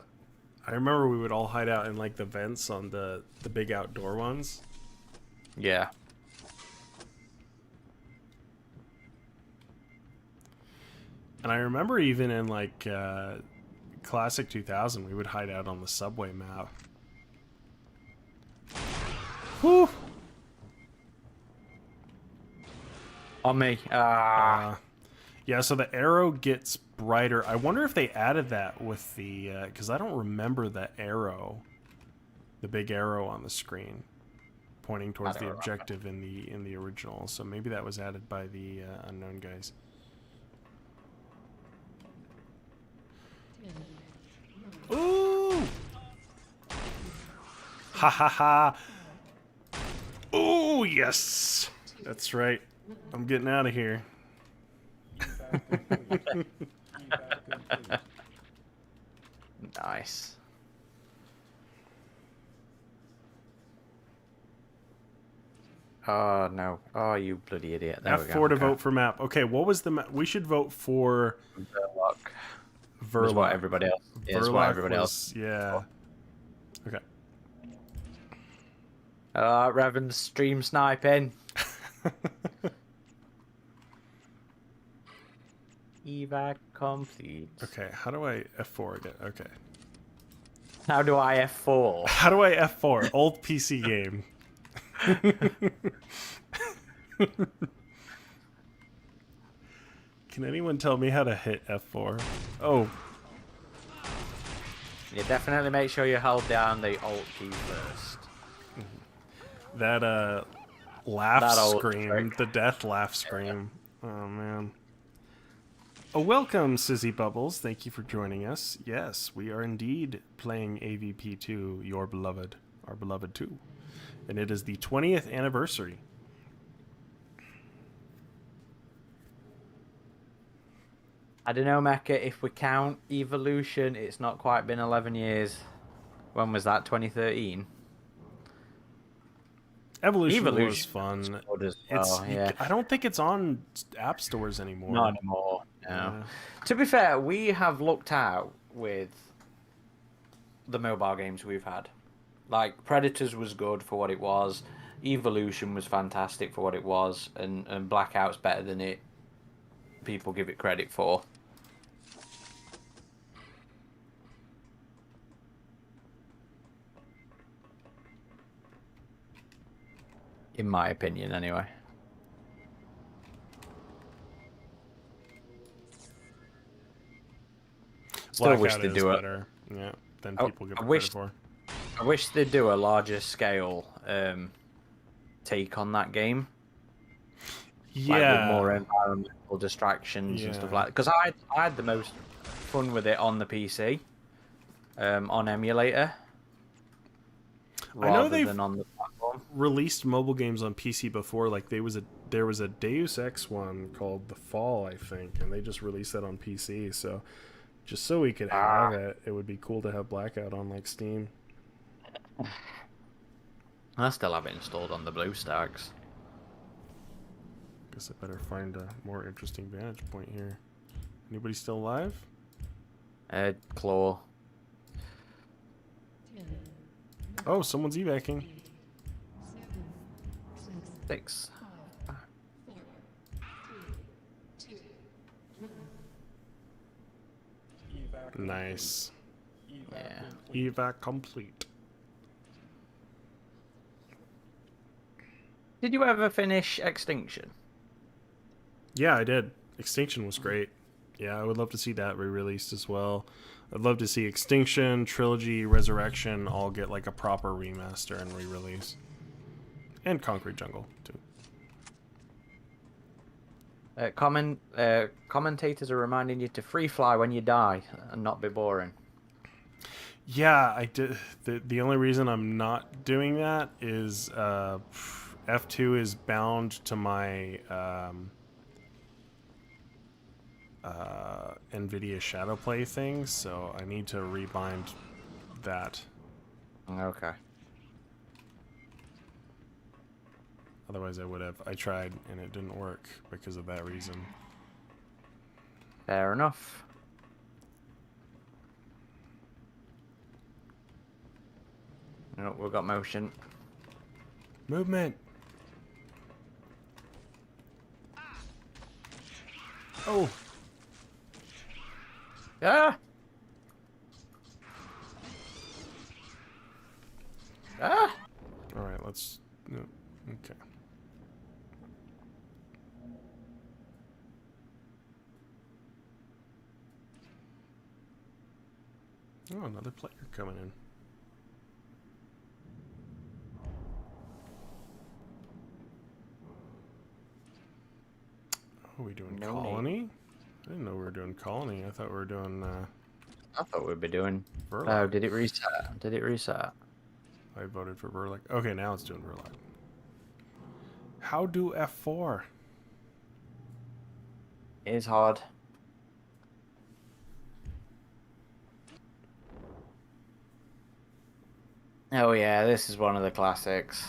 I remember we would all hide out in like the vents on the big outdoor ones. Yeah. And I remember even in like Classic 2000, we would hide out on the subway map. Whew. On me. Yeah, so the arrow gets brighter. I wonder if they added that with the... because I don't remember the arrow. The big arrow on the screen. Pointing towards the objective in the original. So maybe that was added by the unknown guys. Ooh! Ha ha ha! Ooh, yes! That's right. I'm getting out of here. Nice. Oh, no. Oh, you bloody idiot. There we go. F4 to vote for map. Okay, what was the map? We should vote for... Verloc. Verloc. Is what everybody else. Is what everybody else. Yeah. Okay. Revan's stream sniping. Evac complete. Okay, how do I F4 again? Okay. How do I F4? How do I F4? Old PC game. Can anyone tell me how to hit F4? Oh. You definitely make sure you hold down the Alt key first. That laugh That old scream, trick. the death laugh scream. Oh man. Oh, welcome, Sizzy Bubbles. Thank you for joining us. Yes, we are indeed playing AVP2, your beloved, our beloved 2. And it is the 20th anniversary. I don't know, Mecca, if we count Evolution, it's not quite been 11 years. When was that, 2013? Evolution was Evolution fun. as well, yeah. I don't think it's on app stores anymore. Not anymore, no. Yeah. To be fair, we have looked out with the mobile games we've had. Like, Predators was good for what it was. Evolution was fantastic for what it was. And Blackout's better than it people give it credit for. In my opinion, anyway. Still wish they'd do it. Better, yeah, than people give it wish, credit for. I wish they'd do a larger scale take on that game. Yeah, like with more environmental distractions and stuff like that. Because I had the most fun with it on the PC, on emulator. I know rather they've than on the platform. released mobile games on PC before. Like there was a Deus Ex one called The Fall, I think, and they just released that on PC. So just so we could have it, it would be cool to have Blackout on like Steam. I still have it installed on the BlueStacks. Guess I better find a more interesting vantage point here. Anybody still alive? Claw. Oh, someone's evacing. 6. Nice. Yeah. Evac complete. Did you ever finish Extinction? Yeah, I did. Extinction was great. Yeah, I would love to see that re-released as well. I'd love to see Extinction, Trilogy, Resurrection all get like a proper remaster and re-release. And Concrete Jungle, too. Commentators are reminding you to free fly when you die and not be boring. Yeah, I did. The only reason I'm not doing that is F2 is bound to my NVIDIA Shadowplay thing, so I need to rebind that. Okay. Otherwise, I would have. I tried and it didn't work because of that reason. Fair enough. No, we've got motion. Movement. Oh. Ah! Ah! All right. Let's. No, okay. Oh, another player coming in. Oh, are we doing No Colony? name. I didn't know we were doing Colony. I thought we were doing I thought we'd be doing. Verloc. Oh, did it reset? Did it reset? I voted for Verloc. Okay, now it's doing Verloc. How do F4? It is hard. Oh yeah, this is one of the classics.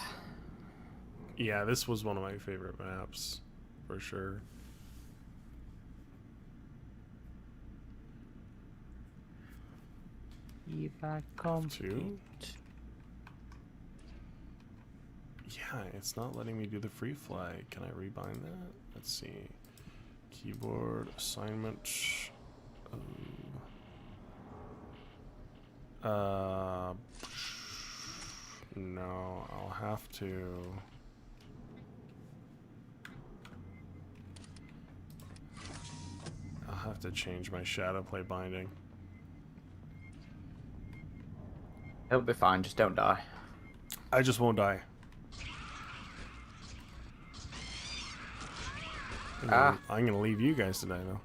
Yeah, this was one of my favorite maps, for sure. Evac complete. 2? Yeah, it's not letting me do the free fly. Can I rebind that? Let's see. Keyboard assignment. No, I'll have to. I'll have to change my Shadowplay binding. It'll be fine, just don't die. I just won't die. I'm gonna leave you guys to die though.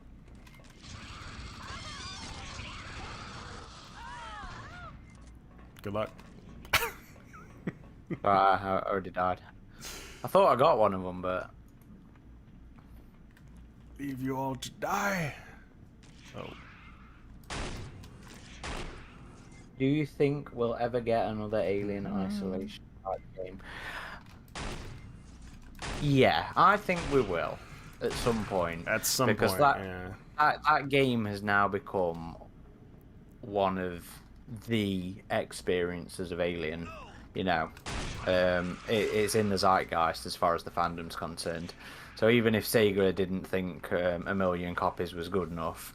Good luck. I already died. I thought I got one of them, but Leave you all to die. Oh. do you think we'll ever get another Alien Isolation type game? Yeah, I think we will at some point. At some because point, that game has now become one of the experiences of Alien. You know, it's in the zeitgeist as far as the fandom's concerned. So even if Sega didn't think 1 million copies was good enough,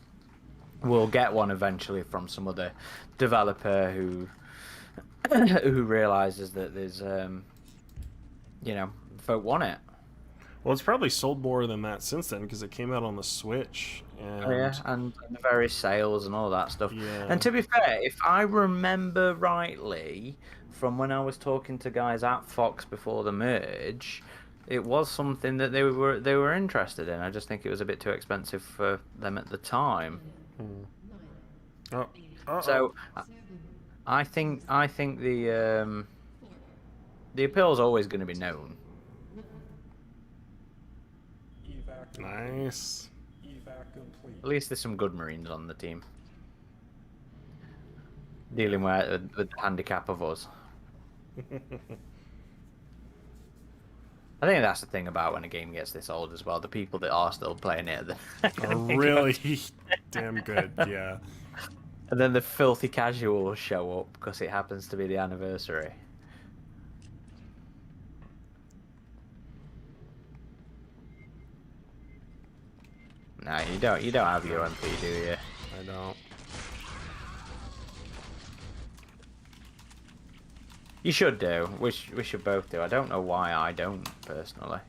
we'll get one eventually from some other developer who realizes that there's folk want it. Well, it's probably sold more than that since then because it came out on the Switch. And... Oh, yeah, and the various sales and all that stuff. Yeah. And to be fair, if I remember rightly, from when I was talking to guys at Fox before the merge, it was something that they were interested in. I just think it was a bit too expensive for them at the time. Oh. Uh-oh. So, I think the the appeal's always going to be known. Evac Nice. Evac complete. At least there's some good Marines on the team. Dealing with the handicap of us. I think that's the thing about when a game gets this old as well. The people that are still playing it Are really damn good, yeah. and then the filthy casuals show up because it happens to be the anniversary. No, you don't have your MP, do you? I don't. You should do. We should both do. I don't know why I don't, personally.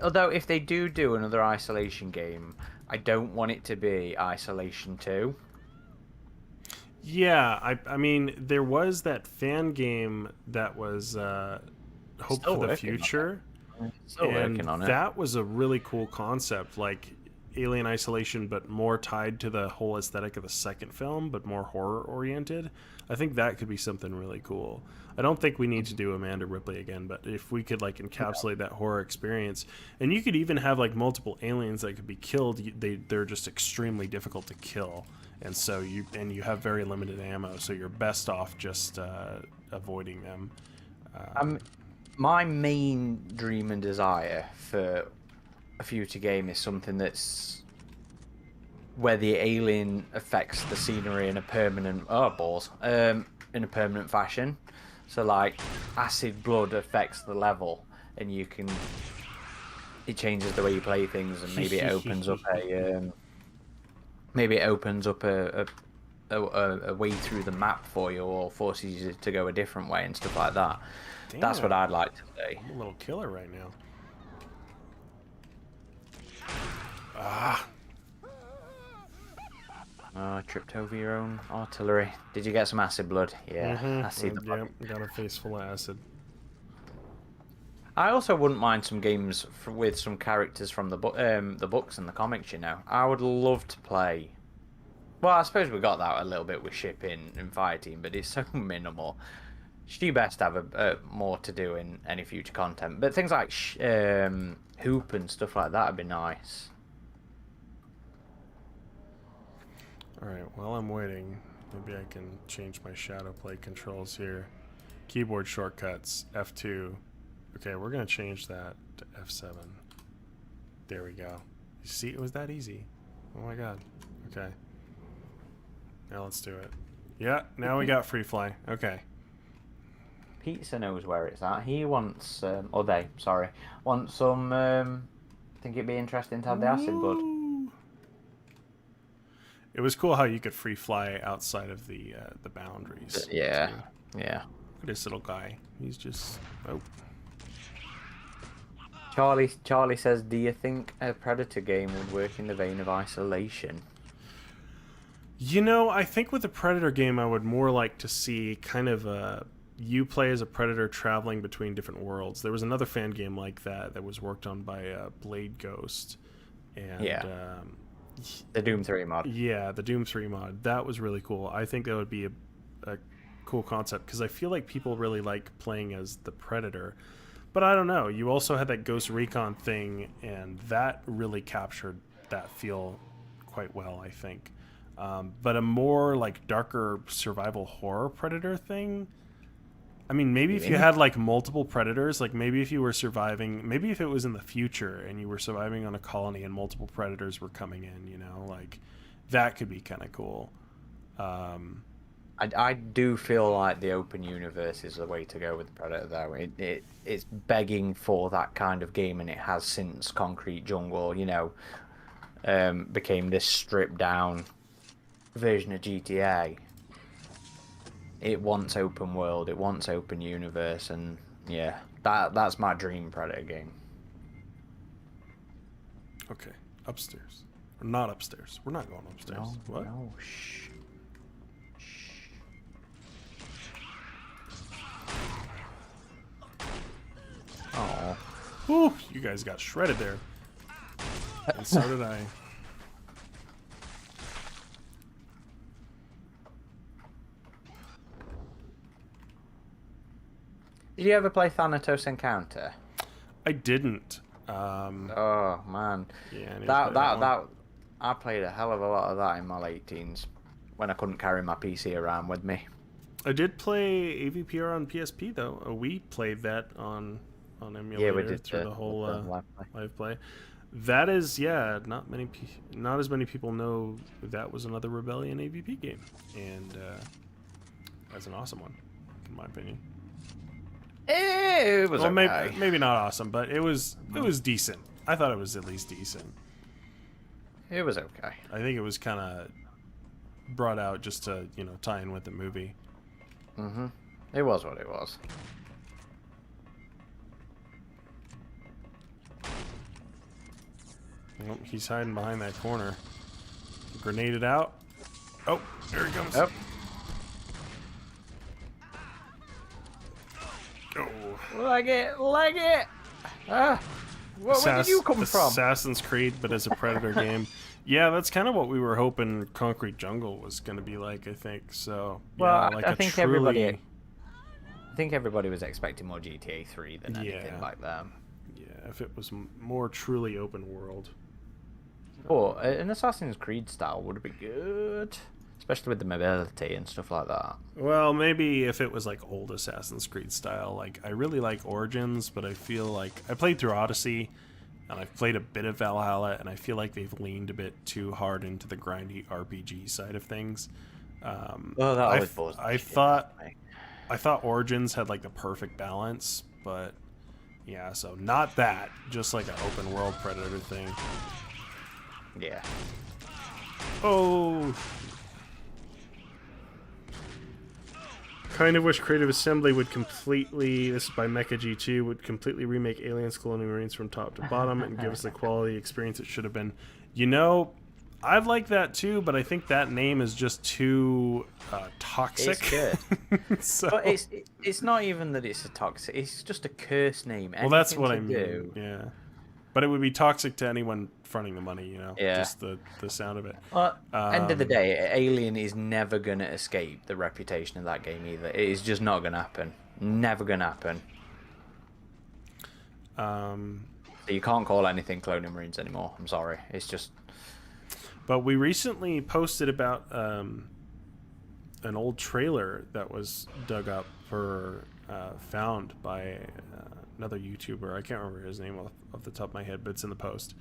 Although, if they do another Isolation game, I don't want it to be Isolation 2. Yeah, I mean, there was that fan game that was Hope Still for the working on Future. Still And working on it. that was a really cool concept, like Alien Isolation, but more tied to the whole aesthetic of the second film, but more horror oriented. I think that could be something really cool. I don't think we need to do Amanda Ripley again, but if we could like encapsulate that horror experience, and you could even have like multiple aliens that could be killed, they're just extremely difficult to kill, and so you have very limited ammo, so you're best off just avoiding them. My main dream and desire for a future game is something that's where the alien affects the scenery in a permanent in a permanent fashion. So like acid blood affects the level, and it changes the way you play things, and maybe it opens up a way through the map for you, or forces you to go a different way and stuff like that. Damn, That's what I'd like to see. I'm a little killer right now. Ah. Oh, tripped over your own artillery. Did you get some acid blood? Yeah, I see the blood. Yep, got a face full of acid. I also wouldn't mind some games with some characters from the books and the comics. You know, I would love to play. Well, I suppose we got that a little bit with shipping and Fireteam, but it's so minimal. She best have more to do in any future content, but things like Hoop and stuff like that would be nice. Alright, while I'm waiting, maybe I can change my shadow play controls here. Keyboard shortcuts, F2. Okay, we're going to change that to F7. There we go. You see, it was that easy. Oh my god. Okay. Now let's do it. Yeah, now we got free fly. Okay. Pizza knows where it's at. He wants, or they, sorry, want some. Think it'd be interesting to have the acid blood. It was cool how you could free fly outside of the boundaries. Yeah, too. yeah. This little guy, he's just Charlie says, "Do you think a Predator game would work in the vein of Isolation?" You know, I think with a Predator game, I would more like to see kind of you play as a Predator traveling between different worlds. There was another fan game like that was worked on by Blade Ghost, and yeah. The Doom 3 mod. Yeah, the Doom 3 mod. That was really cool. I think that would be a cool concept, because I feel like people really like playing as the Predator. But I don't know. You also had that Ghost Recon thing, and that really captured that feel quite well, I think. But a more like darker survival horror Predator thing, I mean, maybe if you had like multiple predators, like maybe if you were surviving, maybe if it was in the future and you were surviving on a colony and multiple predators were coming in, you know, like that could be kind of cool. I do feel like the open universe is the way to go with Predator, though. It's begging for that kind of game, and it has since Concrete Jungle, you know, became this stripped down version of GTA. It wants open world, it wants open universe, and yeah, that's my dream Predator game. Okay, upstairs. Or not upstairs. We're not going upstairs. No, What? no, shh. Oh. Whew, you guys got shredded there. And so did I. Did you ever play Thanatos Encounter? I didn't. Oh man, Yeah, I need to that play that one. that I played a hell of a lot of that in my late teens when I couldn't carry my PC around with me. I did play AVPR on PSP though. We played that on Yeah, we emulator did through the whole the live play. live play. That is, yeah, not as many people know that was another Rebellion AVP game, and that's an awesome one, in my opinion. It was Well, okay. maybe not awesome, but it was decent. I thought it was at least decent. It was okay. I think it was kind of brought out just to tie in with the movie. Mhm. It was what it was. Oh, he's hiding behind that corner. Grenade it out. Oh, there he comes. Yep. Oh. Leg it. Ah, where did you come from? Assassin's Creed, but as a Predator game. Yeah, that's kind of what we were hoping Concrete Jungle was going to be like, I think. So, Well, yeah, like I think truly... I think everybody was expecting more GTA 3 than anything like that. Yeah, if it was more truly open world. But an Assassin's Creed style would be good, especially with the mobility and stuff like that. Well, maybe if it was like old Assassin's Creed style. Like, I really like Origins, but I feel like I played through Odyssey, and I've played a bit of Valhalla, and I feel like they've leaned a bit too hard into the grindy RPG side of things. Oh, that always bores I thought Origins had like the perfect balance, but yeah, so not that, just like an open world Predator thing. Yeah. Oh. Kind of wish Creative Assembly would completely, this is by Mecha G2, would completely remake Aliens Colonial Marines from top to bottom and give us the quality experience it should have been. I'd like that too, but I think that name is just too toxic. It's good. So, But it's not even that it's a toxic. It's just a curse name. well, that's Anything what to I mean. do. Yeah, but it would be toxic to anyone fronting the money. Yeah. Just the sound of it. Well, end of the day, Alien is never gonna escape the reputation of that game either. It is just not gonna happen. Never gonna happen. So you can't call anything Colonial Marines anymore. I'm sorry. It's just. But we recently posted about an old trailer that was dug up found by another YouTuber. I can't remember his name off the top of my head, but it's in the post.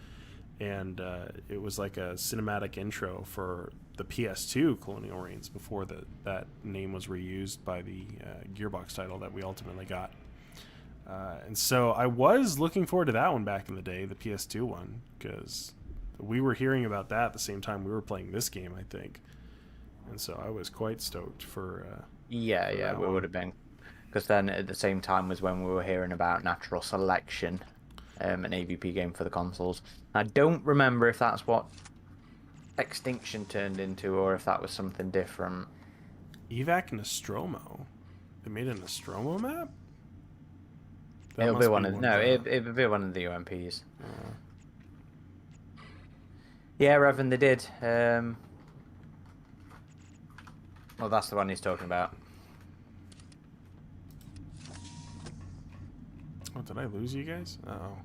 And it was like a cinematic intro for the PS2 Colonial Marines before that name was reused by the Gearbox title that we ultimately got. And so I was looking forward to that one back in the day, the PS2 one, because we were hearing about that at the same time we were playing this game, I think. And so I was quite stoked for Yeah, we would have been. Because then at the same time was when we were hearing about Natural Selection, an AVP game for the consoles. I don't remember if that's what Extinction turned into or if that was something different. Evac Nostromo. They made a Nostromo map? It'll be one of it'll be one of the UMPs. Yeah, Revan, they did. Well, that's the one he's talking about. Oh, did I lose you guys? Uh-oh.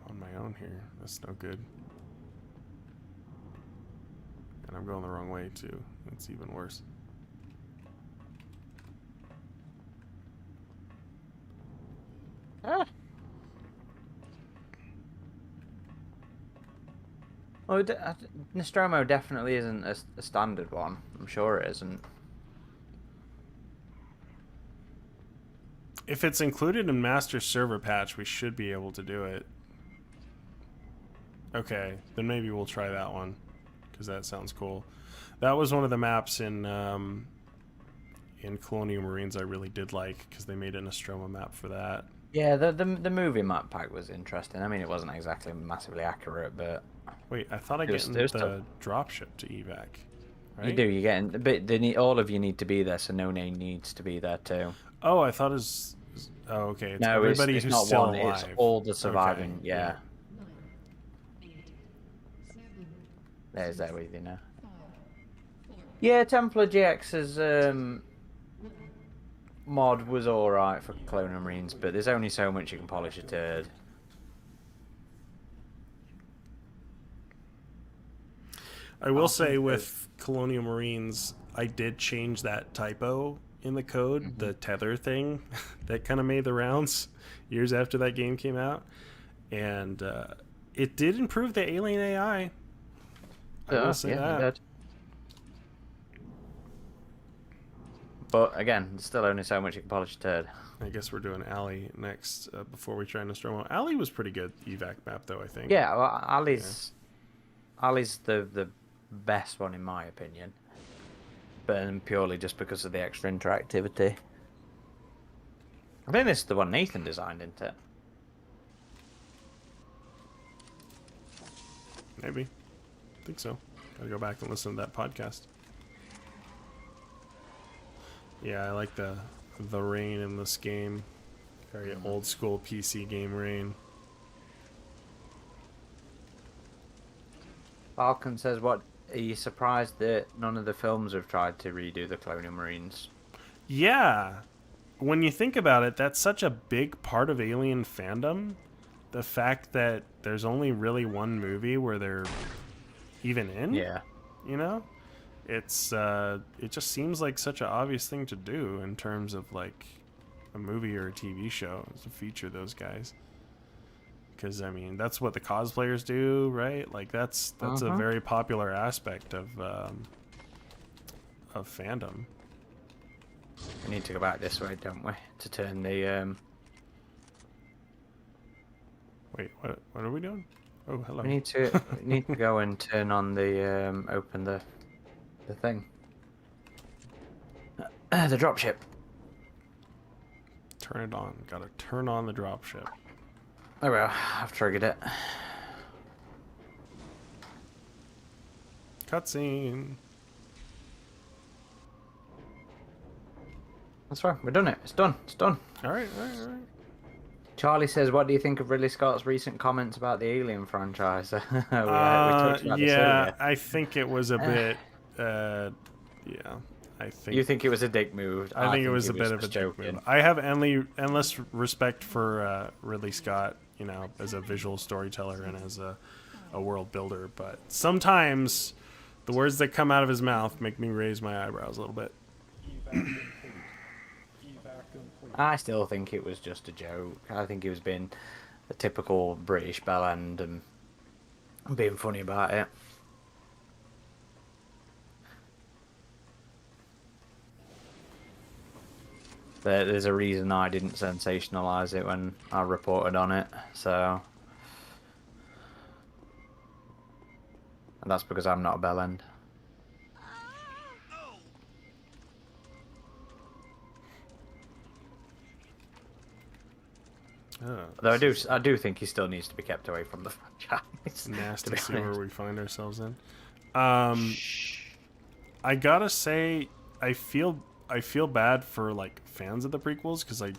On my own here. That's no good. And I'm going the wrong way, too. That's even worse. Ah. Well, Nostromo definitely isn't a standard one. I'm sure it isn't. If it's included in Master Server Patch, we should be able to do it. Okay, then maybe we'll try that one, because that sounds cool. That was one of the maps in Colonial Marines I really did like, because they made a Nostromo map for that. Yeah, the movie map pack was interesting. I mean, it wasn't exactly massively accurate, but... Wait, I thought I get the dropship to Evac. Right? You do, you get in, but all of you need to be there, so No Name needs to be there too. Oh, I thought oh, okay. It's no, everybody it's who's not still one. alive. It's all the surviving. Okay, yeah. There's that with you now. Yeah, Templar GX is mod was alright for Colonial Marines, but there's only so much you can polish a turd. I will say with Colonial Marines, I did change that typo in the code, the tether thing that kind of made the rounds years after that game came out. And it did improve the alien AI. I will say that. It did. But again, there's still only so much you can polish a turd. I guess we're doing Alley next before we try Nostromo. Alley was pretty good evac map though, I think. Yeah, well, Ali's the best one in my opinion, but purely just because of the extra interactivity. I think this is the one Nathan designed, isn't it? Maybe. I think so. Gotta go back and listen to that podcast. Yeah, I like the rain in this game. Very old school PC game rain. Falcon says, "What are you surprised that none of the films have tried to redo the Colonial Marines?" Yeah. When you think about it, that's such a big part of Alien fandom. The fact that there's only really one movie where they're even in. Yeah. You know? It's it just seems like such an obvious thing to do in terms of like a movie or a TV show is to feature those guys. Because I mean, that's what the cosplayers do, right? Like that's a very popular aspect of fandom. We need to go back this way, don't we? To turn the Wait, what are we doing? Oh, hello. We need to go and turn on the open the thing. The dropship. Turn it on. Gotta turn on the dropship. Oh well, I've triggered it. Cutscene. That's right, we've done it. It's done. It's done. All right. Charlie says, "What do you think of Ridley Scott's recent comments about the Alien franchise?" we talked about this earlier. I think it was a bit. Yeah, I think. You think it was a dick move? I think it was a bit of a dick move. I have endless respect for Ridley Scott, you know, as a visual storyteller and as a world builder, but sometimes the words that come out of his mouth make me raise my eyebrows a little bit. I still think it was just a joke. I think he was being a typical British bellend and being funny about it. There's a reason I didn't sensationalize it when I reported on it, so... And that's because I'm not a bellend. Though I do think he still needs to be kept away from the franchise. Nasty to see where we find ourselves in. I gotta say, I feel bad for like fans of the prequels because I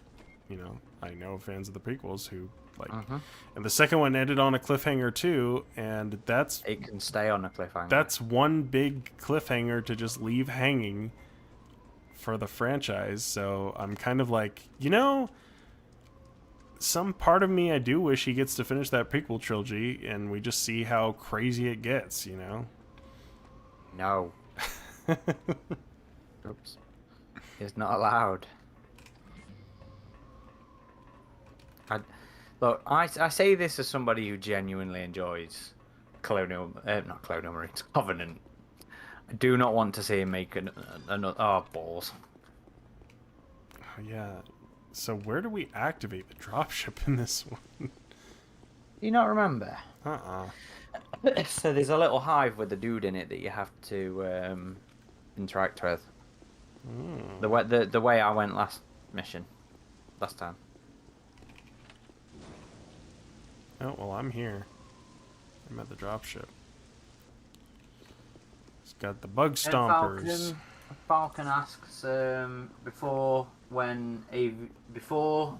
know fans of the prequels who like, and the second one ended on a cliffhanger too, and it can stay on a cliffhanger. That's one big cliffhanger to just leave hanging for the franchise. So I'm kind of like, some part of me, I do wish he gets to finish that prequel trilogy and we just see how crazy it gets, No. Oops. It's not allowed. Look, I say this as somebody who genuinely enjoys not Colonial Marines, Covenant. I do not want to see him make another balls. Yeah. So where do we activate the dropship in this one? Do you not remember? So there's a little hive with a dude in it that you have to interact with. The way I went last time. Oh well, I'm here. I'm at the dropship. It's got the bug stompers. Falcon asks before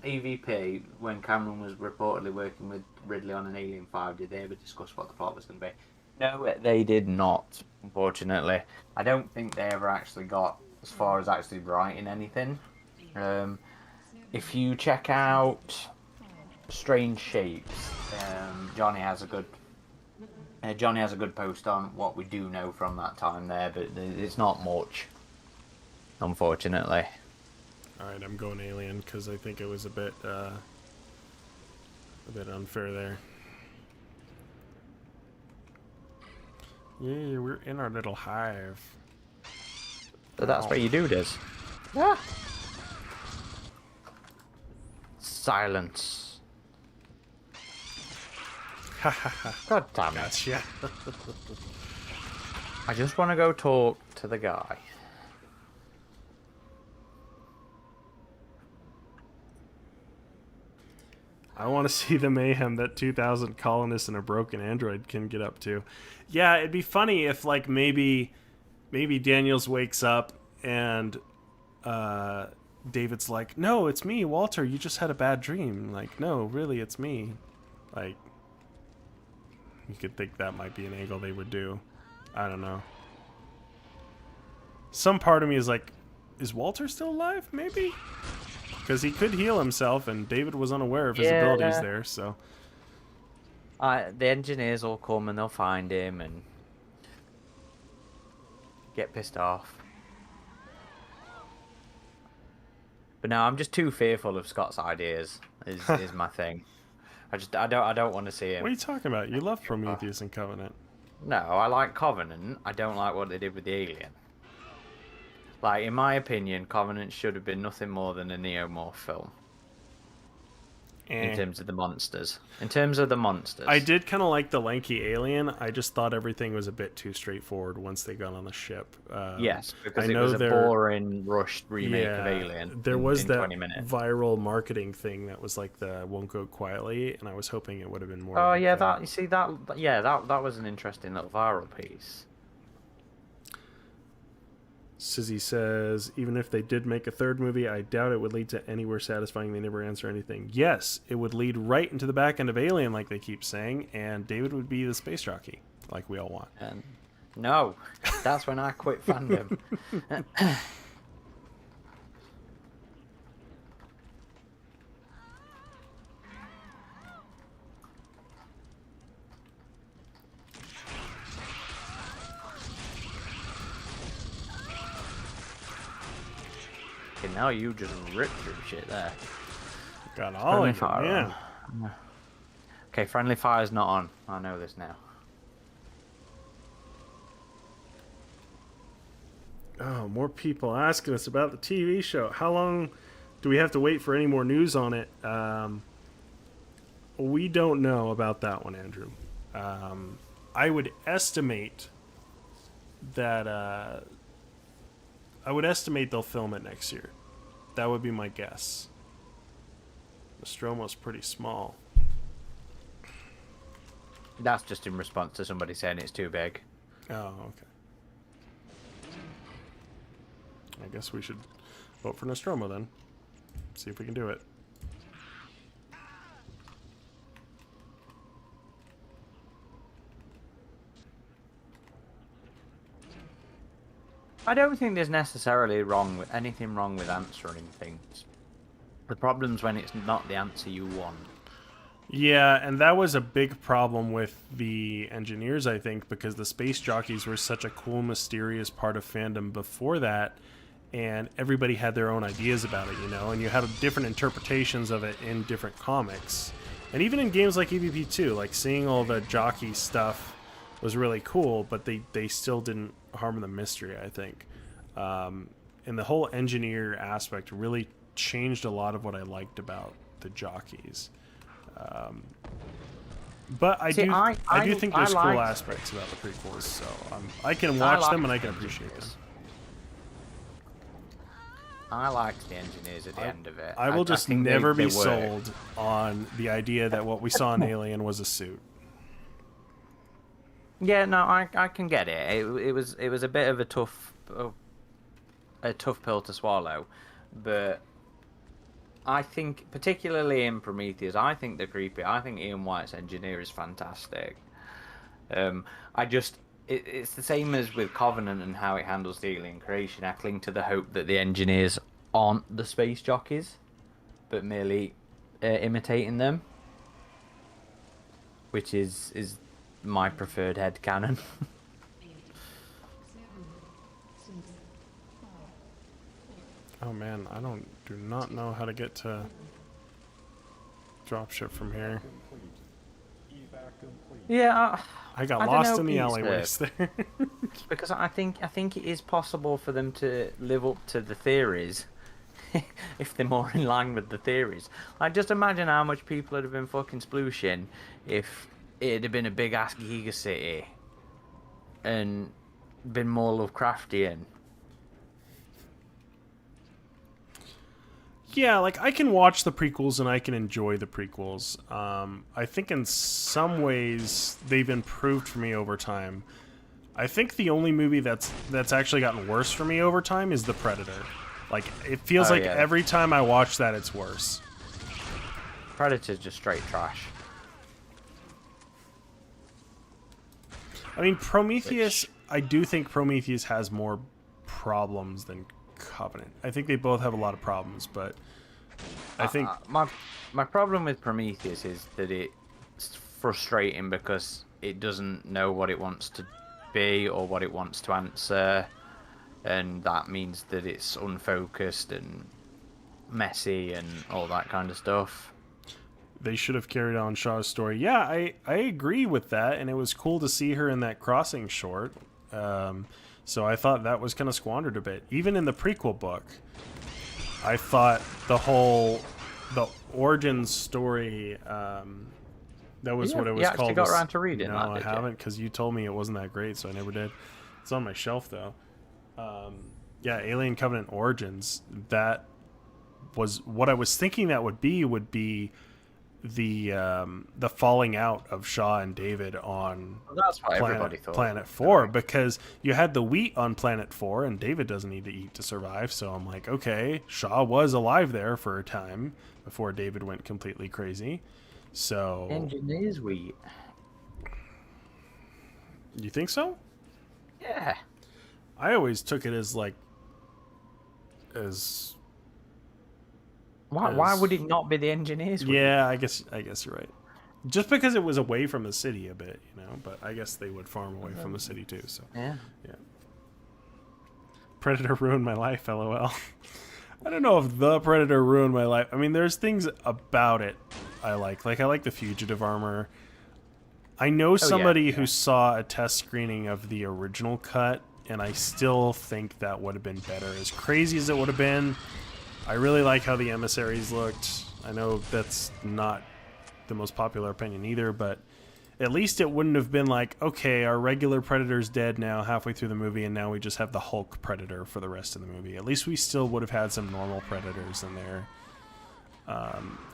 AVP, when Cameron was reportedly working with Ridley on an Alien 5, did they ever discuss what the plot was going to be? No, they did not, unfortunately. I don't think they ever actually got as far as actually writing anything. If you check out Strange Shapes, Johnny has a good post on what we do know from that time there, but it's not much, unfortunately. All right, I'm going Alien because I think it was a bit unfair there. Yeah, we're in our little hive. So that's what you do, this. Yeah. Silence. God damn it. Gotcha. I just want to go talk to the guy. I want to see the mayhem that 2,000 colonists and a broken android can get up to. Yeah, it'd be funny if, like, maybe Daniels wakes up and David's like, "No, it's me, Walter. You just had a bad dream." Like, "No, really, it's me." Like, you could think that might be an angle they would do. I don't know. Some part of me is like, is Walter still alive? Maybe? Because he could heal himself, and David was unaware of his abilities there, so... The engineers will come and they'll find him and get pissed off. But no, I'm just too fearful of Scott's ideas. Is my thing. I don't want to see him. What are you talking about? You love Prometheus and Covenant. No, I like Covenant. I don't like what they did with the alien. Like, in my opinion, Covenant should have been nothing more than a Neomorph film. In terms of the monsters. I did kind of like the lanky alien. I just thought everything was a bit too straightforward once they got on the ship. Yes, because it was a boring, rushed remake of Alien. There was that 20 minutes. viral marketing thing that was like the "Won't Go Quietly," and I was hoping it would have been more. Oh like yeah, that you see that was an interesting little viral piece. Sizzy says, even if they did make a third movie, I doubt it would lead to anywhere satisfying. They never answer anything. Yes, it would lead right into the back end of Alien, like they keep saying, and David would be the space jockey, like we all want. No, that's when I quit fandom. Okay, now you just ripped through shit there. Got all of it, yeah. Okay, friendly fire's not on. I know this now. Oh, more people asking us about the TV show. How long do we have to wait for any more news on it? We don't know about that one, Andrew. I would estimate that... I would estimate they'll film it next year. That would be my guess. Nostromo's pretty small. That's just in response to somebody saying it's too big. Oh, okay. I guess we should vote for Nostromo then. See if we can do it. I don't think there's necessarily anything wrong with answering things. The problem's when it's not the answer you want. Yeah, and that was a big problem with the engineers, I think, because the space jockeys were such a cool, mysterious part of fandom before that, and everybody had their own ideas about it, you know, and you had different interpretations of it in different comics. And even in games like EVP2, like seeing all the jockey stuff was really cool, but they still didn't harm the mystery, I think. And the whole engineer aspect really changed a lot of what I liked about the jockeys. But I do think there's cool aspects about the prequels, so I can watch them and I can appreciate them. I liked the engineers at the end of it. I will just never be sold on the idea that what we saw in Alien was a suit. Yeah, no, I can get it. It was a bit of a tough pill to swallow, but I think, particularly in Prometheus, I think they're creepy. I think Ian White's engineer is fantastic. It's the same as with Covenant and how it handles the alien creation. I cling to the hope that the engineers aren't the space jockeys, but merely imitating them, which is my preferred headcanon. Oh man, I do not know how to get to dropship from here. Complete. Evac complete. Yeah, I got I don't lost know, in the Peter. alleyways there. because I think it is possible for them to live up to the theories, if they're more in line with the theories. Like, just imagine how much people would have been fucking splooshing if it had been a big ass Giga City and been more Lovecraftian. Yeah, like I can watch the prequels and I can enjoy the prequels. I think in some ways they've improved for me over time. I think the only movie that's actually gotten worse for me over time is The Predator. Like it feels like yeah. every time I watch that it's worse. Predator's just straight trash. I mean, Prometheus, I do think Prometheus has more problems than Covenant. I think they both have a lot of problems, but I think my problem with Prometheus is that it's frustrating because it doesn't know what it wants to be or what it wants to answer, and that means that it's unfocused and messy and all that kind of stuff. they should have carried on Shaw's story. Yeah, I agree with that, and it was cool to see her in that crossing short. So I thought that was kind of squandered a bit. Even in the prequel book, I thought the origin story, that was what it was you actually called. got around to reading no, that, I did you? haven't, because you told me it wasn't that great, so I never did. It's on my shelf, though. Yeah, Alien Covenant Origins, that was what I was thinking that would be the falling out of Shaw and David on Well, that's what everybody thought. Planet 4, because you had the wheat on Planet 4 and David doesn't need to eat to survive. So I'm like, okay, Shaw was alive there for a time before David went completely crazy. So Engineers wheat. you think so? Yeah. I always took it as like as Why would it not be the engineers wheat? yeah, I guess you're right. Just because it was away from the city a bit, you know, but I guess they would farm away from the city too, so Yeah. yeah. Predator ruined my life, LOL. I don't know if the Predator ruined my life. I mean, there's things about it I like. Like, I like the fugitive armor. I know somebody who saw a test screening of the original cut, and I still think that would have been better. As crazy as it would have been, I really like how the emissaries looked. I know that's not the most popular opinion either, but at least it wouldn't have been like, okay, our regular Predator's dead now halfway through the movie, and now we just have the Hulk Predator for the rest of the movie. At least we still would have had some normal Predators in there.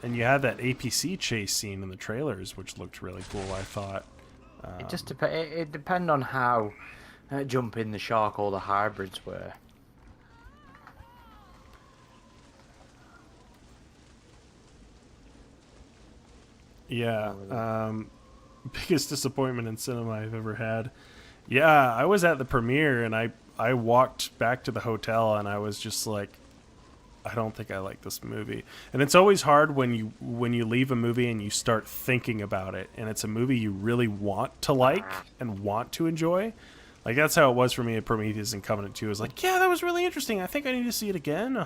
And you had that APC chase scene in the trailers, which looked really cool, I thought. It just it depend on how jumping the shark or the hybrids were. Yeah, biggest disappointment in cinema I've ever had. Yeah, I was at the premiere and I walked back to the hotel and I was just like, I don't think I like this movie. And it's always hard when you leave a movie and you start thinking about it and it's a movie you really want to like and want to enjoy. Like, that's how it was for me at Prometheus and Covenant 2. It was like, yeah, that was really interesting. I think I need to see it again.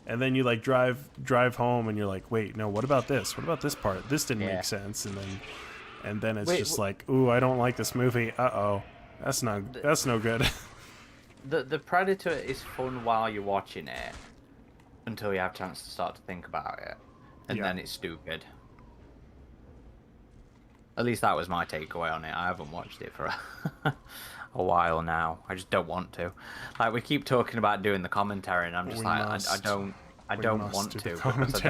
And then you like drive home and you're like, wait, no, what about this? What about this part? This didn't make sense. And then it's just like, ooh, I don't like this movie. Uh-oh. That's no good. The Predator is fun while you're watching it until you have a chance to start to think about it. And then it's stupid. At least that was my takeaway on it. I haven't watched it for a while now. I just don't want to. Like, we keep talking about doing the commentary, and I'm just I don't want to because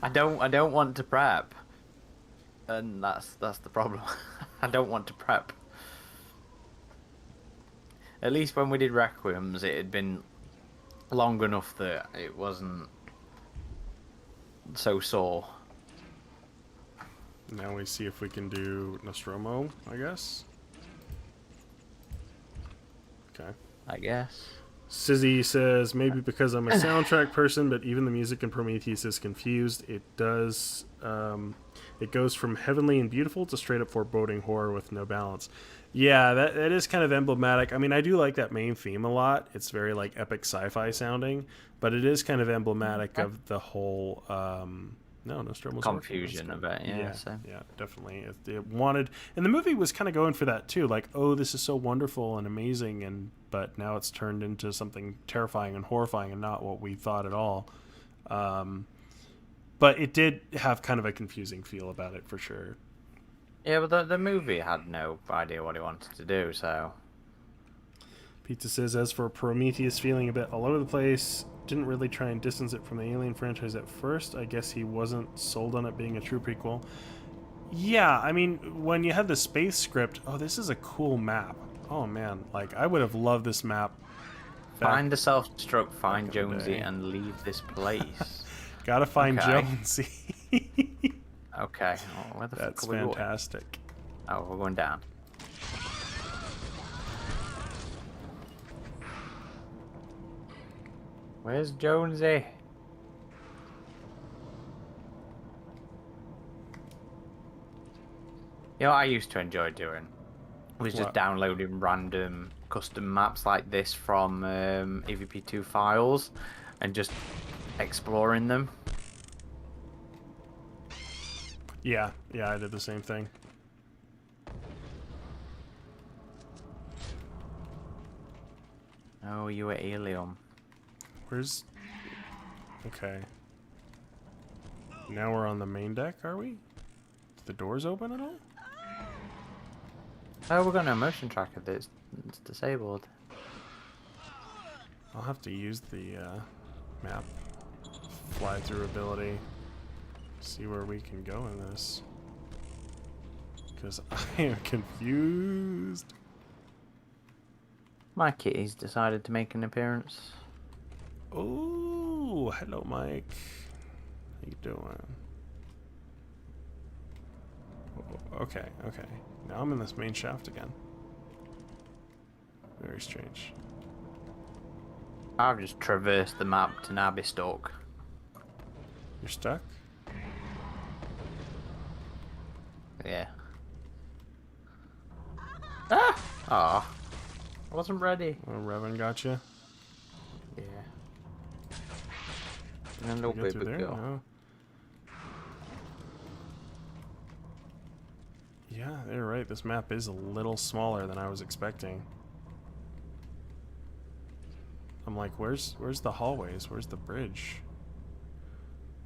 I don't want to prep, and that's the problem. I don't want to prep. At least when we did Requiems, it had been long enough that it wasn't so sore. Now we see if we can do Nostromo, I guess. Okay. I guess. Sizzy says, maybe because I'm a soundtrack person, but even the music in Prometheus is confused. It does. It goes from heavenly and beautiful to straight up foreboding horror with no balance. Yeah, that is kind of emblematic. I mean, I do like that main theme a lot. It's very like epic sci-fi sounding, but it is kind of emblematic of the whole. No, Nostromo's confusion of it. Yeah, so. Yeah, definitely. It wanted, and the movie was kind of going for that too. Like, oh, this is so wonderful and amazing, but now it's turned into something terrifying and horrifying, and not what we thought at all. But it did have kind of a confusing feel about it for sure. Yeah, but the movie had no idea what he wanted to do, so. Pizza says, as for Prometheus feeling a bit all over the place, didn't really try and distance it from the Alien franchise at first. I guess he wasn't sold on it being a true prequel. Yeah, I mean, when you had the space script, oh, this is a cool map. Oh, man, like, I would have loved this map. Find the self-destruct, find Jonesy, and leave this place. Gotta find Okay. Jonesy. Okay, well, where the That's fuck are we going? fantastic. Oh, we're going down. Where's Jonesy? You know what I used to enjoy doing? Was just What? downloading random custom maps like this from EVP2 files and just exploring them. Yeah, I did the same thing. Oh, you were alien. Where's... Okay. Now we're on the main deck, are we? Is the doors open at all? Oh, we're got no motion tracker that's disabled. I'll have to use the map fly-through ability. See where we can go in this. Because I am confused. My kitty's decided to make an appearance. Oh, hello, Mike. How you doing? Oh, okay. Now I'm in this main shaft again. Very strange. I've just traversed the map to Nabistock. You're stuck? Yeah. Ah! Oh, I wasn't ready. Oh, Revan got you? Yeah. And no baby girl. No. Yeah, they're right. This map is a little smaller than I was expecting. I'm like, where's the hallways? Where's the bridge?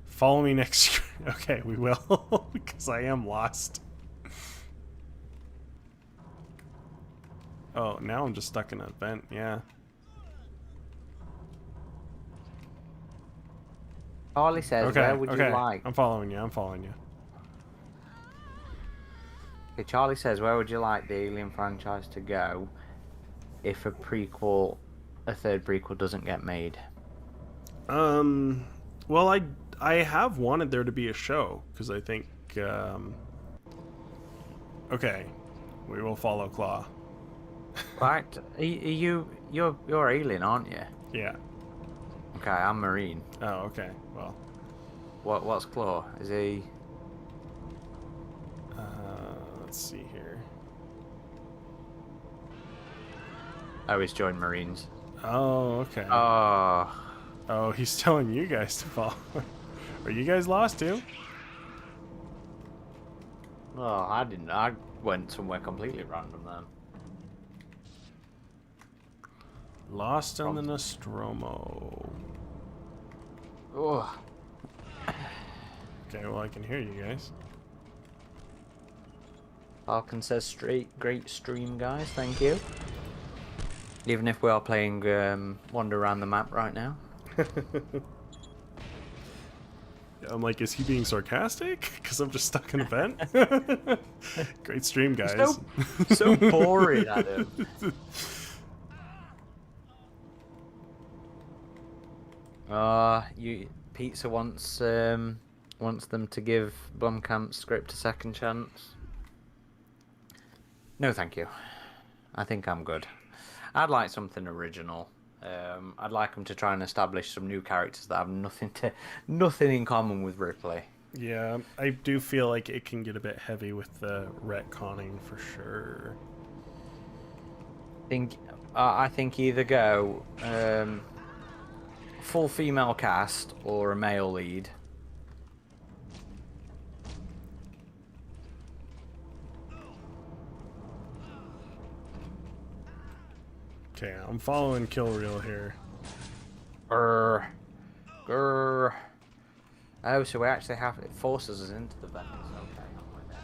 Follow me next. Okay, we will, because I am lost. Oh, now I'm just stuck in a vent. Yeah. Charlie says, Okay. where would okay. you like? I'm following you. I'm following you. Okay, Charlie says, where would you like the Alien franchise to go if a third prequel doesn't get made? Well, I have wanted there to be a show because I think. Okay, we will follow Claw. Right? You're Alien, aren't you? Yeah. Okay, I'm Marine. Oh, okay. Well. What's Claw? Is he? Let's see here. Oh, he's joined Marines. Oh, okay. Oh, he's telling you guys to follow. Are you guys lost too? Oh, I didn't. I went somewhere completely random then. Lost on the Nostromo. Oh. Okay, well I can hear you guys. Falcon says great stream, guys. Thank you. Even if we are playing Wander Around the Map right now. I'm like, is he being sarcastic? Because I'm just stuck in a vent. Great stream, guys. So boring, Adam. Pizza wants them to give Blumkamp's script a second chance. No, thank you. I think I'm good. I'd like something original. I'd like them to try and establish some new characters that have nothing in common with Ripley. Yeah, I do feel like it can get a bit heavy with the retconning for sure. I think either go full female cast or a male lead. Okay, I'm following Kill Reel here. Grr. Grr. Oh, so we actually have... It forces us into the vents. Okay, I'm with it.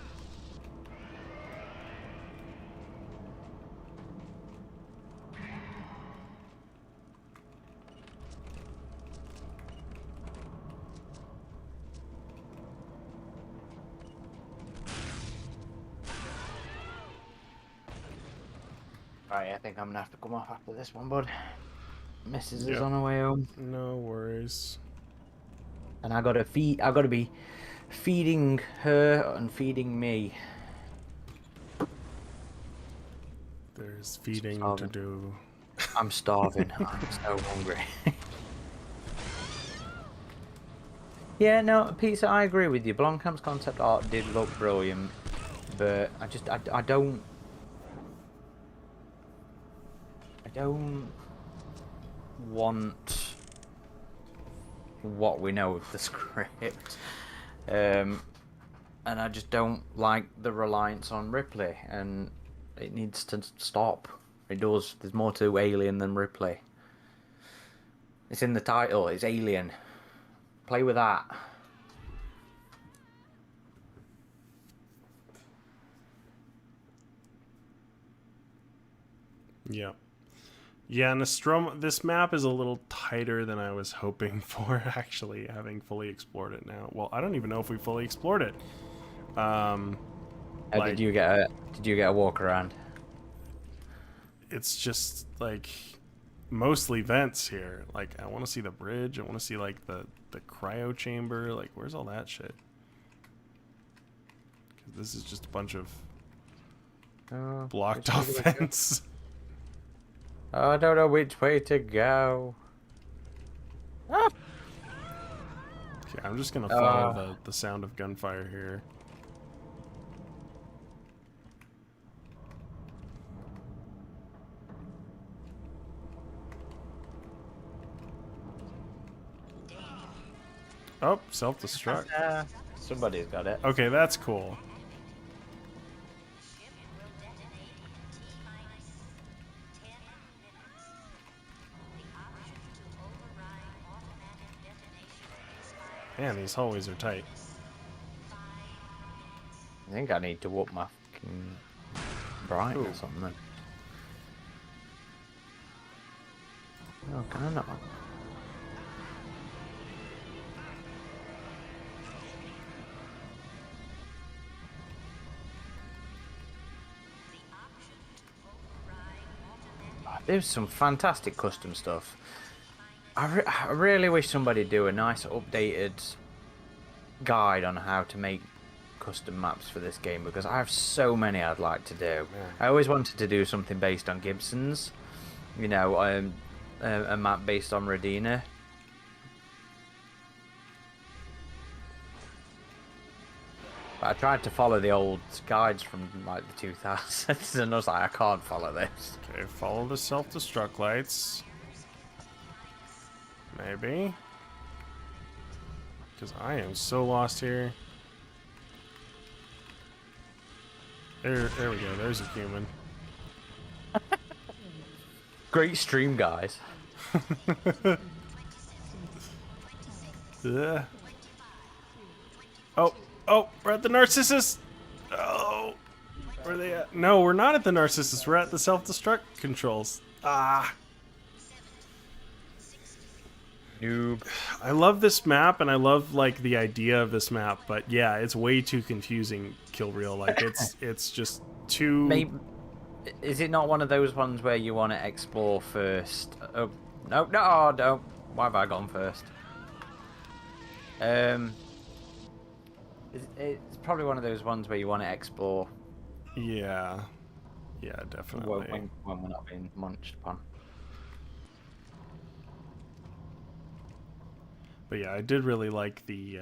Right, I think I'm gonna have to come off after this one, bud. Mrs. is on her way home. No worries. And I gotta be feeding her and feeding me. There's feeding to do. I'm starving. I'm so hungry. Yeah, no, Peter, I agree with you. Blomkamp's concept art did look brilliant, but I don't want what we know of the script, and I just don't like the reliance on Ripley, and it needs to stop. It does. There's more to Alien than Ripley. It's in the title. It's Alien. Play with that. Yeah. Yeah, Nostromo, this map is a little tighter than I was hoping for, actually, having fully explored it now. Well, I don't even know if we fully explored it. Did you get a walk around? It's just, like, mostly vents here. Like, I want to see the bridge. I want to see, like, the cryo chamber. Like, where's all that shit? 'Cause this is just a bunch of blocked off vents. I don't know which way to go. Ah! Okay, I'm just gonna follow the sound of gunfire here. Oh, self-destruct. Somebody's got it. Okay, that's cool. Man, these hallways are tight. I think I need to whoop my fucking brightness or something. Oh, can I not? There's some fantastic custom stuff. I really wish somebody'd do a nice updated guide on how to make custom maps for this game, because I have so many I'd like to do. I always wanted to do something based on Gibson's, you know, a map based on Radina. But I tried to follow the old guides from like the 2000s, and I was like, I can't follow this. Okay, follow the self-destruct lights. Maybe. Because I am so lost here. There we go. There's a human. Great stream, guys. Ugh. Oh, we're at the Narcissus. Oh, where are they at? No, we're not at the Narcissus. We're at the self-destruct controls. Ah. Noob. I love this map, and I love like the idea of this map, but yeah, it's way too confusing. Kill Reel, like it's just too. Maybe, is it not one of those ones where you want to explore first? Oh no, no! Why have I gone first? It's probably one of those ones where you want to explore. Yeah, definitely. When we're not being munched upon. But yeah, I did really like the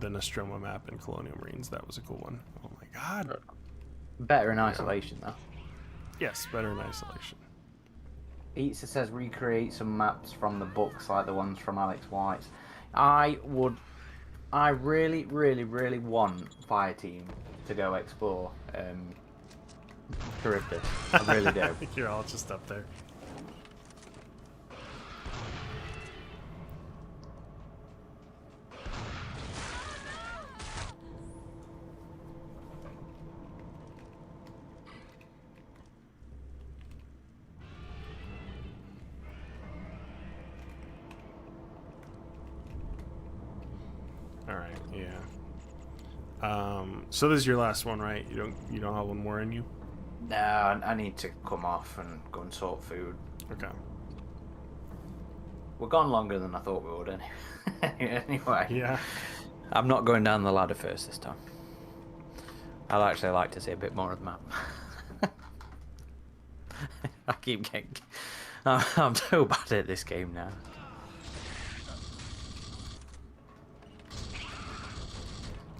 Nostromo map in Colonial Marines. That was a cool one. Oh my god. Better in isolation, though. Yes, better in isolation. Pizza says recreate some maps from the books like the ones from Alex White's. I really, really, really want Fireteam to go explore Charybdis. I really do. You're all just up there. All right, yeah. So this is your last one, right? You don't have one more in you? No, I need to come off and go and sort food. Okay. We're gone longer than I thought we would, anyway. Yeah. I'm not going down the ladder first this time. I'd actually like to see a bit more of the map. I keep getting... I'm so bad at this game now.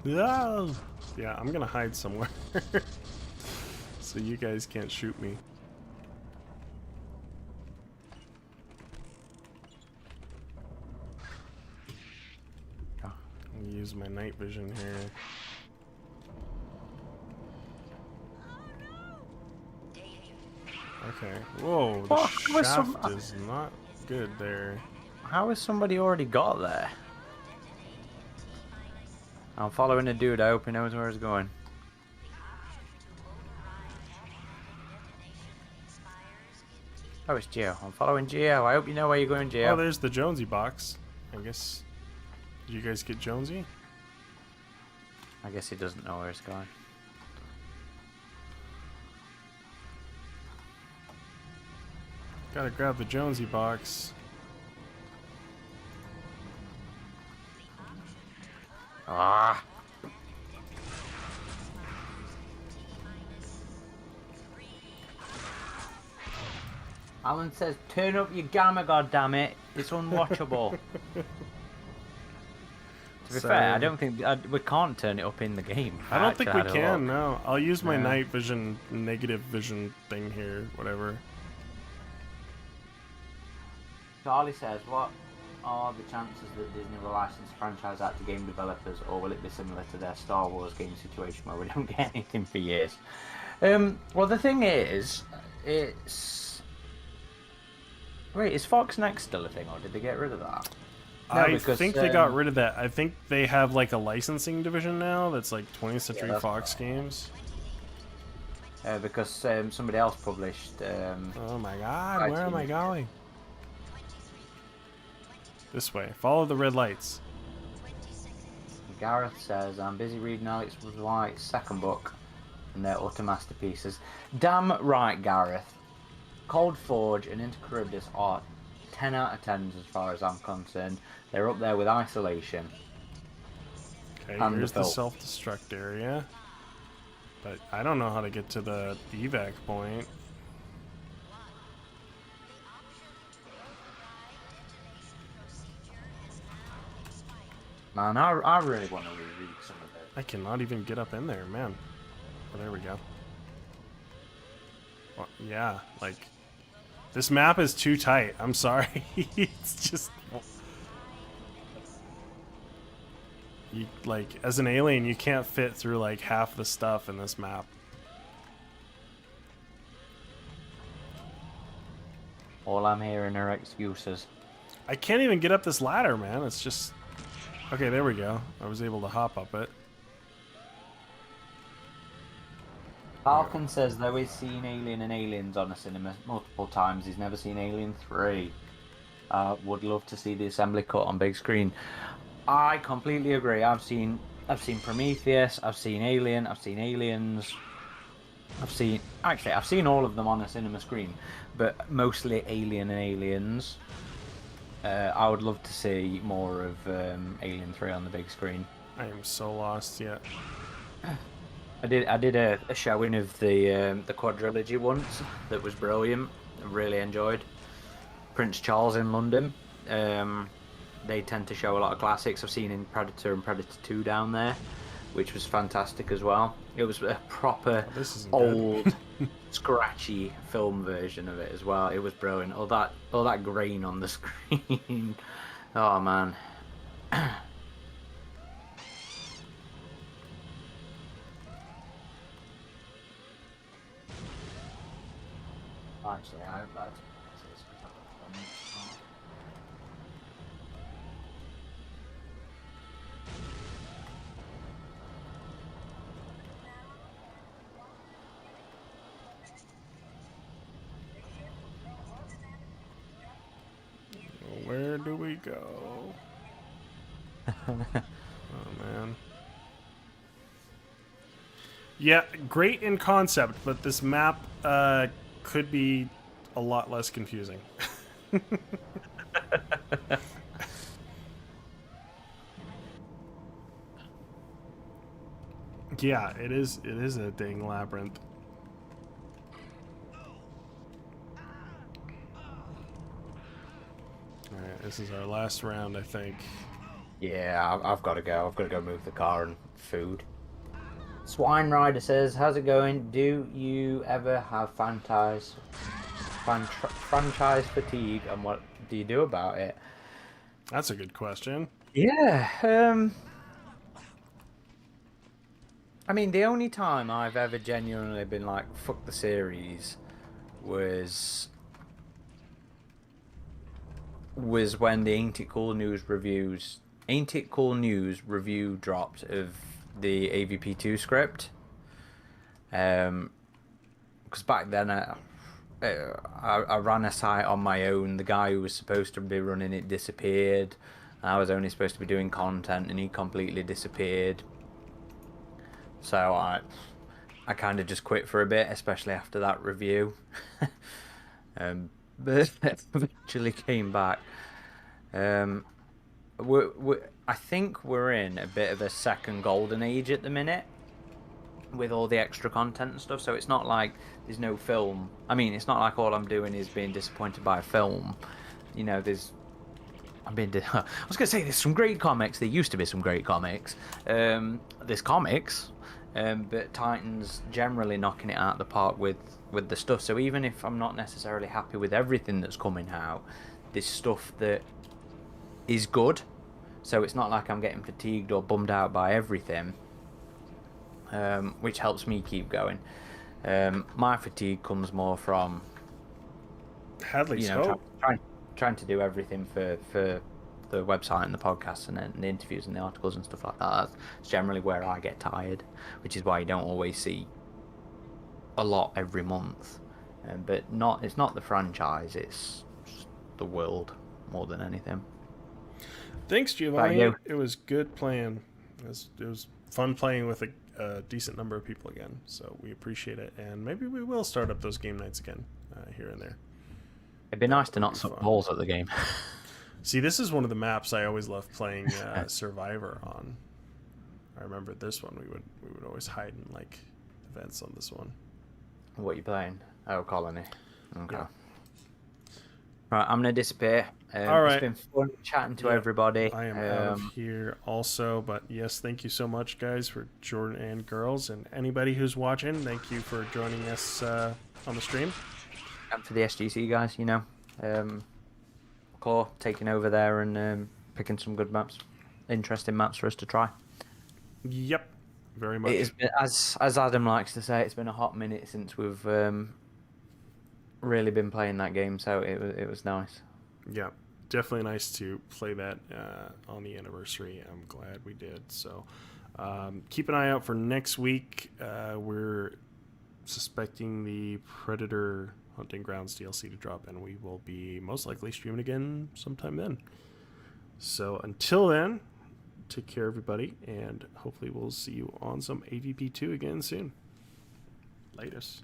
No. Yeah, I'm gonna hide somewhere. So you guys can't shoot me. I'm gonna use my night vision here. Okay. Whoa, the shaft is not good there. How has somebody already got there? I'm following a dude. I hope he knows where he's going. Oh, it's Geo. I'm following Geo. I hope you know where you're going, Geo. Oh, there's the Jonesy box. I guess. Did you guys get Jonesy? I guess he doesn't know where he's going. Gotta grab the Jonesy box. Ah! Alan says, turn up your gamma, goddammit. It's unwatchable. To be fair, I don't think... we can't turn it up in the game. I don't think we Actually, can, no. I'll use my Yeah. night vision, negative vision thing here, whatever. Charlie says, what are the chances that Disney will license the franchise out to game developers, or will it be similar to their Star Wars game situation where we don't get anything for years? Well, the thing is, it's... Wait, is Fox Next still a thing, or did they get rid of that? No, I because, think they got rid of that. I think they have like a licensing division now that's like 20th Century that's Fox games. Because somebody else published... Oh my god, where am I going? This way. Follow the red lights. Gareth says, I'm busy reading Alex White's second book, and they're utter masterpieces. Damn right, Gareth. Cold Forge and Into Charybdis are 10 out of 10s as far as I'm concerned. They're up there with Isolation. Okay, And here's the the Filth. self-destruct area. But I don't know how to get to the evac point. Man, I really want to reread some of it. I cannot even get up in there, man. Oh, there we go. Well, yeah, like... This map is too tight. I'm sorry. It's just... You, like, as an alien, you can't fit through, like, half the stuff in this map. All I'm hearing are excuses. I can't even get up this ladder, man. It's just... Okay, there we go. I was able to hop up it. Falcon says, though he's seen Alien and Aliens on a cinema multiple times, he's never seen Alien 3. Would love to see the assembly cut on big screen. I completely agree. I've seen Prometheus, I've seen Alien, I've seen Aliens. I've seen all of them on a cinema screen, but mostly Alien and Aliens. I would love to see more of Alien 3 on the big screen. I am so lost yet. I did a showing of the quadrilogy once that was brilliant. I really enjoyed. Prince Charles in London. they tend to show a lot of classics. I've seen in Predator and Predator 2 down there, which was fantastic as well. It was a proper Oh, this isn't old, good. scratchy film version of it as well. It was brilliant. All that grain on the screen. Oh man. Actually, I hope that. Where do we go? Oh man. Yeah, great in concept, but this map could be a lot less confusing. Yeah, it is. It is a dang labyrinth. All right, this is our last round, I think. Yeah, I've got to go. I've got to go move the car and food. Swine Rider says, "How's it going? Do you ever have franchise fatigue, and what do you do about it?" That's a good question. Yeah. I mean, the only time I've ever genuinely been like, "Fuck the series," was when the Ain't It Cool News review dropped of the AVP2 script. Because back then I ran a site on my own. The guy who was supposed to be running it disappeared. I was only supposed to be doing content, and he completely disappeared. So I kind of just quit for a bit, especially after that review. But eventually came back. I think we're in a bit of a second golden age at the minute with all the extra content and stuff. So it's not like there's no film. I mean, it's not like all I'm doing is being disappointed by a film. You know, I was going to say there's some great comics. There used to be some great comics. There's comics, but Titan's generally knocking it out of the park with the stuff. So even if I'm not necessarily happy with everything that's coming out, there's stuff that is good. So it's not like I'm getting fatigued or bummed out by everything, which helps me keep going. My fatigue comes more from Hadley's hope. trying to do everything for the website and the podcast and then the interviews and the articles and stuff like that. That's generally where I get tired, which is why you don't always see a lot every month. But it's not the franchise, it's just the world more than anything. Thanks, Giovanni. It was good playing. It was fun playing with a decent number of people again. So we appreciate it, and maybe we will start up those game nights again here and there. It'd be nice to not suck balls at the game. See, this is one of the maps I always loved playing Survivor on. I remember this one. We would always hide in like events on this one. What are you playing? Oh, Colony. Okay. Yeah. Right, I'm gonna disappear. All right. It's been fun chatting to everybody. I am out of here also, but yes, thank you so much, guys, for Jordan and girls, and anybody who's watching. Thank you for joining us on the stream. And for the SGC guys, you know, Gore taking over there and picking some good maps, interesting maps for us to try. Yep, very much. It has been, as Adam likes to say, it's been a hot minute since we've really been playing that game, so it was nice. Yeah, definitely nice to play that on the anniversary. I'm glad we did. So keep an eye out for next week. We're suspecting the Predator Hunting Grounds DLC to drop, and we will be most likely streaming again sometime then. So until then, take care, everybody, and hopefully we'll see you on some AVP2 again soon. Latest.